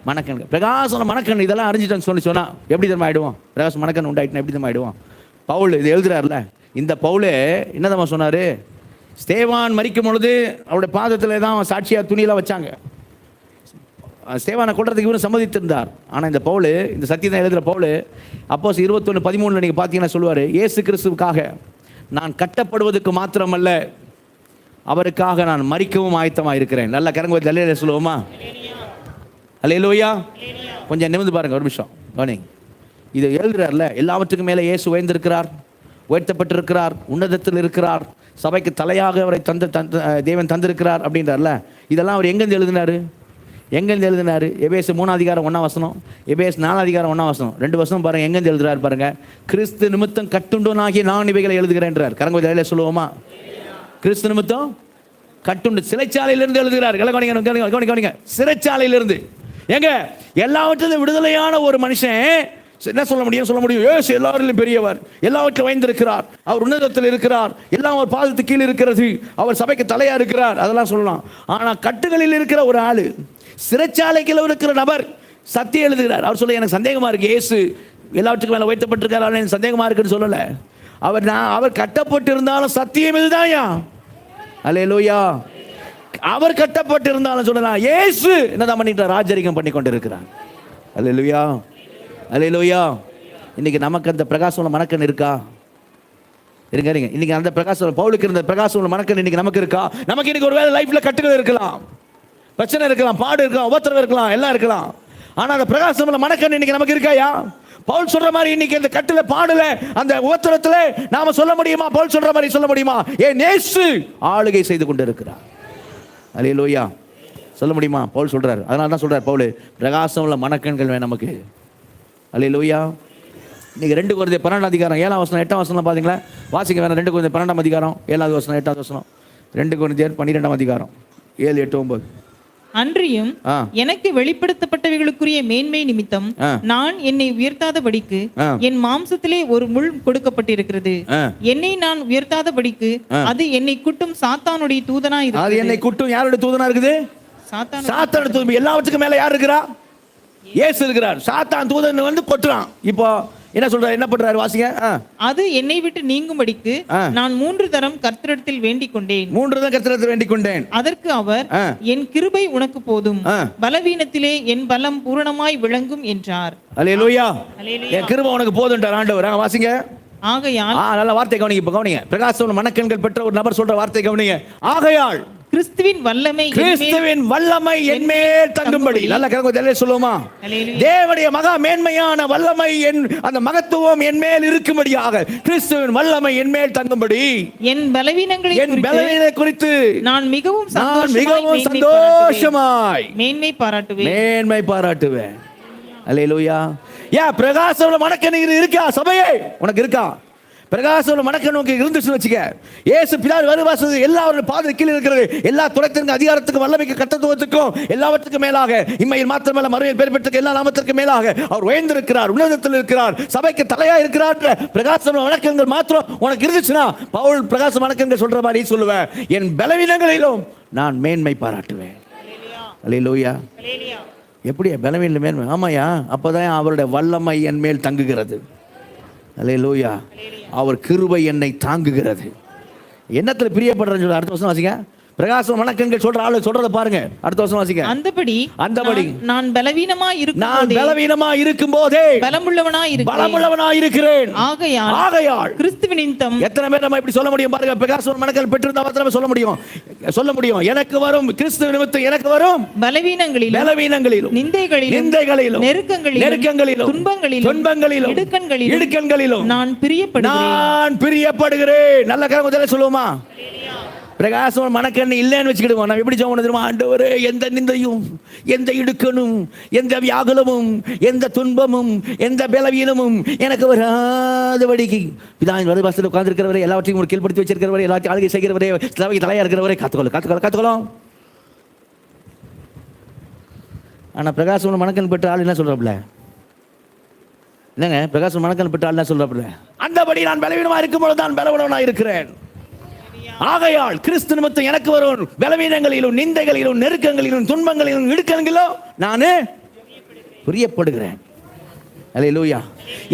மனக்கண்கள். பிரகாசமுள்ள மனக்கண் இதெல்லாம் அறிஞ்சிட்டோன்னு சொன்னால் எப்படி தரமா ஆகிடுவோம்? பிரகாசம் மனக்கண் உண்டாயிட்டுனா எப்படி தரமா ஆகிடுவோம்? பவுல் இது எழுதுறாருல, இந்த பவுலே என்னதம்மா சொன்னார்? ஸ்தேவான் மரிக்கும் பொழுது அவருடைய பாதத்தில் தான் சாட்சியாக துணியெல்லாம் வச்சாங்க. ஸ்தேவானை கொள்றதுக்கு இவரும் சம்மதித்திருந்தார். ஆனால் இந்த பவுல், இந்த சத்தியத்தை எழுதுகிற பவுல் அப்போஸ் 21:13 நீங்கள் பார்த்தீங்கன்னா சொல்லுவார், இயேசு கிறிஸ்துவுக்காக நான் கட்டப்படுவதற்கு மாத்திரமல்ல, அவருக்காக நான் மரிக்கவும் ஆயத்தமாக இருக்கிறேன். நல்லா கரங்க அல்லேலூயா சொல்லுவோமா? அல்லேலூயா. கொஞ்சம் நிமிர்ந்து பாருங்க ஒரு நிமிஷம் கவனிங்க. இது எழுதுறார்ல, எல்லாவற்றுக்கும் மேலே இயேசு உயர்ந்திருக்கிறார், உயர்த்தப்பட்டிருக்கிறார், உன்னதத்தில் இருக்கிறார், சபைக்கு தலையாக அவரை தேவன் தந்திருக்கிறார் அப்படின்றார்ல. இதெல்லாம் அவர் எங்கேருந்து எழுதினாரு? எங்கேருந்து எழுதினாரு? எபேசு 3:1 எபேசு 4:1 2 வசனம் பாருங்க. எங்கேருந்து எழுதுறாரு பாருங்க. கிறிஸ்து நிமித்தம் கட்டுண்டோனாகி நான் இவைகளை எழுதுகிறேன்றார். கரங்க வேலையில சொல்லுவோமா? கிறிஸ்து நிமித்தம் கட்டுண்டு சிறைச்சாலையிலிருந்து எழுதுகிறார். கவனிங்க, சிறைச்சாலையிலிருந்து. எங்க எல்லாவற்றிலும் விடுதலையான ஒரு மனுஷன் என்ன சொல்ல முடியும்? இயேசு எல்லாரிலும் பெரியவர், எல்லாவற்றிலும் வைந்திருக்கிறார், அவர் உன்னதத்தில் இருக்கிறார், எல்லாம் அவர் பாதத்துக்கு கீழே இருக்கிறது, அவர் சபைக்கு தலையா இருக்கிறார், அதெல்லாம் சொல்லலாம். ஆனா கட்டுகளில் இருக்கிற ஒரு ஆளு, சிறைச்சாலைக்குள்ள இருக்கிற நபர் சத்தியம் எழுதுகிறார். அவர் சொல்ல, எனக்கு சந்தேகமா இருக்கு, இயேசு எல்லாவற்றுக்கும் மேல உயர்த்தப்பட்டிருக்கார், எனக்கு சந்தேகமா இருக்குன்னு சொல்லல. அவர் கட்டப்பட்டு இருந்தாலும் சத்தியம் இதுதான்யா. அல்லேலூயா. அவர் கட்டப்பட்டு இருந்தாலும் சொல்லலாம், இயேசு என்னதான் பண்ணிட்டு ராஜரிகம் பண்ணி கொண்டு இருக்கிறார். அல்லேலூயா, அல்லேலூயா. இன்னைக்கு நமக்கு அந்த பிரகாசம் மனக்கண் இருக்கா? இருங்க. இன்னைக்கு அந்த பிரகாசம், பவுலுக்கு இருந்த பிரகாசம் மனக்கண் இன்னைக்கு நமக்கு இருக்கா? நமக்கு இன்னைக்கு ஒரு வேளை லைஃப்ல கட்டுகள் இருக்கலாம், பிரச்சனை இருக்கலாம், பாடு இருக்கலாம், உபத்திரம் இருக்கலாம், எல்லாம் இருக்கலாம். ஆனா அந்த பிரகாசம் மனக்கண் இன்னைக்கு நமக்கு இருக்காயா? பவுல் சொல்ற மாதிரி இன்னைக்கு இந்த கட்டுல, பாடுல, அந்த உபத்திரத்துல நாம சொல்ல முடியுமா? பவுல் சொல்ற மாதிரி சொல்ல முடியுமா? ஏன் இயேசு ஆளுகை செய்து கொண்டு இருக்கிறார். அல்லேலூயா. சொல்ல முடியுமா? பவுல் சொல்றாரு. அதனால தான் சொல்றாரு பவுல், பிரகாசம் உள்ள மனக்கண்கள் வேணும் நமக்கு. அல்லேலூயா. இன்னைக்கு 2 கொரிந்தியர் 12 7 8 பாத்தீங்களா? வாசிக்க வேணாம். 2 கொரிந்தியர் 12 7 8 2 கொரிந்தியர் 12 7 8 9. அன்றியும் எனக்கு வெளிப்படுத்தப்பட்டவைகளுக்குரிய மேன்மை நிமித்தம் நான் என்னை உயர்த்தாதபடிக்கு என் மாம்சத்திலே ஒரு முள் கொடுக்கப்பட்டிருக்கிறது. என்னை நான் உயர்த்தாதபடிக்கு அது என்னை குட்டும் சாத்தானுடைய தூதனா இருக்கு. அது என்னை குட்டும் யாருடைய தூதனா இருக்குது? சாத்தானுடைய தூதன். எல்லாவற்றுக்கும் மேல யார் இருக்கிறா? இயேசு இருக்கிறார். சாத்தான் தூதன் வந்து கொட்டுறான். இப்போ என்ன சொல்றாரு? என்ன பண்றாரு? வாசிங்க. அது என்னை விட்டு நீங்கும்படிக்கு நான் 3 தரம் கர்த்தரிடத்தில் வேண்டிக் கொண்டேன். 3 தரம் கர்த்தரிடத்தில் வேண்டிக் கொண்டேன். அதற்கு அவர், என் கிருபை உனக்கு போதும், பலவீனத்திலே என் பலம் பூரணமாய் விளங்கும் என்றார். அல்லேலூயா. என் கிருபை உனக்கு போதும்ன்றார் ஆண்டவர். வாசிங்க. ஆகையால், நல்ல வார்த்தை கவனிங்க. இப்ப கவனிங்க. பிரகாசம் மனக்கண்கள் பெற்ற ஒரு நபர் சொல்ற வார்த்தை கவனிங்க. ஆகையால் கிறிஸ்துவின் வல்லமை என்மேல் தங்கும்படி. நல்ல கரங்கோல சொல்லுவோமா? தேவனுடைய மகா மேன்மையான வல்லமை, அந்த மகத்துவம் என்மேல் இருக்கும்படியாக கிறிஸ்துவின் வல்லமை என்மேல் தங்கும்படி என் பலவீனங்களை குறித்து நான் மிகவும் சந்தோஷமாய் மேன்மை பாராட்டுவேன். அல்லேலூயா. பிரகாசம் மனக்கண் இருக்கா? சபையே உனக்கு இருக்கா? பிரகாசம் மனக்கண் இருந்துச்சுன்னு வச்சுக்க, இயேசு பிதாவின் வருவாசது எல்லாரும் பாதத்துக்கு கீழே இருக்கிறது, எல்லா துறைத்திற்கும் அதிகாரத்துக்கும் வல்லமைக்கு கட்டத்துவத்துக்கும் எல்லாவற்றுக்கும் மேலாக, இம்மையில் மாத்திரமல்ல மறுமையில் பேர் பெற்ற எல்லா நாமத்திற்கும் மேலாக அவர் உயர்ந்திருக்கிறார், உன்னதத்தில் இருக்கிறார், சபைக்கு தலையா இருக்கிறார். பிரகாசம் மனக்கண்கள் மாத்திரம் உனக்கு இருந்துச்சுன்னா, பவுல் பிரகாசம் மனக்கண்கள் சொல்ற மாதிரி சொல்லுவேன், என் பலவீனங்களிலும் நான் மேன்மை பாராட்டுவேன். அல்லேலூயா. எப்படி பலவீன மேன்மை? ஆமாயா, அப்பதான் அவருடைய வல்லமை என் மேல் தங்குகிறது. அல்லேலூயா. அவர் கிருபை என்னை தாங்குகிறது. என்னத்துல பிரியப்படுறேன்னு சொல்ற அடுத்த வருஷம் வாசிங்க. பிரகாசம் மனக்கண்கள் சொல்ற ஆளு சொல்றத பாருங்க. அடுத்த வருஷம் வாசிங்க. அந்தபடி நான் பலவீனமாய் இருக்கும்போதே பலமுள்ளவனாய் இருக்கிறேன். ஆகையால் கிறிஸ்துவின் நிமித்தம். எத்தனை பேர் நம்ம இப்படி சொல்ல முடியும் பாருங்க? பிரகாசம் மனக்கண் பெற்றிருந்தா மாத்திரமே சொல்ல முடியும். எனக்கு வரும் கிறிஸ்துவின் நிமித்தம், எனக்கு வரும் பலவீனங்களிலும் நிந்தைகளிலும் நெருக்கங்களிலும் துன்பங்களிலும் இடுக்கண்களிலும் நான் பிரியப்படுகிறேன். நல்ல கரங்களை சொல்லுவோமா? பிரகாசம் மனக்கண்ணு இல்லைன்னு வச்சுக்கிடுவோம். நம்ம எப்படி சொல்ல தெரியுமா? ஆண்டவரே, எந்த நிந்தையும், எந்த இடுக்கணும், எந்த வியாகுலமும், எந்த துன்பமும், எந்த பலவீனமும் எனக்கு வராதபடிக்கு பிதாவின் வலதுபார்சத்தில் உட்கார்ந்திருக்கிறவரே, எல்லாவற்றையும் ஒரு கீழ்படுத்தி வச்சிருக்கிறவரே, எல்லாத்தையும் ஆளுகை செய்கிறவரே, சபைக்கு தலையா இருக்கிறவரே, காத்துக்கொள்ளும். ஆனா பிரகாசம் மனக்கண் பெற்ற ஆள் என்ன சொல்றாப்புல? என்னங்க பிரகாசம் மனக்கண் பெற்ற ஆள் என்ன சொல்றாப்புல? அந்தபடி நான் பலவீனமா இருக்கும்போது நான் பலவீனமா இருக்கிறேன். ஆகையால் கிறிஸ்து நிமித்தம் எனக்கு வரும் பலவீனங்களிலும் நிந்தைகளிலும் நெருக்கங்களிலும் துன்பங்களிலும் இடுக்கங்களிலும் நான் பிரியப்படுகிறேன். அல்லேலூயா.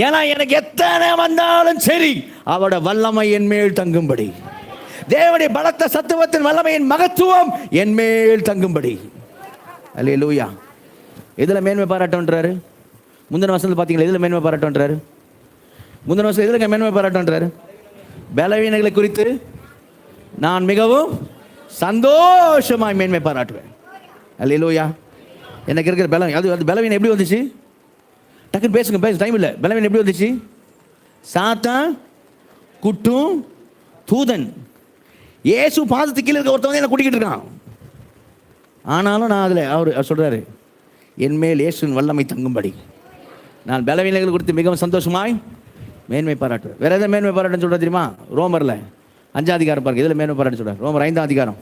ஏன்னா எனக்கு எத்தனை வந்தாலும் சரி, அவருடைய வல்லமை என் மேல் தங்கும்படி, தேவனுடைய பலத்த சத்துவத்தின் வல்லமையின் மகத்துவம் என் மேல் தங்கும்படி. அல்லேலூயா. எதுல மேன்மை பாராட்டுன்றாரு? முந்தின வருஷத்துல பாத்தீங்களா? எதுல மேன்மை பாராட்டுன்றாரு? முந்தின வருஷம் எதுல மேன்மை பாராட்டுன்றாரு? பலவீனங்களை குறித்து நான் மிகவும் சந்தோஷமாய் மேன்மை பாராட்டுவேன். அல்லேலூயா. எனக்கு இருக்கிற பலம் அது பலவீனம் எப்படி வந்துச்சு? டக்குன்னு பேசுங்க, பேச டைம் இல்லை. பலவீனம் எப்படி வந்துச்சு? சாத்தான் குட்டும் தூதன். இயேசு பாதத்துக்கு கீழே இருக்க ஒருத்தவங்க என்ன கூட்டிக்கிட்டு இருக்கான். ஆனாலும் நான் அதில் அவர் சொல்கிறாரு, என்மேல் இயேசுவின் வல்லமை தங்கும்படி நான் பலவீனங்கள் குறித்து மிகவும் சந்தோஷமாய் மேன்மை பாராட்டுவேன். வேறு எதாவது மேன்மை பாராட்டுன்னு சொல்கிற தெரியுமா? ரோமரில் 5ஆம் அதிகாரம் பாருங்க, இதில் மேன்மை பாராட்டு சொல்கிறார். ரோமர் 5ஆம் அதிகாரம்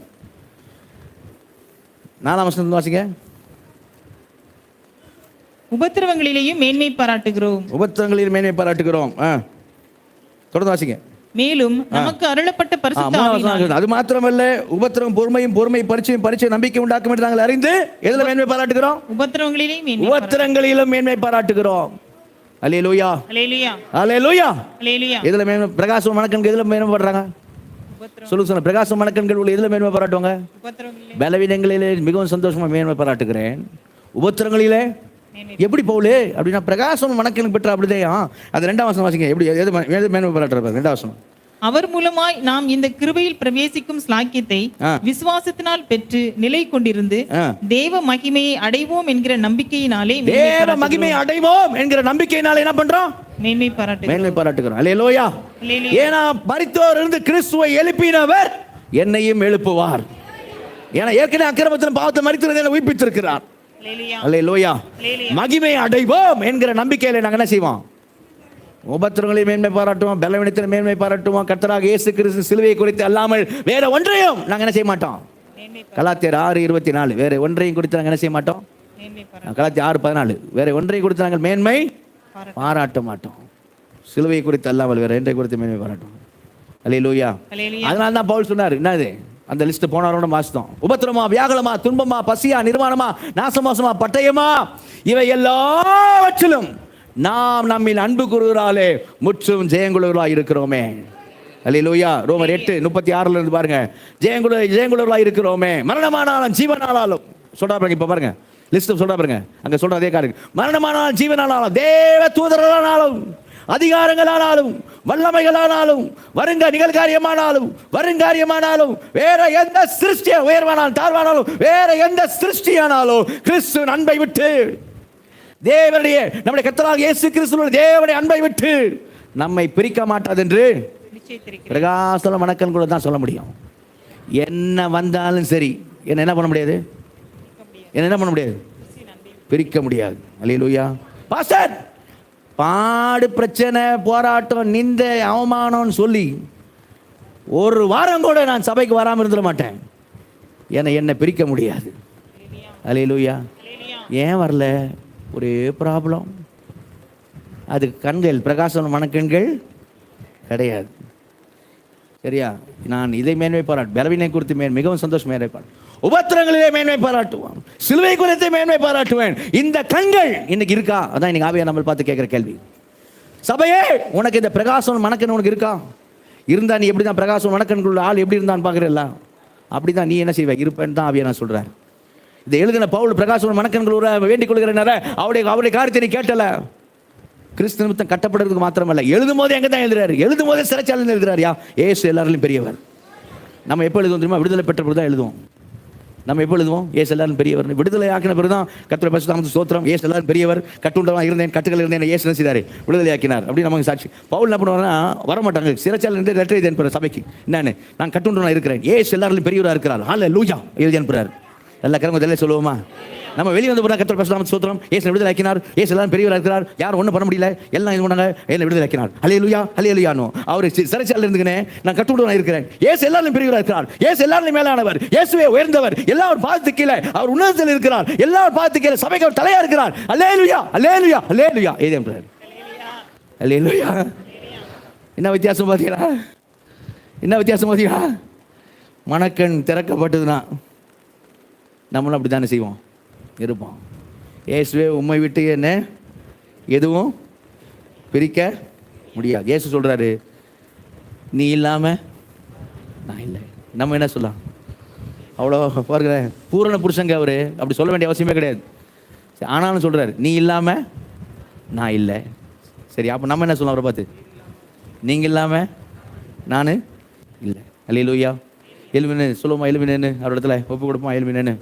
4ஆம் வசனம் வாசிங்க. உபத்திரவங்களிலேயும் மேன்மை பாராட்டுகிறோம். உபத்திரங்களில் மேன்மை பாராட்டுகிறோம். தொடர்ந்து வாசிங்க. மேலும் நமக்கு அருளப்பட்ட பரிசுத்த ஆவியினால் அது மாத்திரமல்ல, உபத்திரம் பொறுமை பரிச்சை நம்பிக்கை உண்டாக்கும் என்று நாங்கள் அறிந்து எதுல மேன்மை பாராட்டுகிறோம்? உபத்திரங்களிலும் மேன்மை பாராட்டுகிறோம். அல்லேலூயா, அல்லேலூயா, அல்லேலூயா, அல்லேலூயா. எதுல மேன்மை? பிரகாசம் மனக்கண்கள் எதுல மேன்மை பாடுறாங்க? சொல்லுங்க. பிரகாசம் மனக்கண்கள் உள்ள எதுல மேன்மை பாராட்டுவாங்க? பலவீனங்களிலே மிகவும் சந்தோஷமா மேன்மை பாராட்டுகிறேன், உபத்திரங்களிலே. எப்படி பவுலே அப்படின்னா பிரகாசம் மனக்கண்கள் பெற்ற அப்படிதான். அது 2ஆம் வசனம் வாசிங்க. எப்படி எது மேன்மை பாராட்டுறாரு? 2ஆம் வசனம். அவர் மூலமாய் நாம் இந்த கிருபையில் பிரவேசிக்கும் ஸ்லாக்கியத்தை விசுவாசத்தினால் பெற்று நிலை கொண்டிருந்து தேவ மகிமையை அடைவோம் என்கிற நம்பிக்கையினாலே தேவ மகிமையை அடைவோம் என்கிற நம்பிக்கையினாலே என்ன பண்றோம்? மேன்மை பாராட்டுகிறோம். அல்லேலூயா. ஏன்னா மரித்தோர் இருந்து கிறிஸ்துவை எழுப்பினவர் என்னையும் எழுப்புவார். ஏன்னா ஏற்கனவே அக்கிரமத்திலும் பாவத்தை மரித்தவரை உயிர்ப்பித்திருக்கிறார். அல்லேலூயா. மகிமை அடைவோம் என்கிற நம்பிக்கையில நாங்க என்ன செய்வோம்? உபத்திரங்களில் மேன்மை பாராட்டுவோம், பலவீனத்தில் மேன்மை பாராட்டுவோம். கர்த்தராக இயேசு கிறிஸ்து சிலுவையை குறித்து அல்லாமல் வேற ஒன்றையும் நாங்க என்ன செய்ய மாட்டோம். கலாத்தியர் 6:24 வேற ஒன்றையும் குறித்து நாங்க என்ன செய்ய மாட்டோம். கலாத்தியர் 6:14 வேற ஒன்றையும் குறித்து நாங்கள் மேன்மை பாராட்ட மாட்டோம். சிலுவையை குறித்து அல்லாமல் வேற ஒன்றை குறித்து மேன்மை பாராட்டுவோம். அல்லேலூயா. அதனால தான் பவுல் சொன்னார், என்னது அந்த லிஸ்ட் போனவரோட வாசித்தோம். உபத்திரமா, வியாகுலமா, துன்பமா, பசியா, நிர்வாணமா, நாசமோசமா, பட்டயமா, இவை எல்லாவற்றிலும் நாம் நம்மில் அன்பு கூறுகிறாலே முற்றும் ஜெயங்குழுவர்களாக இருக்கிறோமே. அல்லேலூயா. ரோமர் 8:36 இருந்து பாருங்க. ஜெயங்குழுவர்களாக இருக்கிறோமே, மரணமானாலும் ஜீவனானாலும் சொல்றா பாருங்க. இப்ப பாருங்க லிஸ்ட் சொல்றா பாருங்க. அங்க சொல்ற அதே காரணம். மரணமானாலும் ஜீவனானாலும், தேவ தூதர்களானாலும், அதிகாரங்களானாலும், வல்லமைகளானாலும், வருங்காரியமானாலும், வேற எந்த சிருஷ்டிய உயர்வானாலும் தாழ்வானாலும், வேற எந்த சிருஷ்டியானாலும் கிறிஸ்துவின் அன்பை விட்டு, தேவனுடைய நம்முடைய கர்த்தராகிய இயேசு கிறிஸ்துவின் தேவனுடைய அன்பை விட்டு நம்மை பிரிக்க மாட்டாது என்று பிரகாசம் மனக்கண் கூட தான் சொல்ல முடியும். என்ன வந்தாலும் சரி, என்ன பண்ண முடியாது? என்ன பண்ண முடியாது? பிரிக்க முடியாது. அல்லேலூயா. பாஸ்டர், பாடு, பிரச்சனை, போராட்டம், நிந்தை, அவமானம்னு சொல்லி ஒரு வாரம் கூட நான் சபைக்கு வராமல் இருந்துட மாட்டேன். என்னை பிரிக்க முடியாது. அல்லேலூயா. ஏன் வரல? ஒரே ப்ராப்ளம். அதுக்கு கண்கள், பிரகாசம் மனக்கண்கள் கிடையாது. சரியா? நான் இதை மேன்மை பாராட்டு, பலவீனை குறித்து மிகவும் சந்தோஷம் மேன்மை பாராட்டு, உபத்திரங்களிலே மேன்மை பாராட்டுவான், சிலுவை குறித்து மேன்மை பாராட்டுவேன். இந்த கண்கள் இன்னைக்கு இருக்கா? அதான் இன்னைக்கு ஆவியா நம்ம பார்த்து கேட்கிற கேள்வி. சபையே, உனக்கு இந்த பிரகாசம் மனக்கண் உனக்கு இருக்கா? இருந்தா நீ எப்படி தான் பிரகாசம் மனக்கண்களுள்ள ஆள் எப்படி இருந்தான்னு பார்க்குறல்ல, அப்படிதான் நீ என்ன செய்வ இருப்பேன்னு தான் ஆவியா நான் சொல்றேன். இதை எழுதின பவுல் பிரகாசம் மனக்கண்கள் வேண்டிக் கொள்கிறேன். அவருடைய காரியத்தை நீ கேட்டல. கிறிஸ்து நிமித்தம் கட்டப்படுறதுக்கு மாத்திரமல்ல, எழுதும் போது எங்க தான் எழுதுறாரு? எழுதும் போதே சிறைச்சாலையில் எழுதுறாரு. ஏசு எல்லாரிலும் பெரியவர். நம்ம எப்போ எழுதுவோம் தெரியுமா? விடுதலை பெற்ற பிறகு தான் எழுதுவோம். நம்ம எப்போ எழுதுவோம்? ஏசு எல்லாரும் பெரியவர். விடுதலை ஆக்கின பிறகு தான் கர்த்தருடைய பரிசுத்த ஸ்தோத்திரம், ஏசு எல்லாரும் பெரியவர், கட்டுண்டவன் இருந்தேன், கட்டுகள் இருந்தேன், ஏசு என்ன செய்தாரு? விடுதலை ஆக்கினார். அப்படி நமக்கு சாட்சி. பவுல் என்ன பண்ணுவாங்கன்னா, வரமாட்டாங்க சிறைச்சாலையில் இருந்து லெட்டர் எழுதி அனுப்புற சபைக்கு. என்னன்னு? நான் கட்டுண்டவனா இருக்கிறேன், ஏசு எல்லாரும் பெரியவராக இருக்கிறார், ஹல்லேலூயா எழுதி அனுப்புறாரு. எல்லா கிழமை இதெல்லாம் சொல்லுவோமா? நம்ம வெளியே வந்து போனால் கர்த்தர் பரிசுத்த ஸ்தோத்திரம், ஏசு விடுதலை ஆக்கினார், ஏசு எல்லாரும் பெரியவராக இருக்கிறார், யாரும் ஒன்றும் பண்ண முடியல, எல்லாம் இது பண்ணாங்க, என்ன விடுதலை ஆக்கினார், ஹல்லேலூயா ஹல்லேலூயானோ. அவர் சிறைச்சாலையில் இருந்துங்கனே, நான் கட்டுண்டவனாக இருக்கிறேன், ஏசு எல்லாரும் பெரியவராக இருக்கிறார், ஏசு எல்லாரும் மேலானவர், இயேசுவே உயர்ந்தவர், எல்லாரும் பாதத்து கீழே அவர் உன்னதத்தில் இருக்கிறார், எல்லாரும் பாதத்து கீழே சபைக்கு அவர் தலையா இருக்கிறார், ஹல்லேலூயா ஹல்லேலூயா ஹல்லேலூயா ஏதே ஹல்லேலூயா. என்ன வித்தியாசம் பார்த்தீங்களா? என்ன வித்தியாசம் பார்த்தீங்களா? மனக்கண் திறக்கப்பட்டதுன்னா நம்மளும் அப்படி தானே செய்வோம், இருப்போம். இயேசுவே உம்மை விட்டு என்ன எதுவும் பிரிக்க முடியாது. இயேசு சொல்கிறாரு, நீ இல்லாமல் நான் இல்லை. நம்ம என்ன சொல்லலாம்? அவ்வளோ பாருங்க, பூரண புருஷங்க அவர், அப்படி சொல்ல வேண்டிய அவசியமே கிடையாது. ஆனாலும் சொல்கிறாரு, நீ இல்லாமல் நான் இல்லை. சரி, அப்போ நம்ம என்ன சொல்லலாம் அவரை பார்த்து? நீங்கள் இல்லாமல் நான் இல்லை. அல்லேலூயா. எலுமினு சொல்லுவோமா? எலுமினு அவரிடத்துல ஒப்பு கொடுப்போமா? எலுமினு